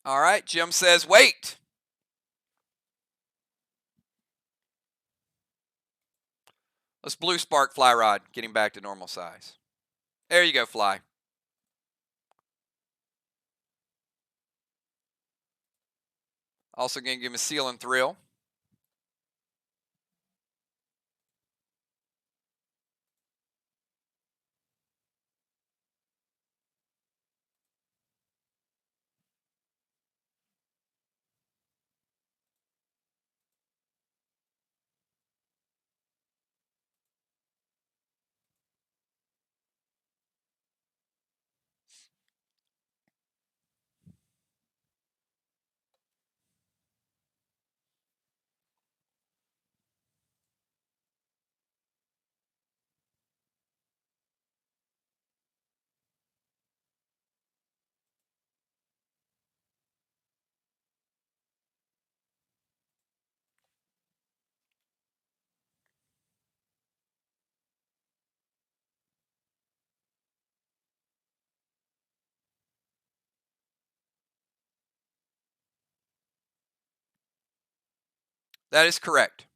S1: All right, Jim says wait. Let's Blue Spark Fly Rod, getting back to normal size. There you go, Fly. Also going to give him a Seal and Thrill. That is correct.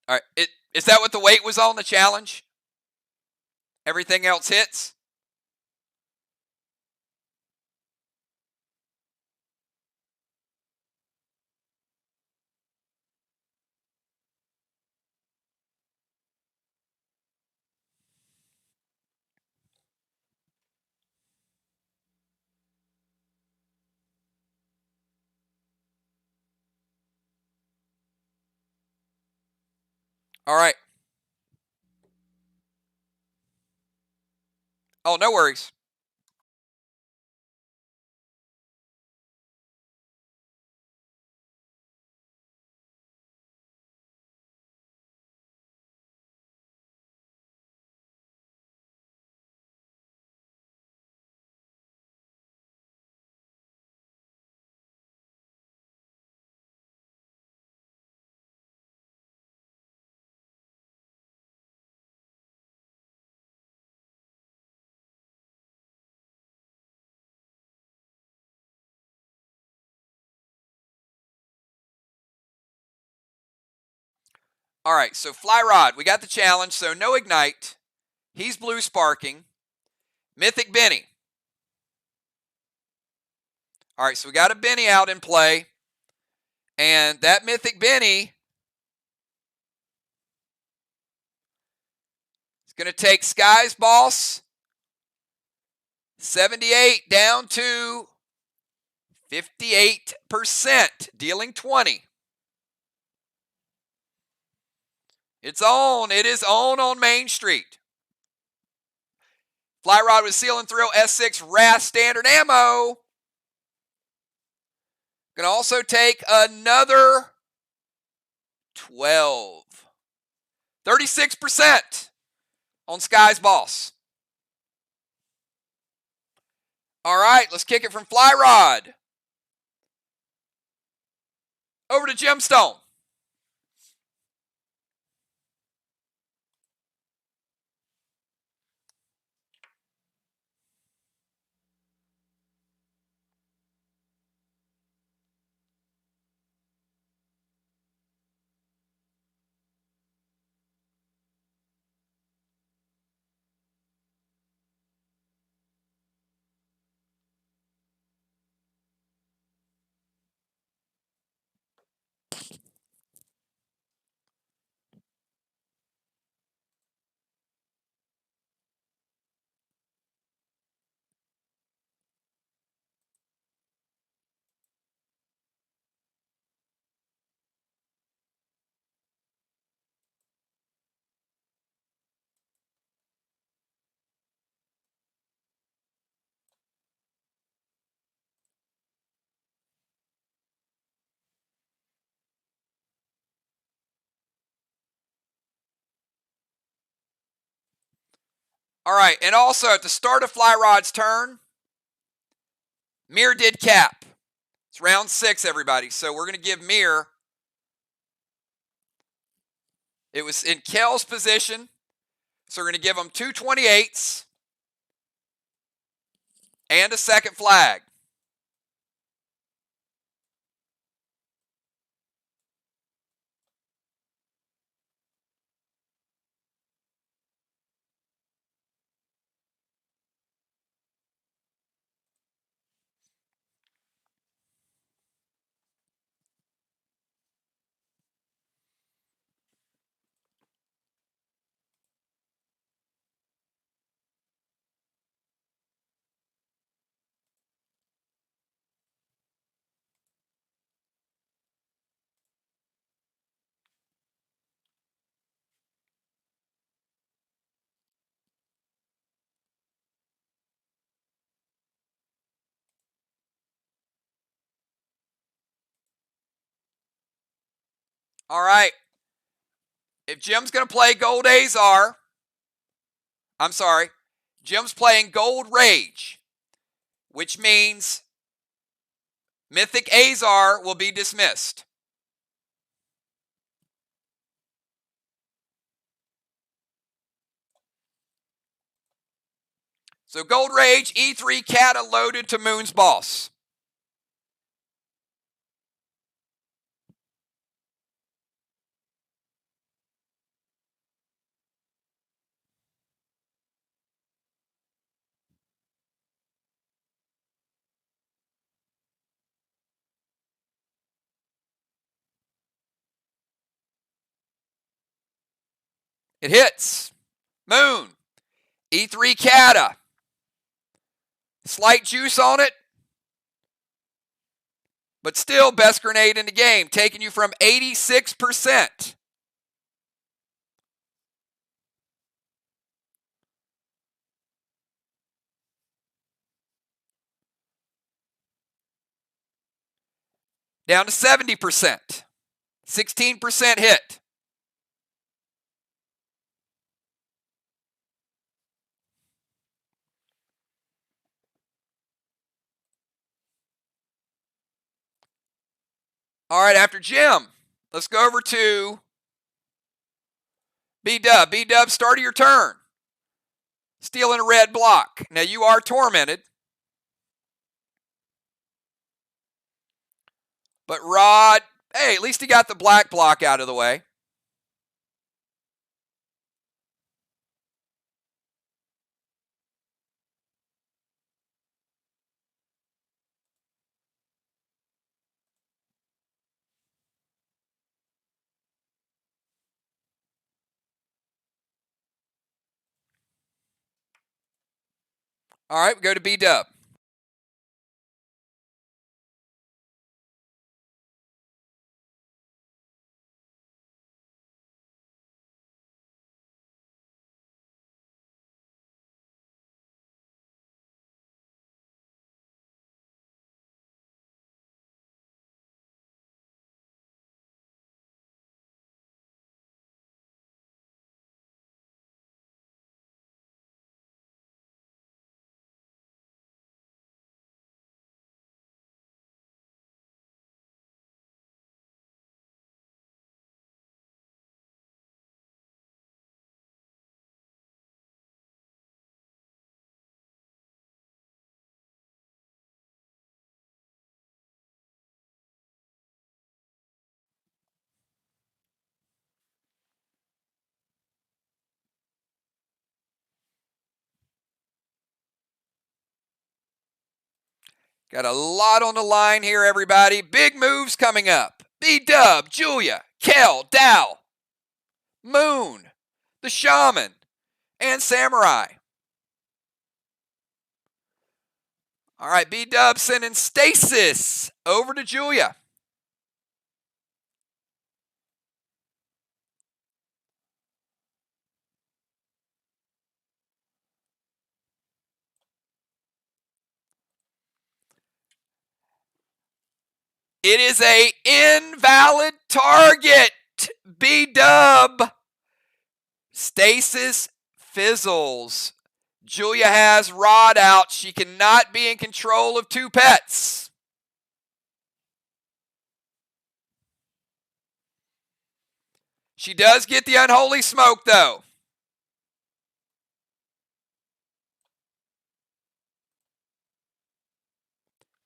S1: All right. Is that what the weight was on the challenge? Everything else hits? All right. Oh, no worries. All right, so Fly Rod, we got the challenge, so no Ignite. He's blue sparking. Mythic Benny. All right, so we got a Benny out in play. And that Mythic Benny is going to take Sky's Boss 78 down to 58%, dealing 20. It's on. It is on Main Street. Fly Rod with Seal and Thrill S6 RAS standard ammo. Going to also take another 12. 36% on Sky's Boss. All right, let's kick it from Fly Rod over to Gemstone. All right, and also at the start of Fly Rod's turn, Mir did cap. It's round 6, everybody. So we're going to give Mir. It was in Kel's position. So we're going to give him 2 28s and a second flag. All right. If Jim's going to play Gold Azar, Jim's playing Gold Rage, which means Mythic Azar will be dismissed. So Gold Rage, E3 Kata loaded to Moon's Boss. It hits. Moon. E3 Cata. Slight juice on it, but still best grenade in the game, taking you from 86%. Down to 70%. 16% hit. All right, after Jim, let's go over to B-Dub. B-Dub, start of your turn. Stealing a red block. Now you are tormented. But Rod, hey, at least he got the black block out of the way. All right, we go to B-Dub. Got a lot on the line here, everybody. Big moves coming up. B-Dub, Julia, Kel, Dow, Moon, the Shaman, and Samurai. All right, B-Dub sending Stasis over to Julia. It is a invalid target. B-Dub. Stasis fizzles. Julia has Rod out. She cannot be in control of two pets. She does get the unholy smoke, though.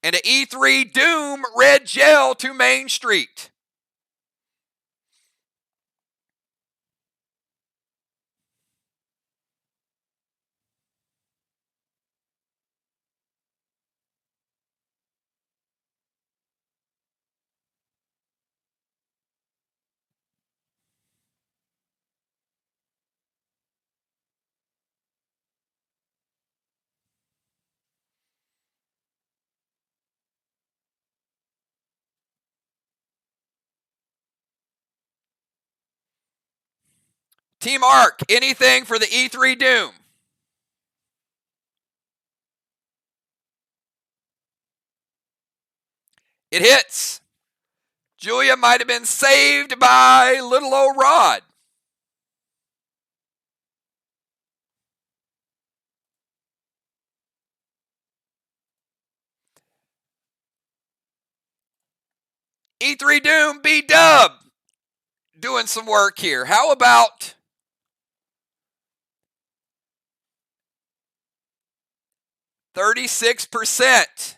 S1: And an E3 Doom red gel to Main Street. Team Arc, anything for the E3 Doom? It hits. Julia might have been saved by little old Rod. E3 Doom, B-Dub doing some work here. How about 36%?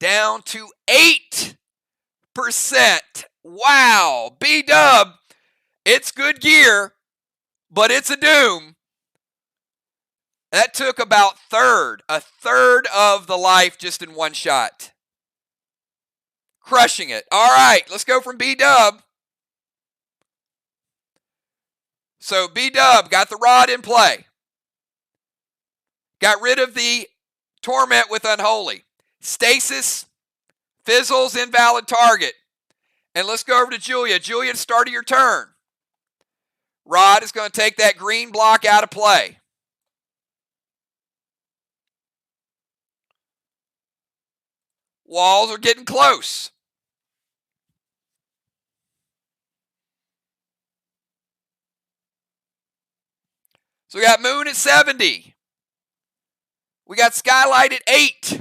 S1: Down to 8%. Wow. B-Dub, it's good gear, but it's a Doom. That took about a third of the life just in one shot. Crushing it. All right, let's go from B-Dub. So B-Dub got the rod in play. Got rid of the Torment with Unholy. Stasis, Fizzles, invalid target. And let's go over to Julia. Julia, start of your turn. Rod is going to take that green block out of play. Walls are getting close. So we got Moon at 70. We got Skylight at 8.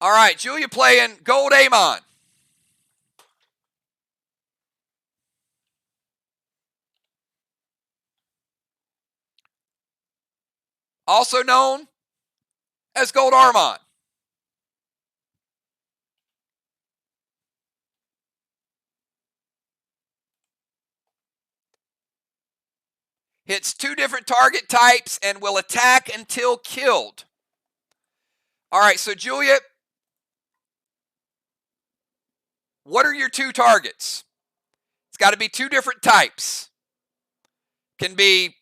S1: All right, Julia playing Gold Amon. Also known as Gold Armon. Hits 2 different target types and will attack until killed. All right, so Julia, what are your 2 targets? It's got to be 2 different types. Can be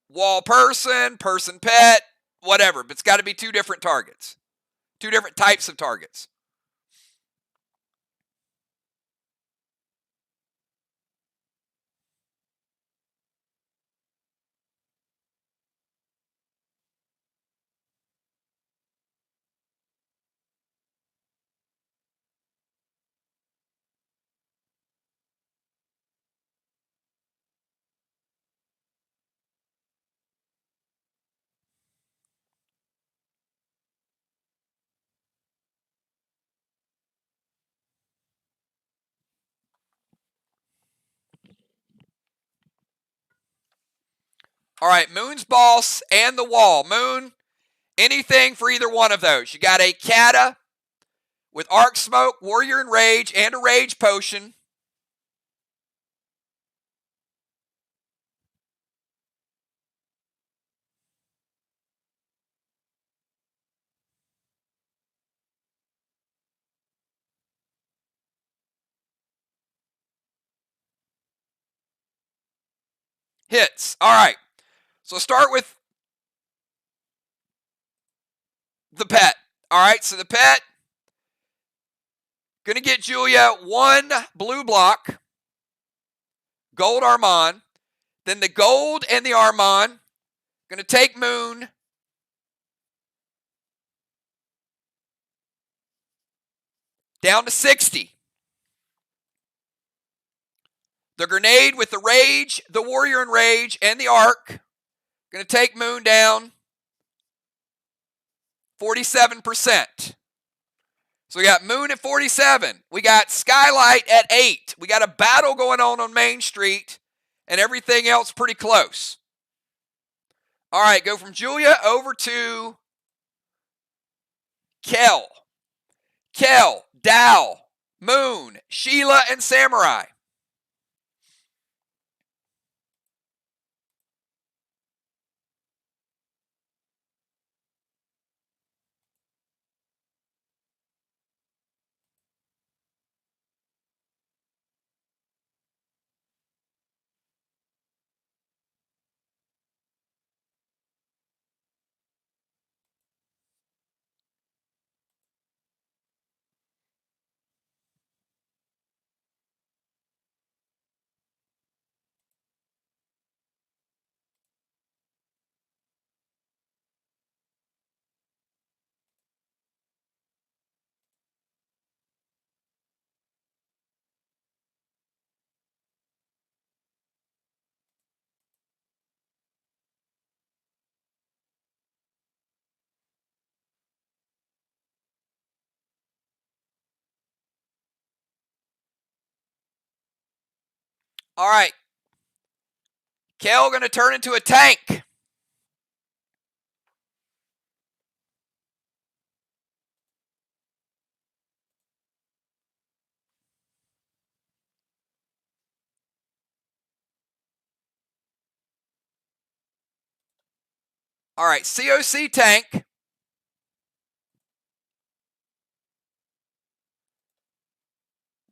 S1: wall person, person pet, whatever, but it's got to be 2 different targets. 2 different types of targets. All right, Moon's boss and the wall. Moon, anything for either one of those. You got a Kata with Arc Smoke, Warrior Enrage, and a Rage Potion. Hits. All right. So start with the pet. All right, so the pet, going to get Julia 1 blue block, Gold Armon. Then the gold and the Armon, going to take Moon down to 60. The grenade with the Rage, the Warrior Enrage, and the Arc, going to take Moon down 47%. So we got Moon at 47. We got Skylight at 8. We got a battle going on Main Street, and everything else pretty close. All right, go from Julia over to Kel. Kel, Dow, Moon, Sheila, and Samurai. All right. Kale going to turn into a tank. All right, COC tank.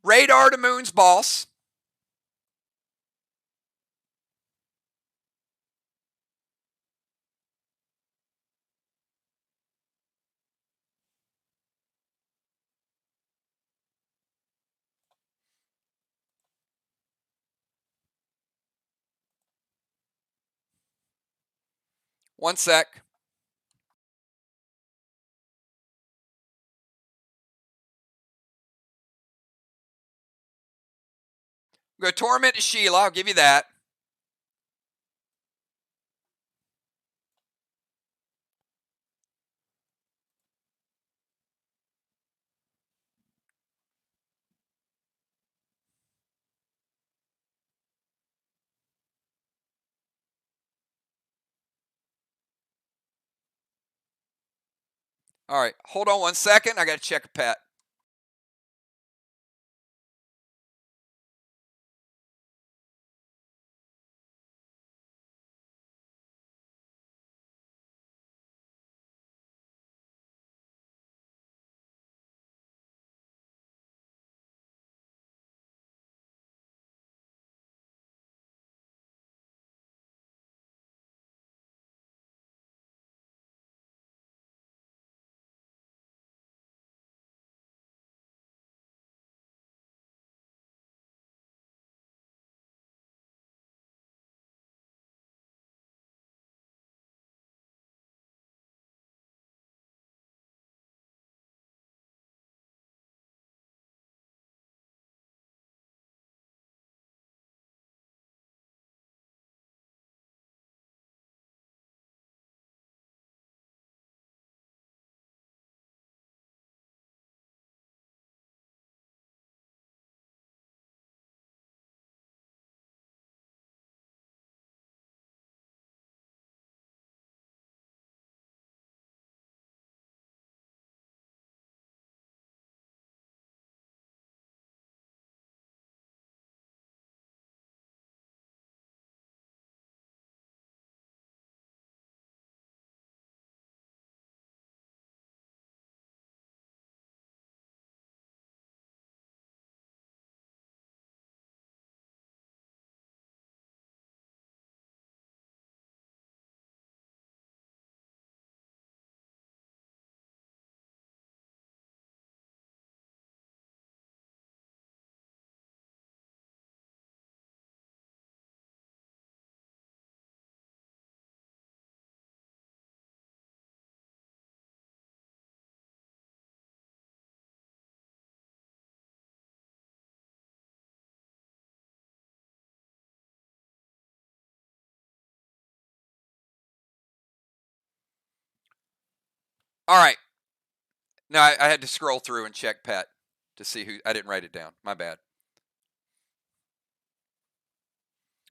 S1: Radar to Moon's boss. One sec. Go Torment to Sheila. I'll give you that. All right, hold on 1 second. I got to check a pet. All right. Now I had to scroll through and check pet to see who. I didn't write it down. My bad.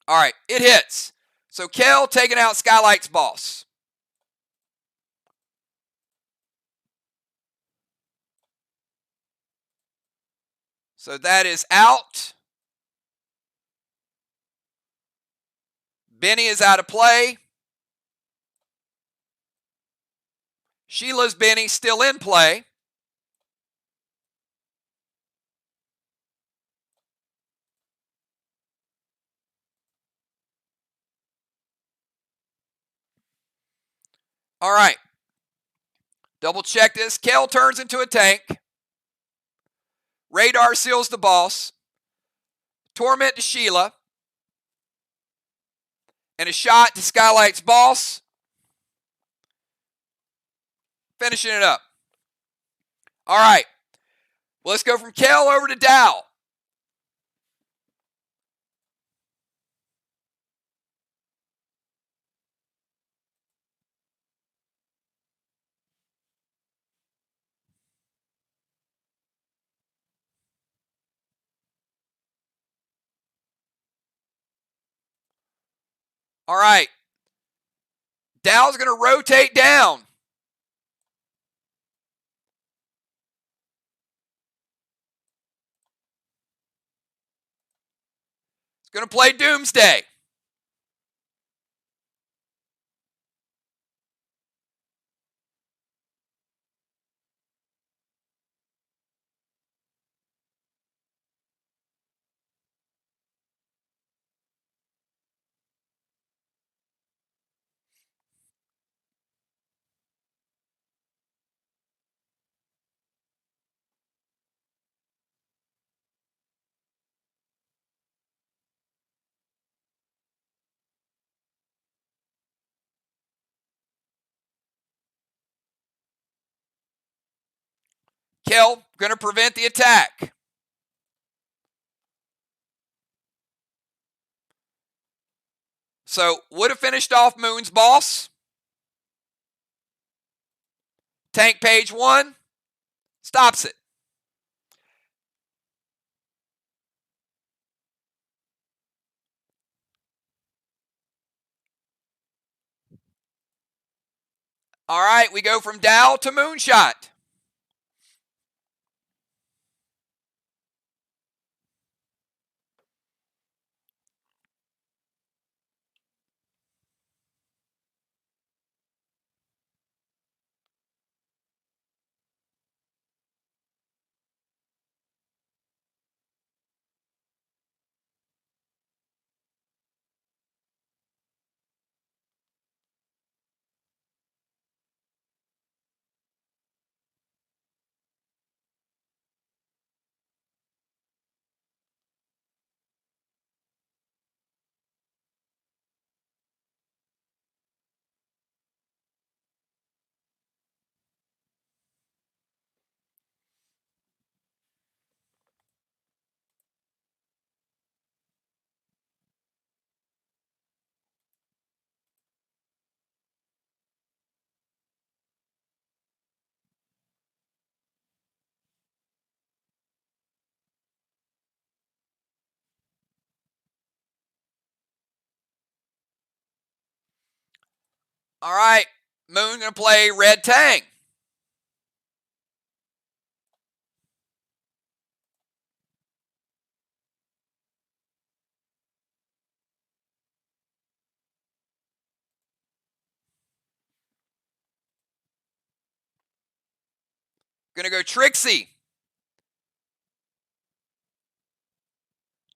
S1: All right, it hits. So Kel taking out Skylight's boss. So that is out. Benny is out of play. Sheila's Benny still in play. All right. Double check this. Kel turns into a tank. Radar seals the boss. Torment to Sheila. And a shot to Skylight's boss. Finishing it up. All right. Well, let's go from Kel over to Dow. All right. Dow's going to rotate down. It's going to play Doomsday. Kel, going to prevent the attack. So, would have finished off Moon's boss. Tank page 1 stops it. All right, we go from Dow to Moonshot. All right, Moon going to play Red Tang. Going to go Trixie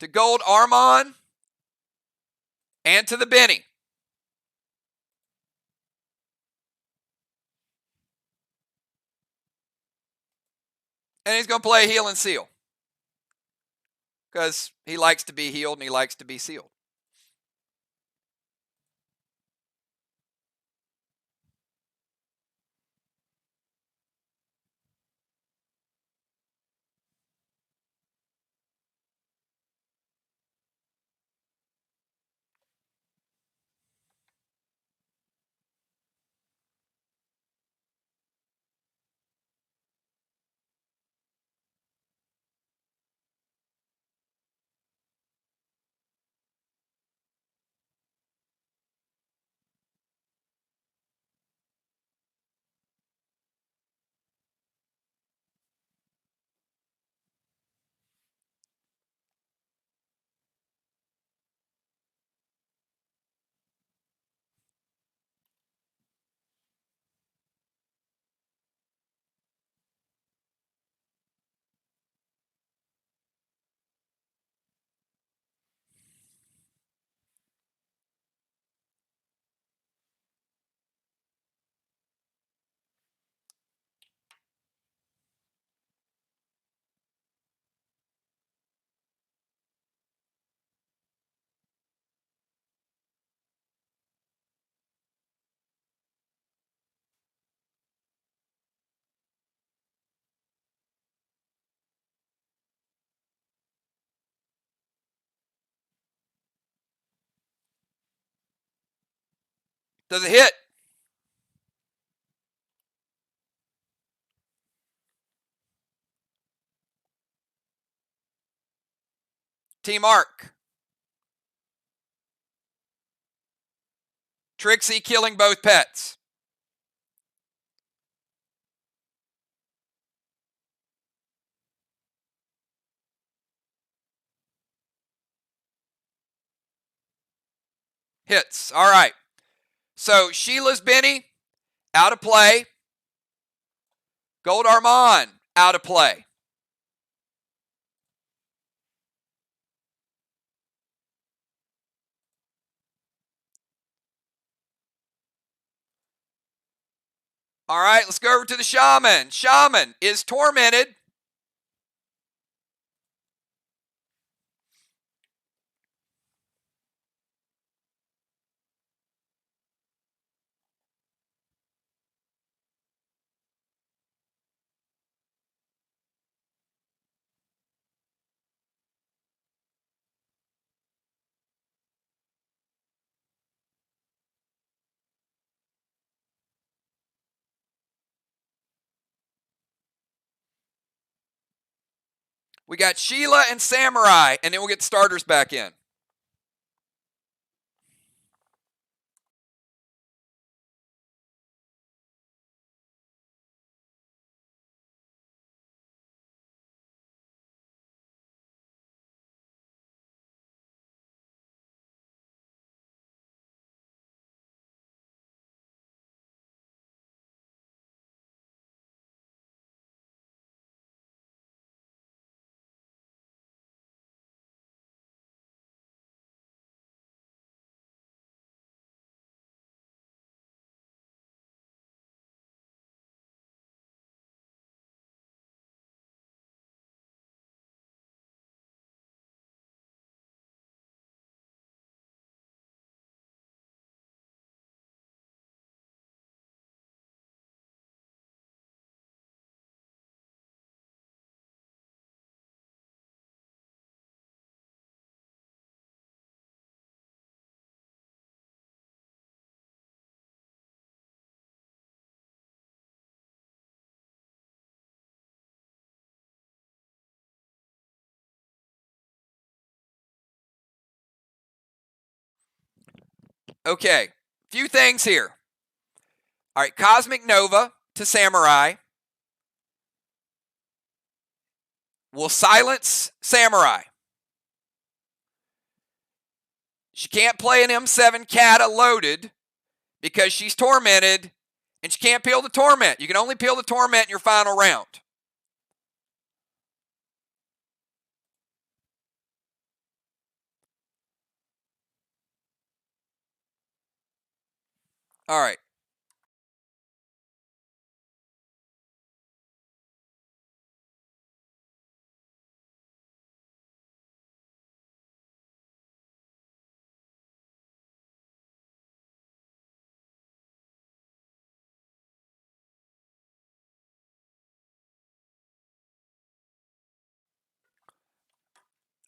S1: to Gold Armon and to the Benny. And he's going to play Heal and Seal because he likes to be healed and he likes to be sealed. Does it hit? Team Arc. Trixie killing both pets. Hits. All right. So Sheila's Benny, out of play. Gold Armand, out of play. All right, let's go over to the Shaman. Shaman is tormented. We got Sheila and Samurai, and then we'll get the starters back in. Okay, few things here. All right, Cosmic Nova to Samurai will silence Samurai. She can't play an M7 Kata loaded because she's tormented, and she can't peel the torment. You can only peel the torment in your final round. All right.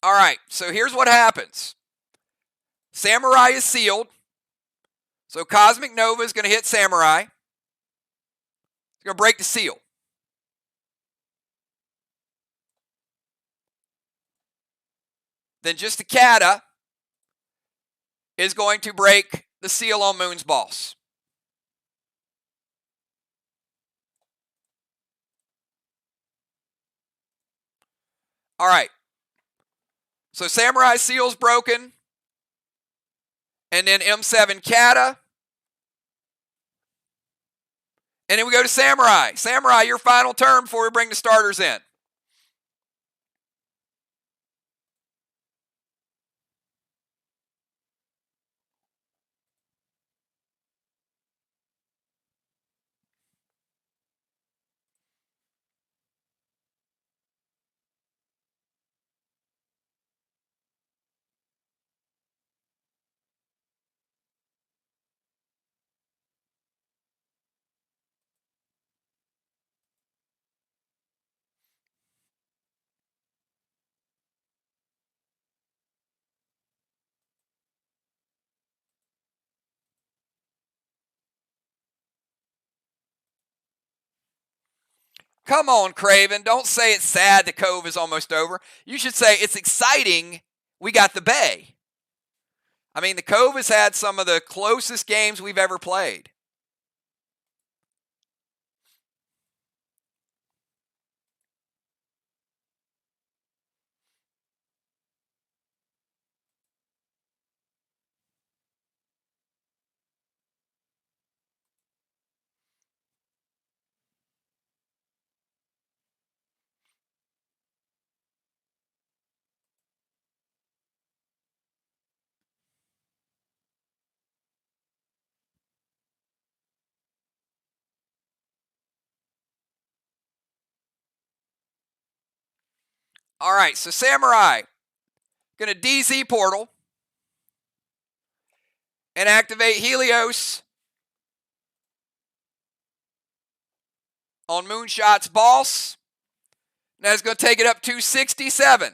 S1: All right, so here's what happens. Samurai is sealed. So Cosmic Nova is going to hit Samurai. It's going to break the seal. Then just a Kata is going to break the seal on Moon's Boss. All right. So Samurai Seal's broken. And then M7 Kata. And then we go to Samurai. Samurai, your final turn before we bring the starters in. Come on, Craven. Don't say it's sad the Cove is almost over. You should say it's exciting we got the Bay. I mean, the Cove has had some of the closest games we've ever played. All right, so Samurai, going to DZ Portal and activate Helios on Moonshot's boss. Now it's going to take it up to 67.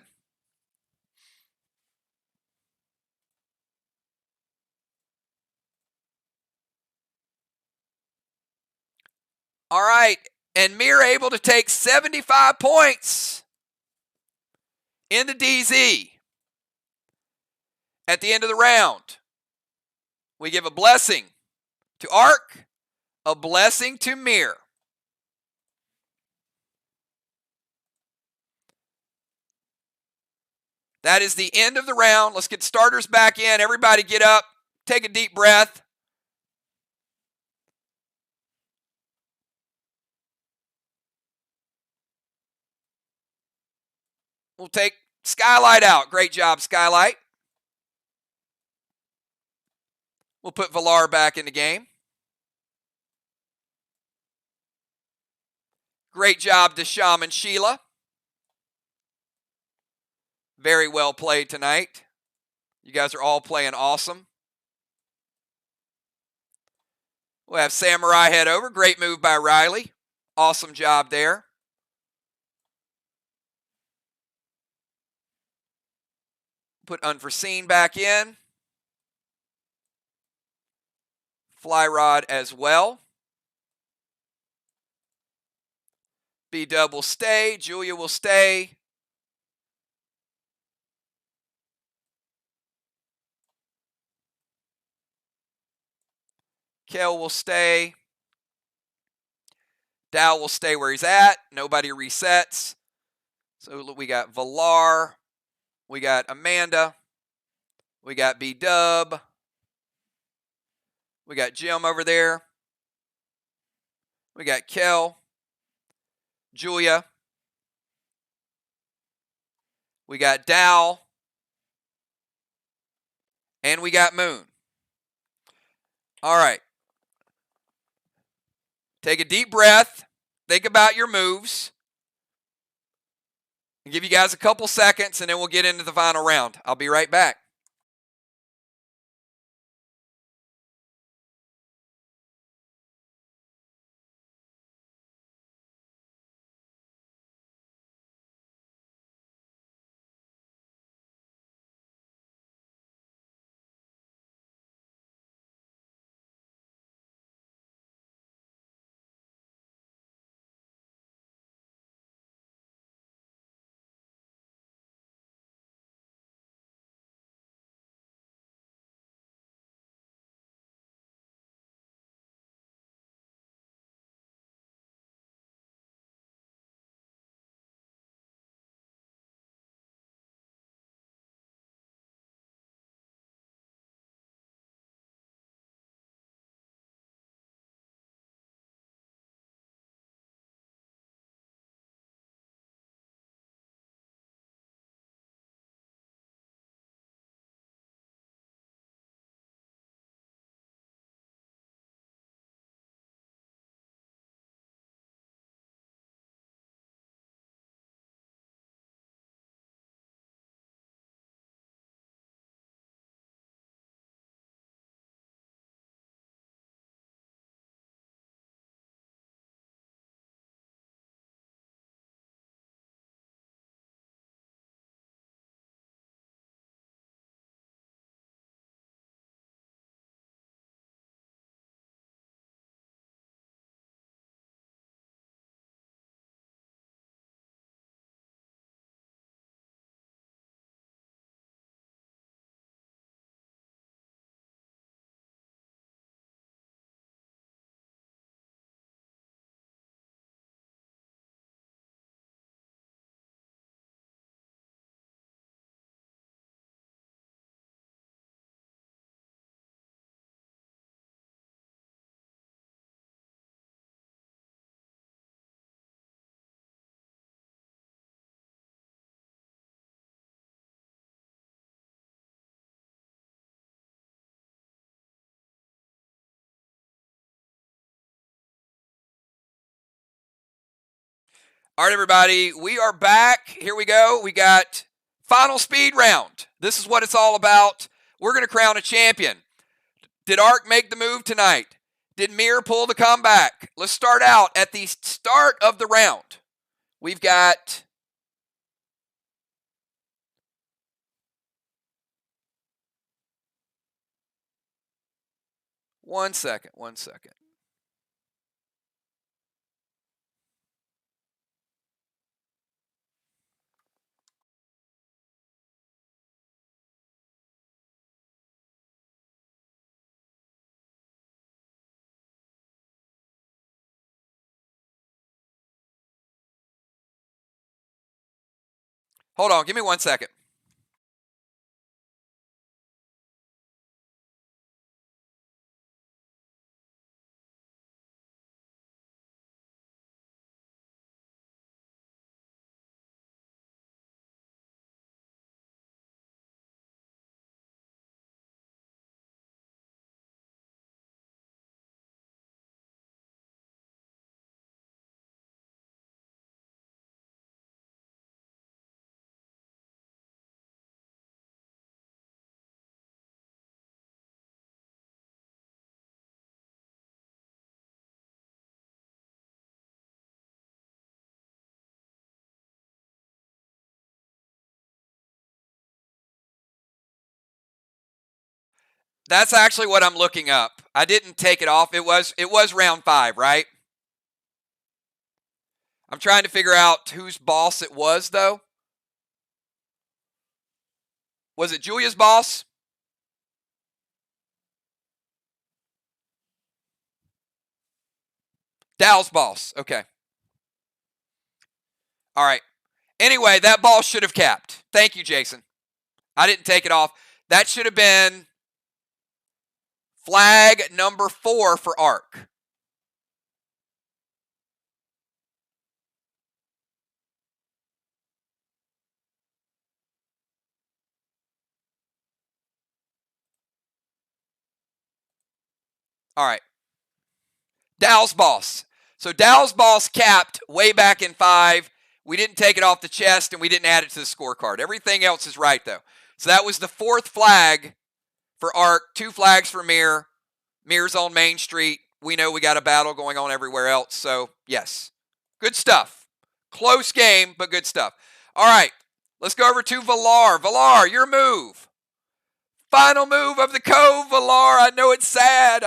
S1: All right, and Mir able to take 75 points in the DZ. At the end of the round, we give a blessing to Ark, a blessing to Mir. That is the end of the round. Let's get starters back in. Everybody get up, take a deep breath. We'll take Skylight out. Great job, Skylight. We'll put Valar back in the game. Great job to Shaman Sheila. Very well played tonight. You guys are all playing awesome. We'll have Samurai head over. Great move by Riley. Awesome job there. Put Unforeseen back in. Fly Rod as well. B-Dub will stay. Julia will stay. Kel will stay. Dow will stay where he's at. Nobody resets. So we got Valar. We got Amanda. We got B-Dub. We got Jim over there. We got Kel. Julia. We got Dow. And we got Moon. All right. Take a deep breath. Think about your moves. I'll give you guys a couple seconds, and then we'll get into the final round. I'll be right back. All right, everybody, we are back. Here we go. We got final speed round. This is what it's all about. We're going to crown a champion. Did Ark make the move tonight? Did Mir pull the comeback? Let's start out at the start of the round. We've got one second. Hold on, give me 1 second. That's actually what I'm looking up. I didn't take it off. It was round 5, right? I'm trying to figure out whose boss it was, though. Was it Julia's boss? Dow's boss. Okay. All right. Anyway, that ball should have capped. Thank you, Jason. I didn't take it off. That should have been flag number 4 for Ark. All right. Dow's boss. So Dow's boss capped way back in 5. We didn't take it off the chest, and we didn't add it to the scorecard. Everything else is right, though. So that was the 4th flag for Ark, 2 flags for Mir. Mir's on Main Street. We know we got a battle going on everywhere else. So, yes. Good stuff. Close game, but good stuff. All right. Let's go over to Valar. Valar, your move. Final move of the Cove, Valar. I know it's sad.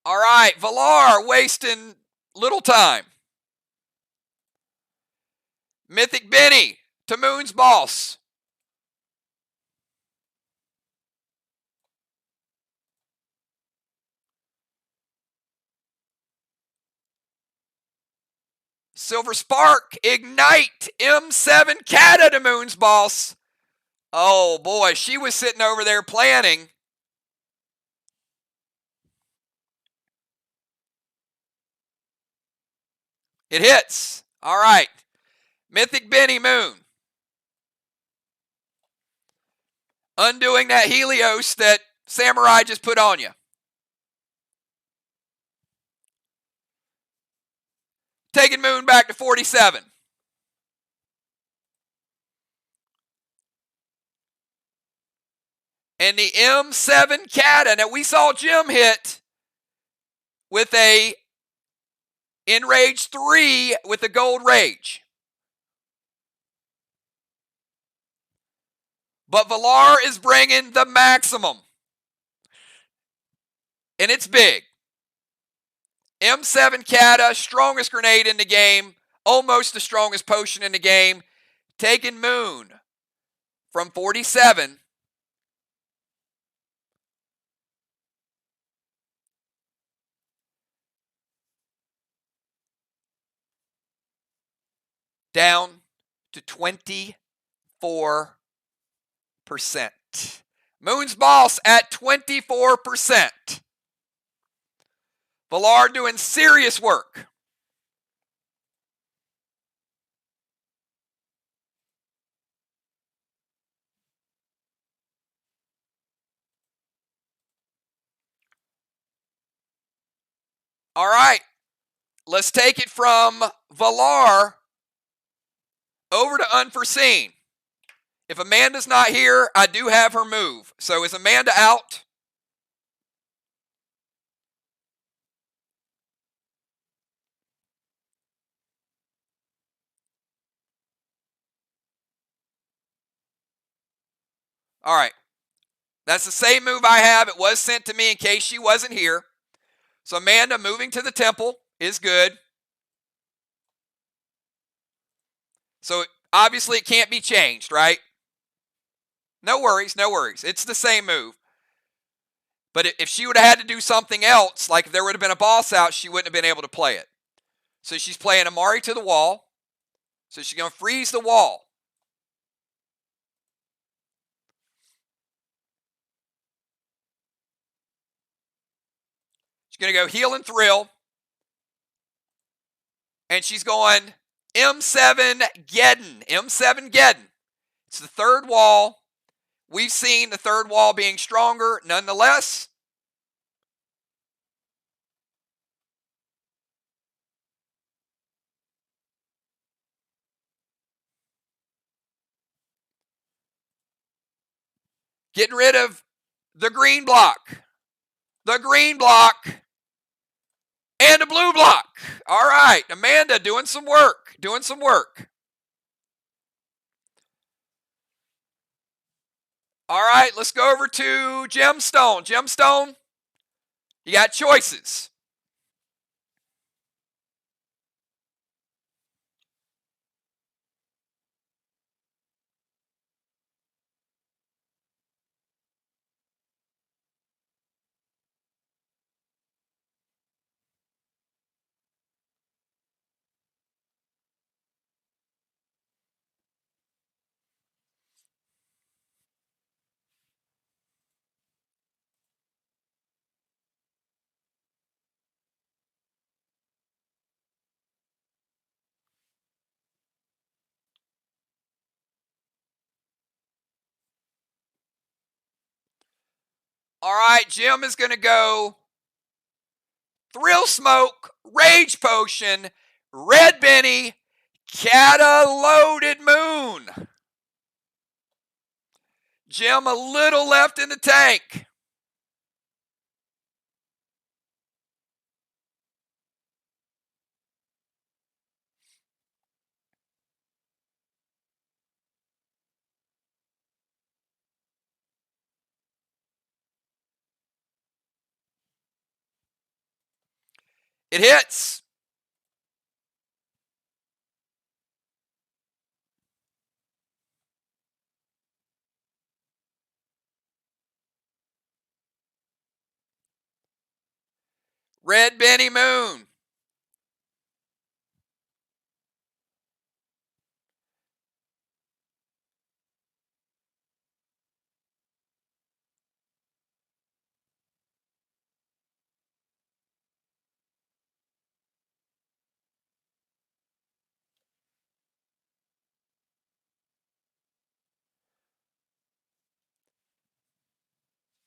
S1: All right, Valar wasting little time. Mythic Benny to Moon's boss. Silver Spark, Ignite, M7 Kata to Moon's boss. Oh boy, she was sitting over there planning. It hits. All right. Mythic Benny Moon. Undoing that Helios that Samurai just put on you. Taking Moon back to 47. And the M7 Kata. Now, we saw Jim hit with a Enrage 3 with a Gold Rage. But Valar is bringing the maximum. And it's big. M7 Kata, strongest grenade in the game. Almost the strongest potion in the game. Taking Moon from 47 down to 24%. Moon's boss at 24%. Villar doing serious work. All right. Let's take it from Villar over to unforeseen. If Amanda's not here, I do have her move. So is Amanda out? All right. That's the same move I have. It was sent to me in case she wasn't here. So Amanda moving to the temple is good. So obviously it can't be changed, right? No worries, no worries. It's the same move. But if she would have had to do something else, like if there would have been a boss out, she wouldn't have been able to play it. So she's playing Amari to the wall. So she's going to freeze the wall. She's going to go heal and thrill. And she's going M7 Geddon. M7 Geddon. It's the third wall. We've seen the third wall being stronger. Nonetheless, getting rid of the green block. The green block. And a blue block. All right. Amanda doing some work. Doing some work. All right. Let's go over to Gemstone. Gemstone, you got choices. All right. Jim is going to go Thrill Smoke, Rage Potion, Red Benny, Cata Loaded Moon. Jim, a little left in the tank. It hits. Red Benny Moon.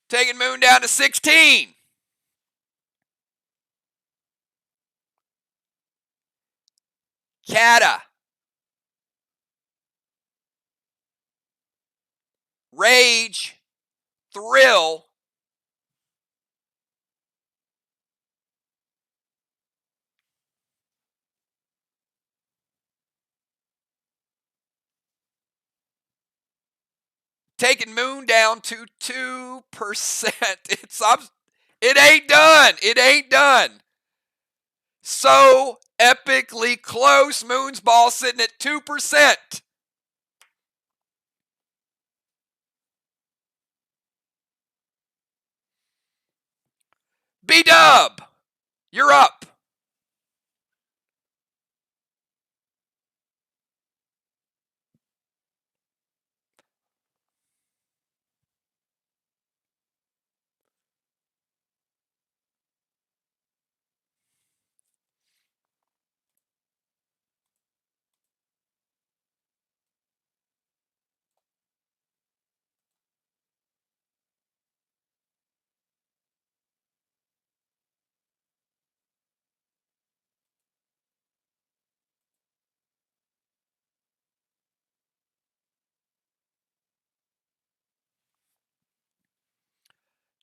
S1: Taking Moon down to 16. Cata. Rage. Thrill. Taking Moon down to 2%. It ain't done. It ain't done. So epically close. Moon's ball sitting at 2%. B-Dub, you're up.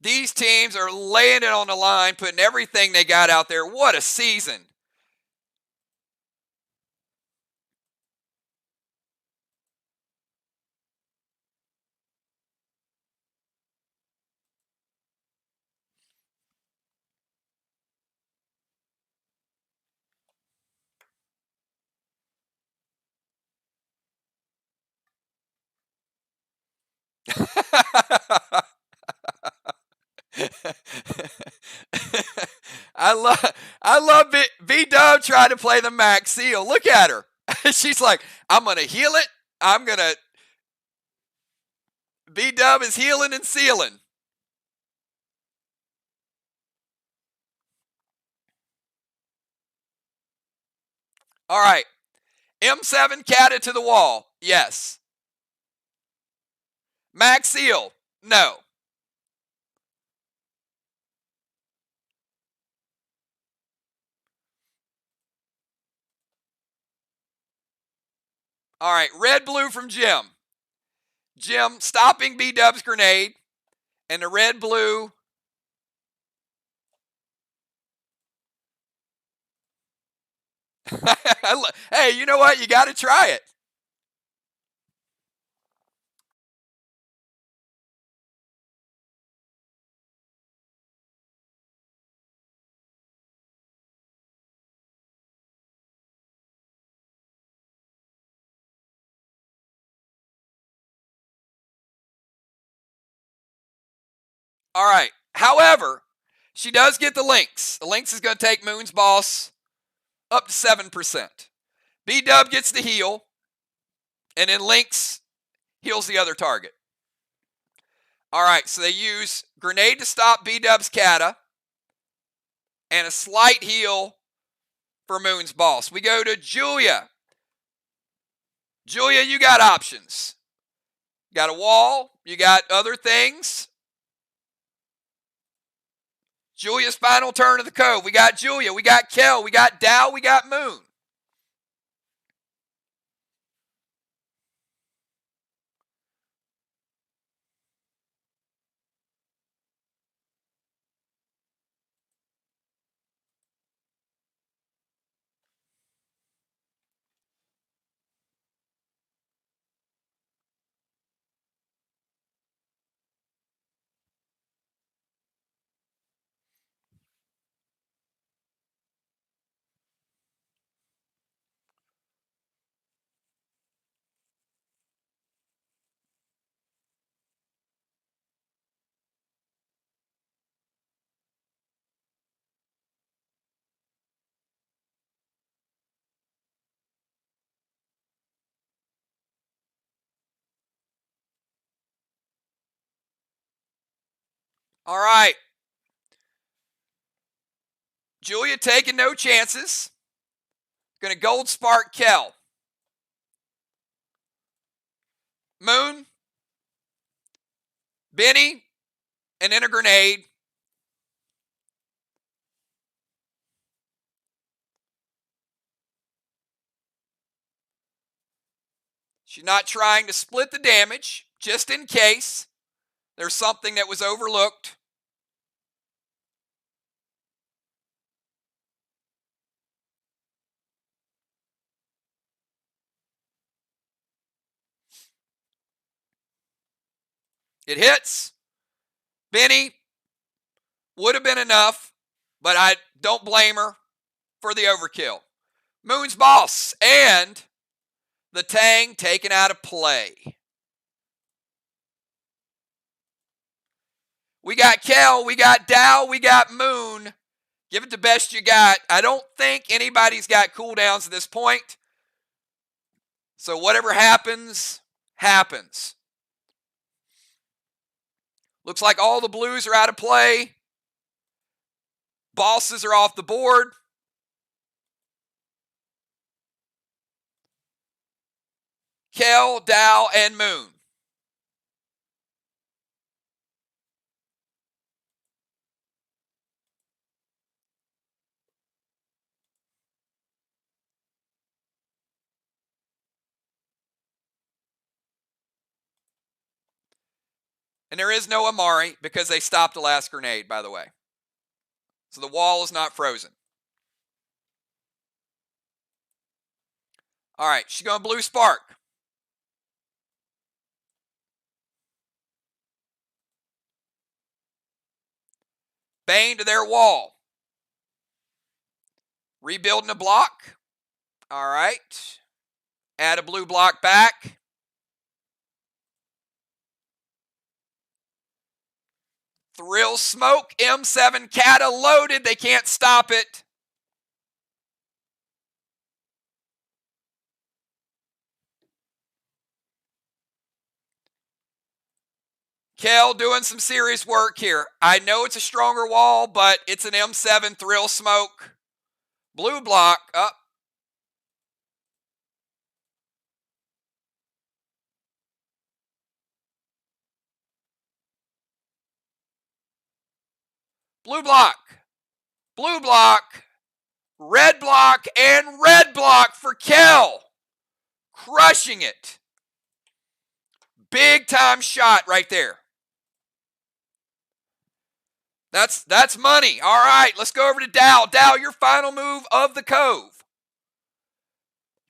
S1: These teams are laying it on the line, putting everything they got out there. What a season. I love V Dub trying to play the Max Seal. Look at her. She's like, I'm gonna heal it. V Dub is healing and sealing. All right. M7 catted to the wall. Yes. Max Seal. No. All right. Red blue from Jim. Jim stopping B Dub's grenade. And the red blue. Hey, you know what? You got to try it. All right. However, she does get the Lynx. The Lynx is going to take Moon's boss up to 7%. B Dub gets the heal, and then Lynx heals the other target. All right, so they use grenade to stop B Dub's Kata and a slight heal for Moon's boss. We go to Julia. Julia, you got options. You got a wall, you got other things. Julia's final turn of the Cove. We got Julia, we got Kel, we got Dow, we got Moon. All right. Julia taking no chances. Going to gold spark Kel. Moon, Benny, and then a grenade. She's not trying to split the damage, just in case there's something that was overlooked. It hits. Benny would have been enough, but I don't blame her for the overkill. Moon's boss and the Tang taken out of play. We got Kel, we got Dow, we got Moon. Give it the best you got. I don't think anybody's got cooldowns at this point. So whatever happens, happens. Looks like all the blues are out of play. Bosses are off the board. Kel, Dow, and Moon. And there is no Amari because they stopped the last grenade, by the way. So the wall is not frozen. All right, she's going blue spark. Bane to their wall. Rebuilding a block. All right. Add a blue block back. Thrill smoke. M7 Kata loaded. They can't stop it. Kel doing some serious work here. I know it's a stronger wall, but it's an M7 thrill smoke. Blue block up. Blue block. Blue block. Red block and red block for Kel. Crushing it. Big time shot right there. That's money. All right, let's go over to Dow. Dow, your final move of the Cove.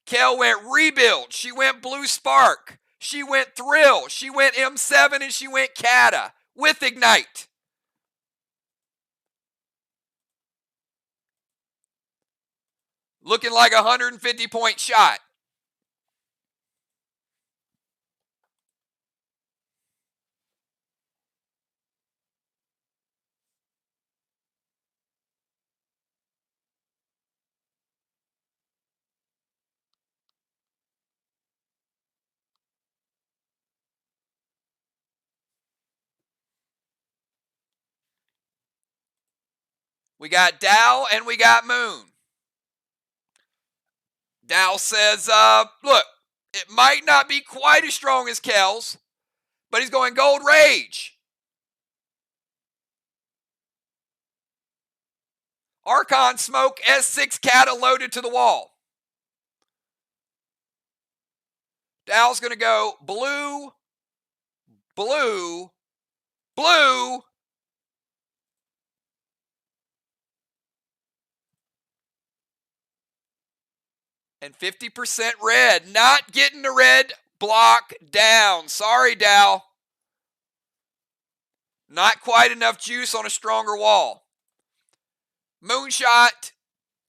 S1: Kel went rebuild. She went blue spark. She went thrill. She went M7 and she went Kata with ignite. Looking like a 150-point shot. We got Dow and we got Moon. Dow says, look, it might not be quite as strong as Kel's, but he's going Gold Rage. Archon smoke, S6 Kata loaded to the wall. Dow's going to go blue, blue, blue, and 50% red. Not getting the red block down. Sorry, Dow. Not quite enough juice on a stronger wall. Moonshot,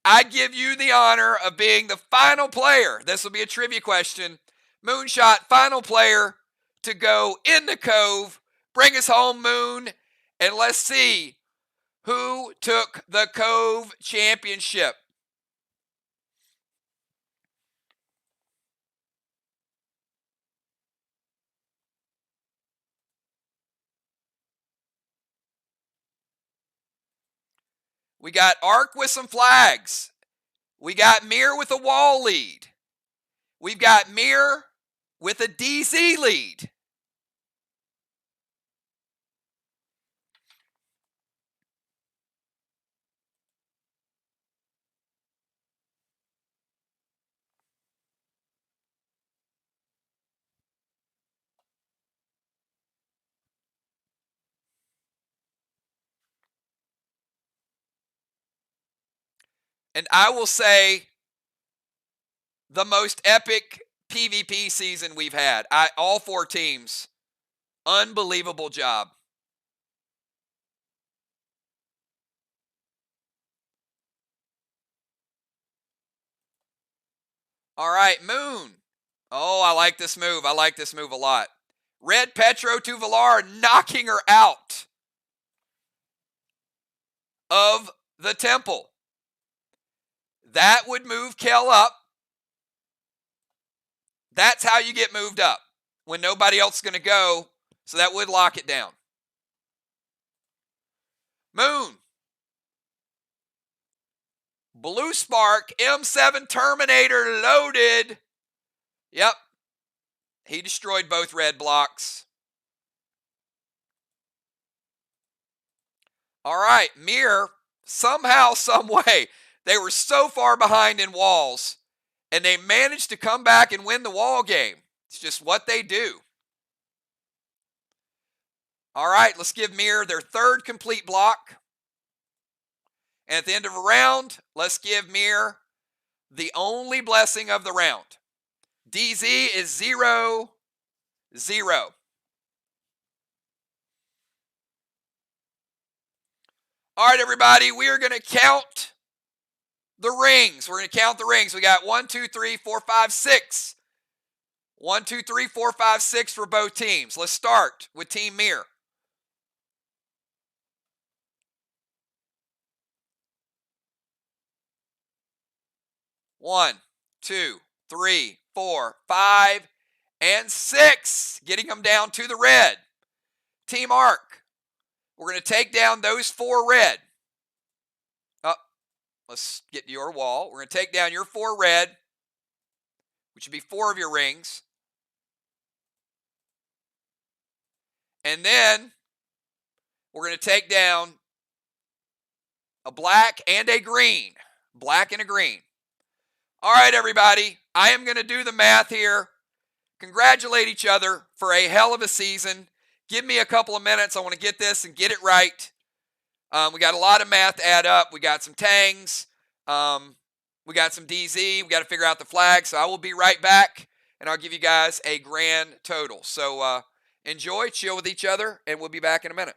S1: I give you the honor of being the final player. This will be a trivia question. Moonshot, final player to go in the Cove. Bring us home, Moon, and let's see who took the Cove Championship. We got Arc with some flags. We got Mir with a wall lead. We've got Mir with a DZ lead. And I will say the most epic PvP season we've had. All four teams, unbelievable job. All right, Moon. Oh, I like this move. I like this move a lot. Red Petro to Valar, knocking her out of the temple. That would move Kel up. That's how you get moved up when nobody else is going to go. So that would lock it down. Moon. Blue Spark, M7 Terminator loaded. Yep. He destroyed both red blocks. All right, Mir, somehow, some way, they were so far behind in walls, and they managed to come back and win the wall game. It's just what they do. All right, let's give Mirror their third complete block. And at the end of a round, let's give Mirror the only blessing of the round. DZ is 0, 0. All right, everybody, we are going to count the rings. We're going to count the rings. We got 1, 2, 3, 4, 5, 6. 1, 2, 3, 4, 5, 6 for both teams. Let's start with Team Mirror. 1, 2, 3, 4, 5, and 6. Getting them down to the red. Team Arc, we're going to take down those 4 red. Let's get to your wall. We're going to take down your 4 red, which would be 4 of your rings. And then we're going to take down a black and a green. Black and a green. All right, everybody. I am going to do the math here. Congratulate each other for a hell of a season. Give me a couple of minutes. I want to get this and get it right. We got a lot of math to add up. We got some tangs. We got some DZ. We got to figure out the flag. So I will be right back, and I'll give you guys a grand total. So enjoy, chill with each other, and we'll be back in a minute.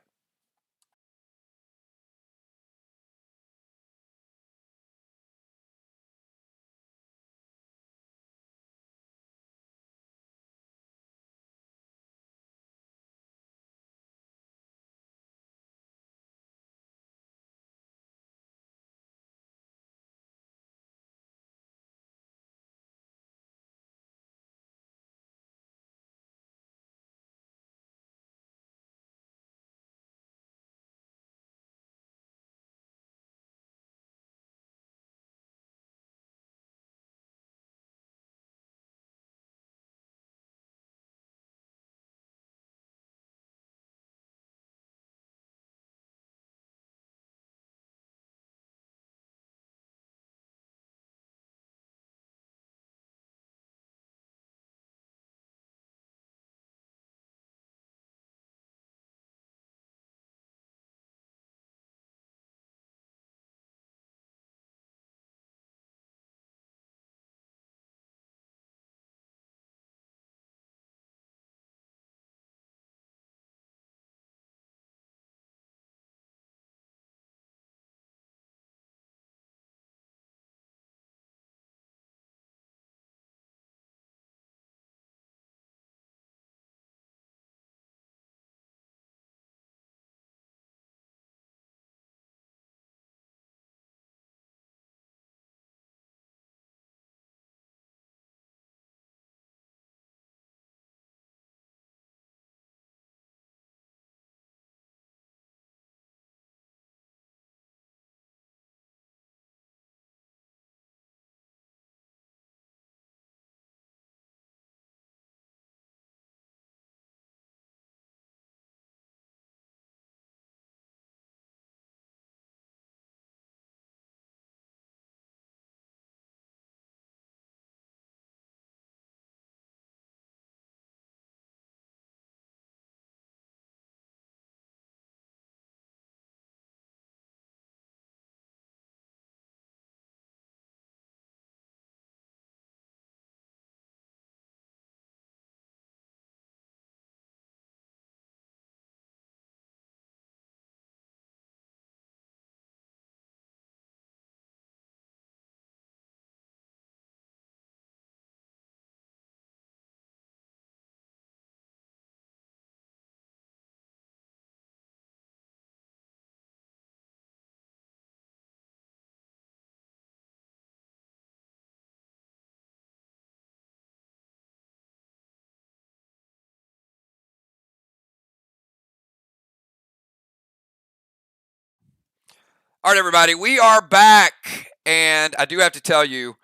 S1: All right, everybody, we are back, and I do have to tell you,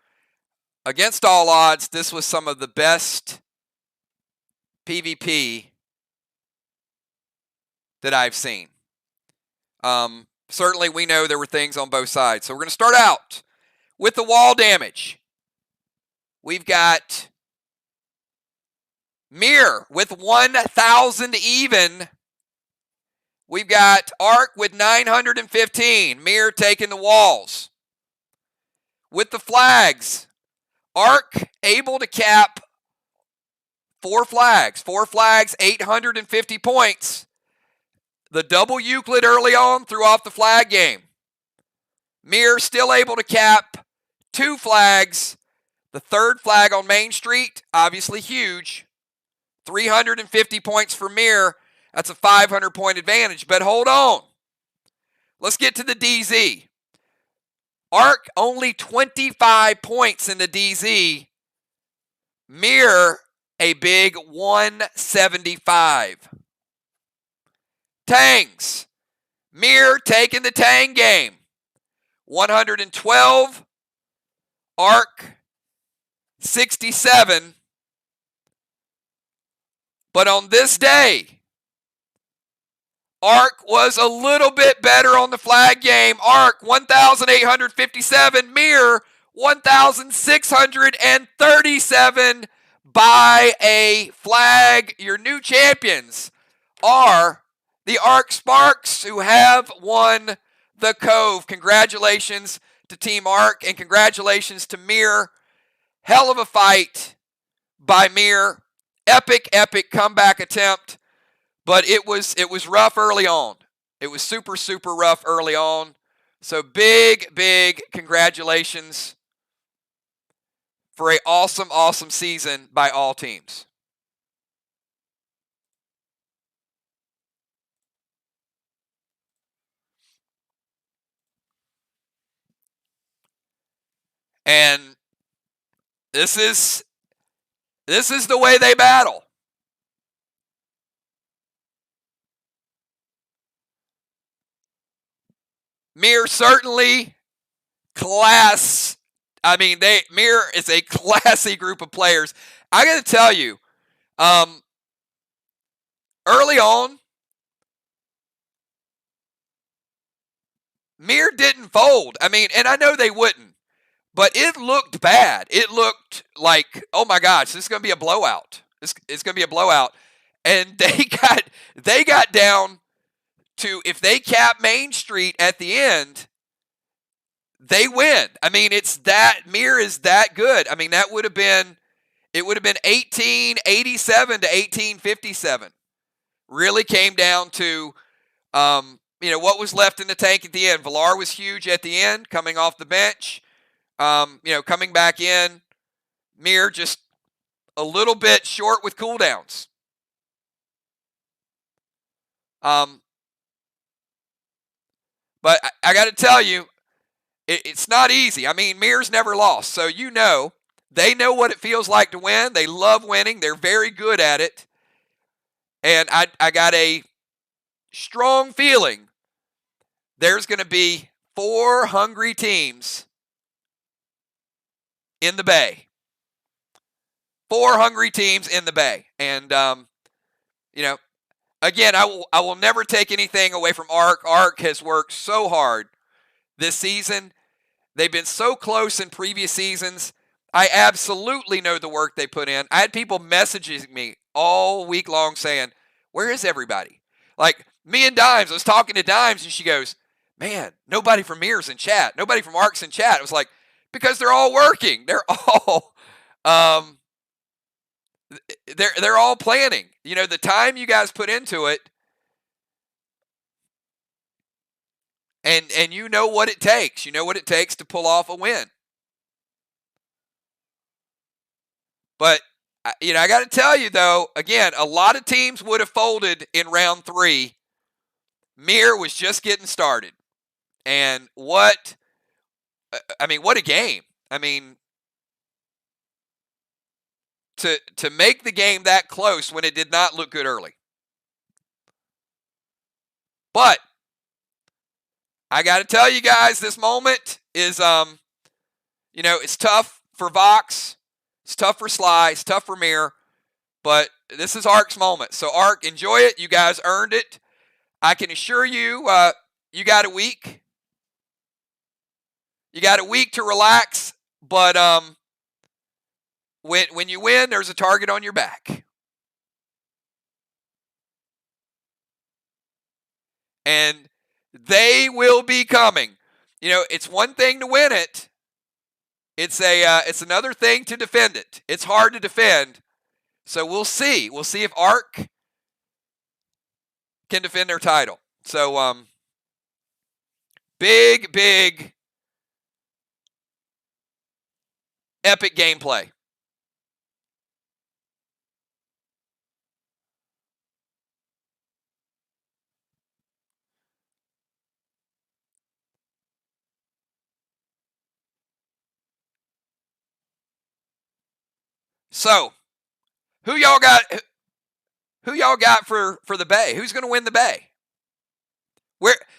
S1: against all odds, this was some of the best PvP that I've seen. Certainly, we know there were things on both sides. So we're going to start out with the wall damage. We've got Mirror with 1,000 even We've got Ark with 915. Mir taking the walls. With the flags, Ark able to cap 4 flags. 4 flags, 850 points. The double Euclid early on threw off the flag game. Mir still able to cap 2 flags. The 3rd flag on Main Street, obviously huge. 350 points for Mir. That's a 500-point advantage. But hold on. Let's get to the DZ. Ark only 25 points in the DZ. Mir a big 175. Tangs. Mir taking the Tang game. 112. Ark 67. But on this day, Ark was a little bit better on the flag game. Ark 1,857. Mir 1,637 by a flag. Your new champions are the Ark Sparks, who have won the Cove. Congratulations to Team Ark, and congratulations to Mir. Hell of a fight by Mir. Epic, epic comeback attempt. But it was rough early on. It was super, super rough early on. So big, big congratulations for an awesome, awesome season by all teams. And this is the way they battle. Mir certainly class. I mean, Mir is a classy group of players. I got to tell you, early on, Mir didn't fold. I mean, and I know they wouldn't, but it looked bad. It looked like, oh my gosh, this is going to be a blowout. It's going to be a blowout. And they got down to, if they cap Main Street at the end, they win. I mean, Mir is that good. I mean, it would have been 1887 to 1857. Really came down to, what was left in the tank at the end. Villar was huge at the end, coming off the bench. Coming back in. Mir just a little bit short with cooldowns. But I got to tell you, it's not easy. I mean, Mir's never lost, so they know what it feels like to win. They love winning. They're very good at it. And I got a strong feeling there's going to be 4 hungry teams in the Bay. 4 hungry teams in the Bay. And, again, I will never take anything away from Ark. Ark has worked so hard this season. They've been so close in previous seasons. I absolutely know the work they put in. I had people messaging me all week long saying, where is everybody? Like, me and Dimes, I was talking to Dimes, and she goes, man, nobody from Mir's in chat. Nobody from Ark's in chat. It was like, because they're all working. They're all they're all planning. The time you guys put into it, and you know what it takes. You know what it takes to pull off a win. But I got to tell you though, again, a lot of teams would have folded in round 3. Mir was just getting started. And what a game. I mean, to make the game that close when it did not look good early. But I got to tell you guys, this moment is, it's tough for Vox. It's tough for Sly. It's tough for Mir. But this is Ark's moment. So, Ark, enjoy it. You guys earned it. I can assure you, you got a week. You got a week to relax. But when you win, there's a target on your back. And they will be coming. You know, it's one thing to win it. It's another thing to defend it. It's hard to defend. So we'll see. We'll see if Ark can defend their title. So big epic gameplay. So, who y'all got for the Bay? Who's going to win the Bay?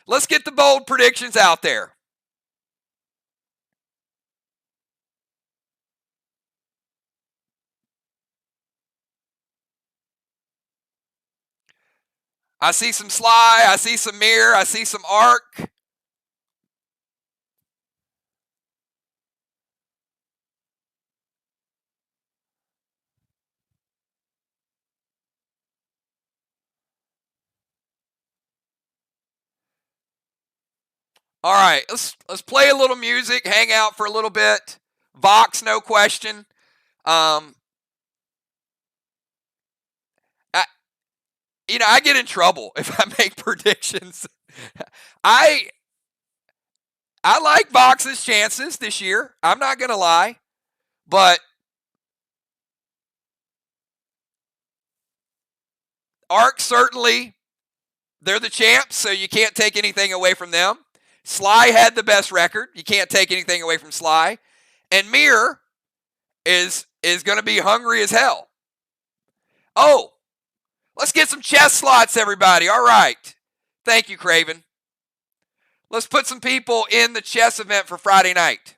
S1: Let's get the bold predictions out there. I see some Sly, I see some Mirror, I see some Ark. All right, let's play a little music, hang out for a little bit. Vox, no question. I get in trouble if I make predictions. I like Vox's chances this year. I'm not going to lie. But Ark, certainly, they're the champs, so you can't take anything away from them. Sly had the best record. You can't take anything away from Sly. And Mirror is going to be hungry as hell. Oh, let's get some chess slots, everybody. All right. Thank you, Craven. Let's put some people in the chess event for Friday night.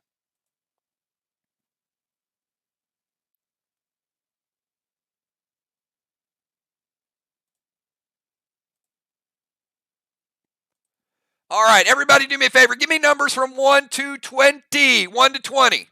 S1: All right, everybody do me a favor. Give me numbers from 1 to 20. 1 to 20.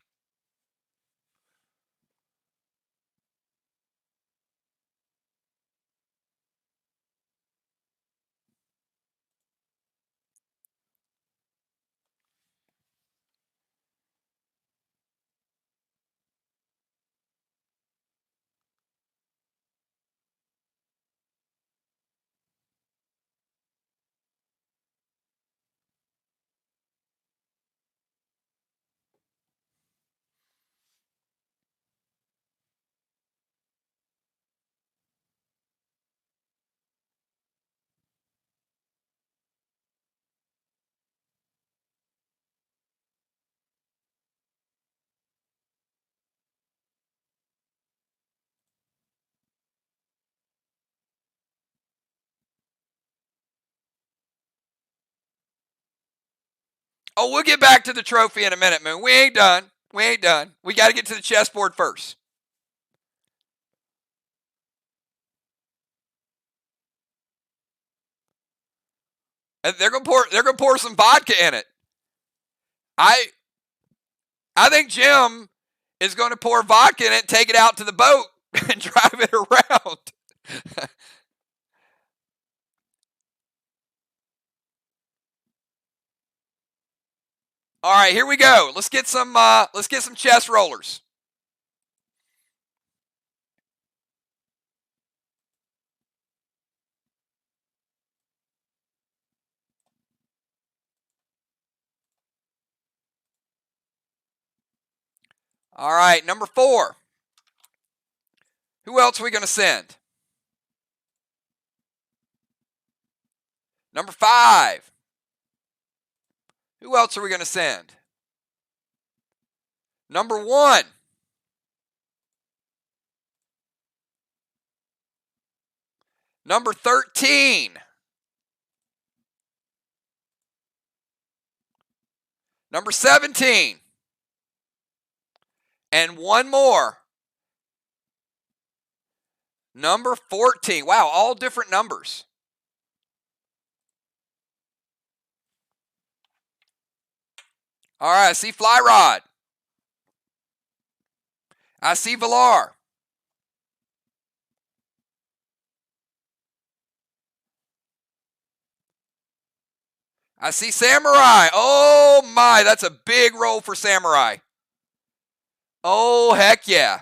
S1: Oh, we'll get back to the trophy in a minute, man. We ain't done. We got to get to the chessboard first. And they're gonna pour some vodka in it. I think Jim is going to pour vodka in it, take it out to the boat, and drive it around. All right, here we go. Let's get some chess rollers. All right, number 4. Who else are we going to send? Number 5. Who else are we going to send? Number 1. Number 13. Number 17. And one more. Number 14. Wow, all different numbers. All right, I see Fly Rod. I see Villar. I see Samurai. Oh, my. That's a big roll for Samurai. Oh, heck yeah.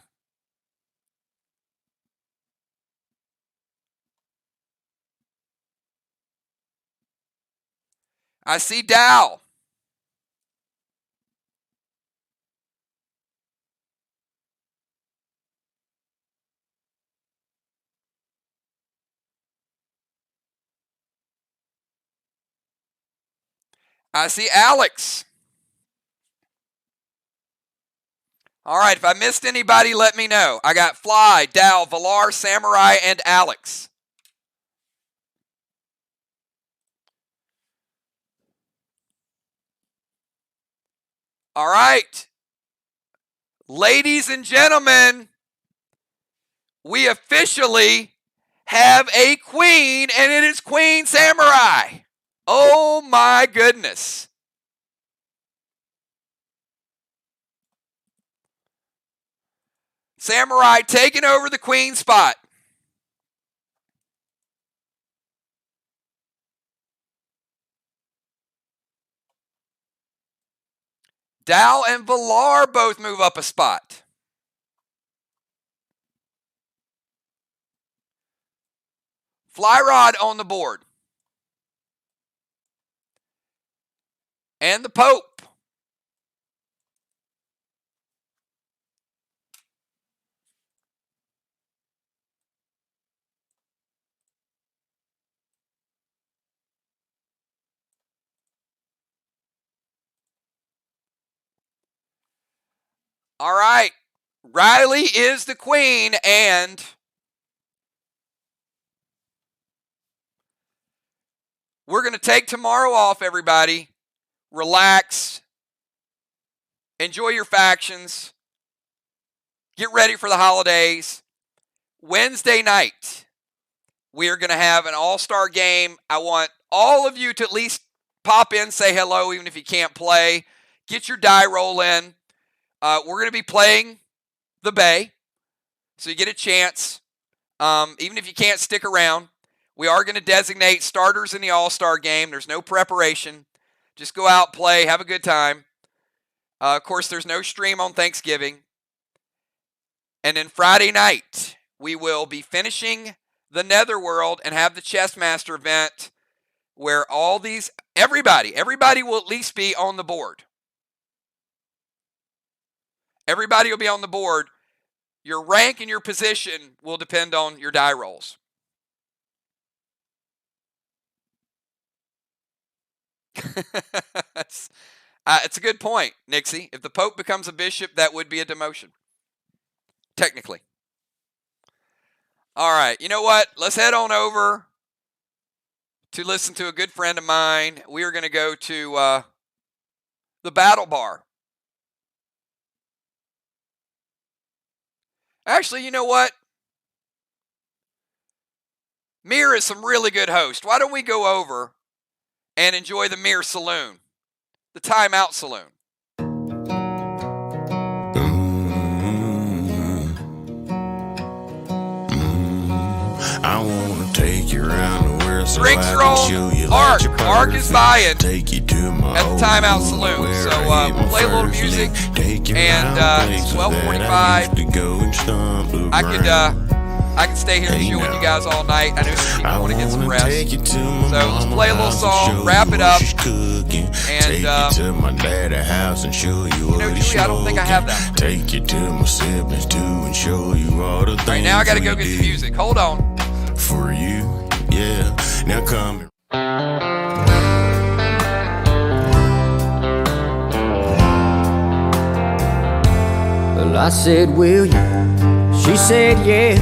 S1: I see Dow. I see Alex. All right, if I missed anybody, let me know. I got Fly, Dow, Valar, Samurai, and Alex. All right. Ladies and gentlemen, we officially have a queen, and it is Queen Samurai. Oh my goodness. Samurai taking over the queen spot. Dow and Valar both move up a spot. Flyrod on the board. And the Pope. All right. Riley is the queen, and we're going to take tomorrow off, everybody. Relax. Enjoy your factions. Get ready for the holidays. Wednesday night, we are going to have an all-star game. I want all of you to at least pop in, say hello, even if you can't play. Get your die roll in. We're going to be playing the Bay, so you get a chance. Even if you can't stick around, we are going to designate starters in the all-star game. There's no preparation. Just go out, play, have a good time. Of course, there's no stream on Thanksgiving. And then Friday night, we will be finishing the Netherworld and have the Chessmaster event where all these, everybody will at least be on the board. Everybody will be on the board. Your rank and your position will depend on your die rolls. It's a good point, Nixie. If the Pope becomes a bishop, that would be a demotion. Technically. All right, you know what? Let's head on over to listen to a good friend of mine. We are going to go to the Battle Bar. Actually, you know what? Mir is some really good host. Why don't we go over and enjoy the Mir Saloon, the Timeout Saloon.
S2: I wanna take you around the world so
S1: Drinks
S2: I
S1: are
S2: can
S1: on.
S2: show you
S1: Ark.
S2: like you're
S1: Ark is buying
S2: take you to my
S1: at the Timeout Saloon. So we'll play a little music, and it's 12:45. I could stay here and chill with you guys all night. I know some people want to get some rest. So let's play a little song, wrap it up, and
S2: to my daddy house and show you what
S1: Julie, I don't think I have that.
S2: Take you to my siblings too and show you all the things.
S1: All right, now I got to go get the music. Hold on.
S2: For you, yeah. Now come.
S3: Well, I said, will you? She said, yes.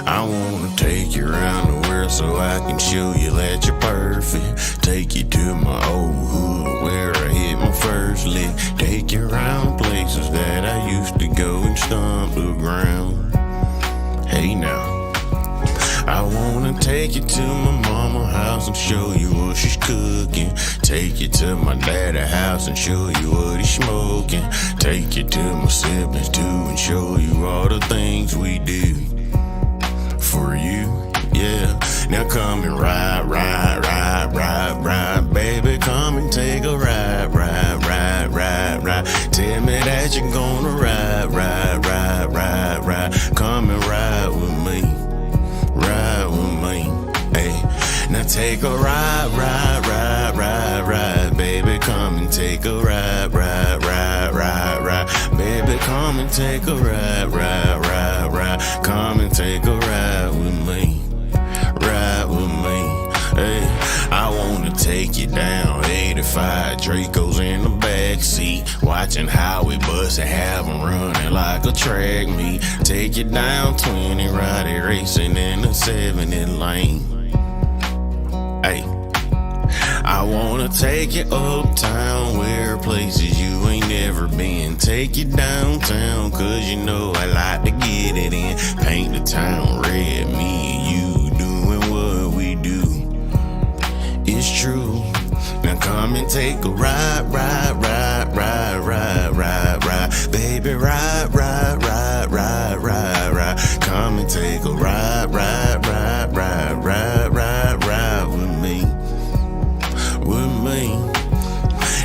S2: I wanna take you around the world so I can show you that you're perfect. Take you to my old hood where I hit my first lick. Take you around places that I used to go and stomp the ground. Hey now, I wanna take you to my mama's house and show you what she's cooking. Take you to my daddy's house and show you what he's smoking. Take you to my siblings too and show you all the things we do for you, yeah. Now come and ride, baby. Come and take a ride. Tell me that you're gonna ride. Come and ride with me. Hey, now take a ride, baby. Come and take a ride. Baby, come and take a ride. Come and take a ride with me. Hey, I wanna take you down 85 Dracos in the backseat, watching how we bust and have them running like a track meet. Take you down 20, ride it racing in the 70 lane. Hey, I wanna take you uptown where places you ain't never been. Take you downtown, cause you know I like to get it in. Paint the town red, me and you doing what we do. It's true. Now come and take a ride. Baby, ride. Come and take a ride with me.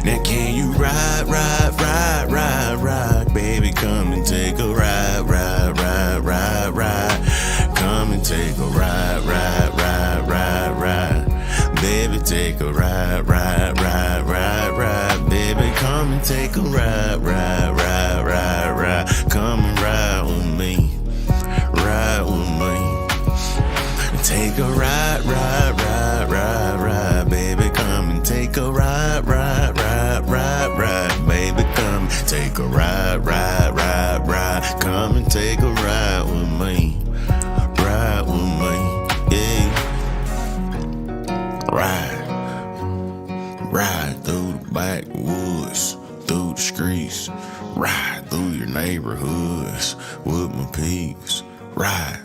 S2: Now can you ride? Baby, come and take a ride. Come and take a ride. Baby, take a ride. Baby, come and take a ride. Come and ride with me. Take a ride. Baby, come and take a ride. Baby, come and take a ride. Come and take a ride with me. Yeah. Ride through the backwoods, through the streets, ride through your neighborhoods with my peeps. Ride.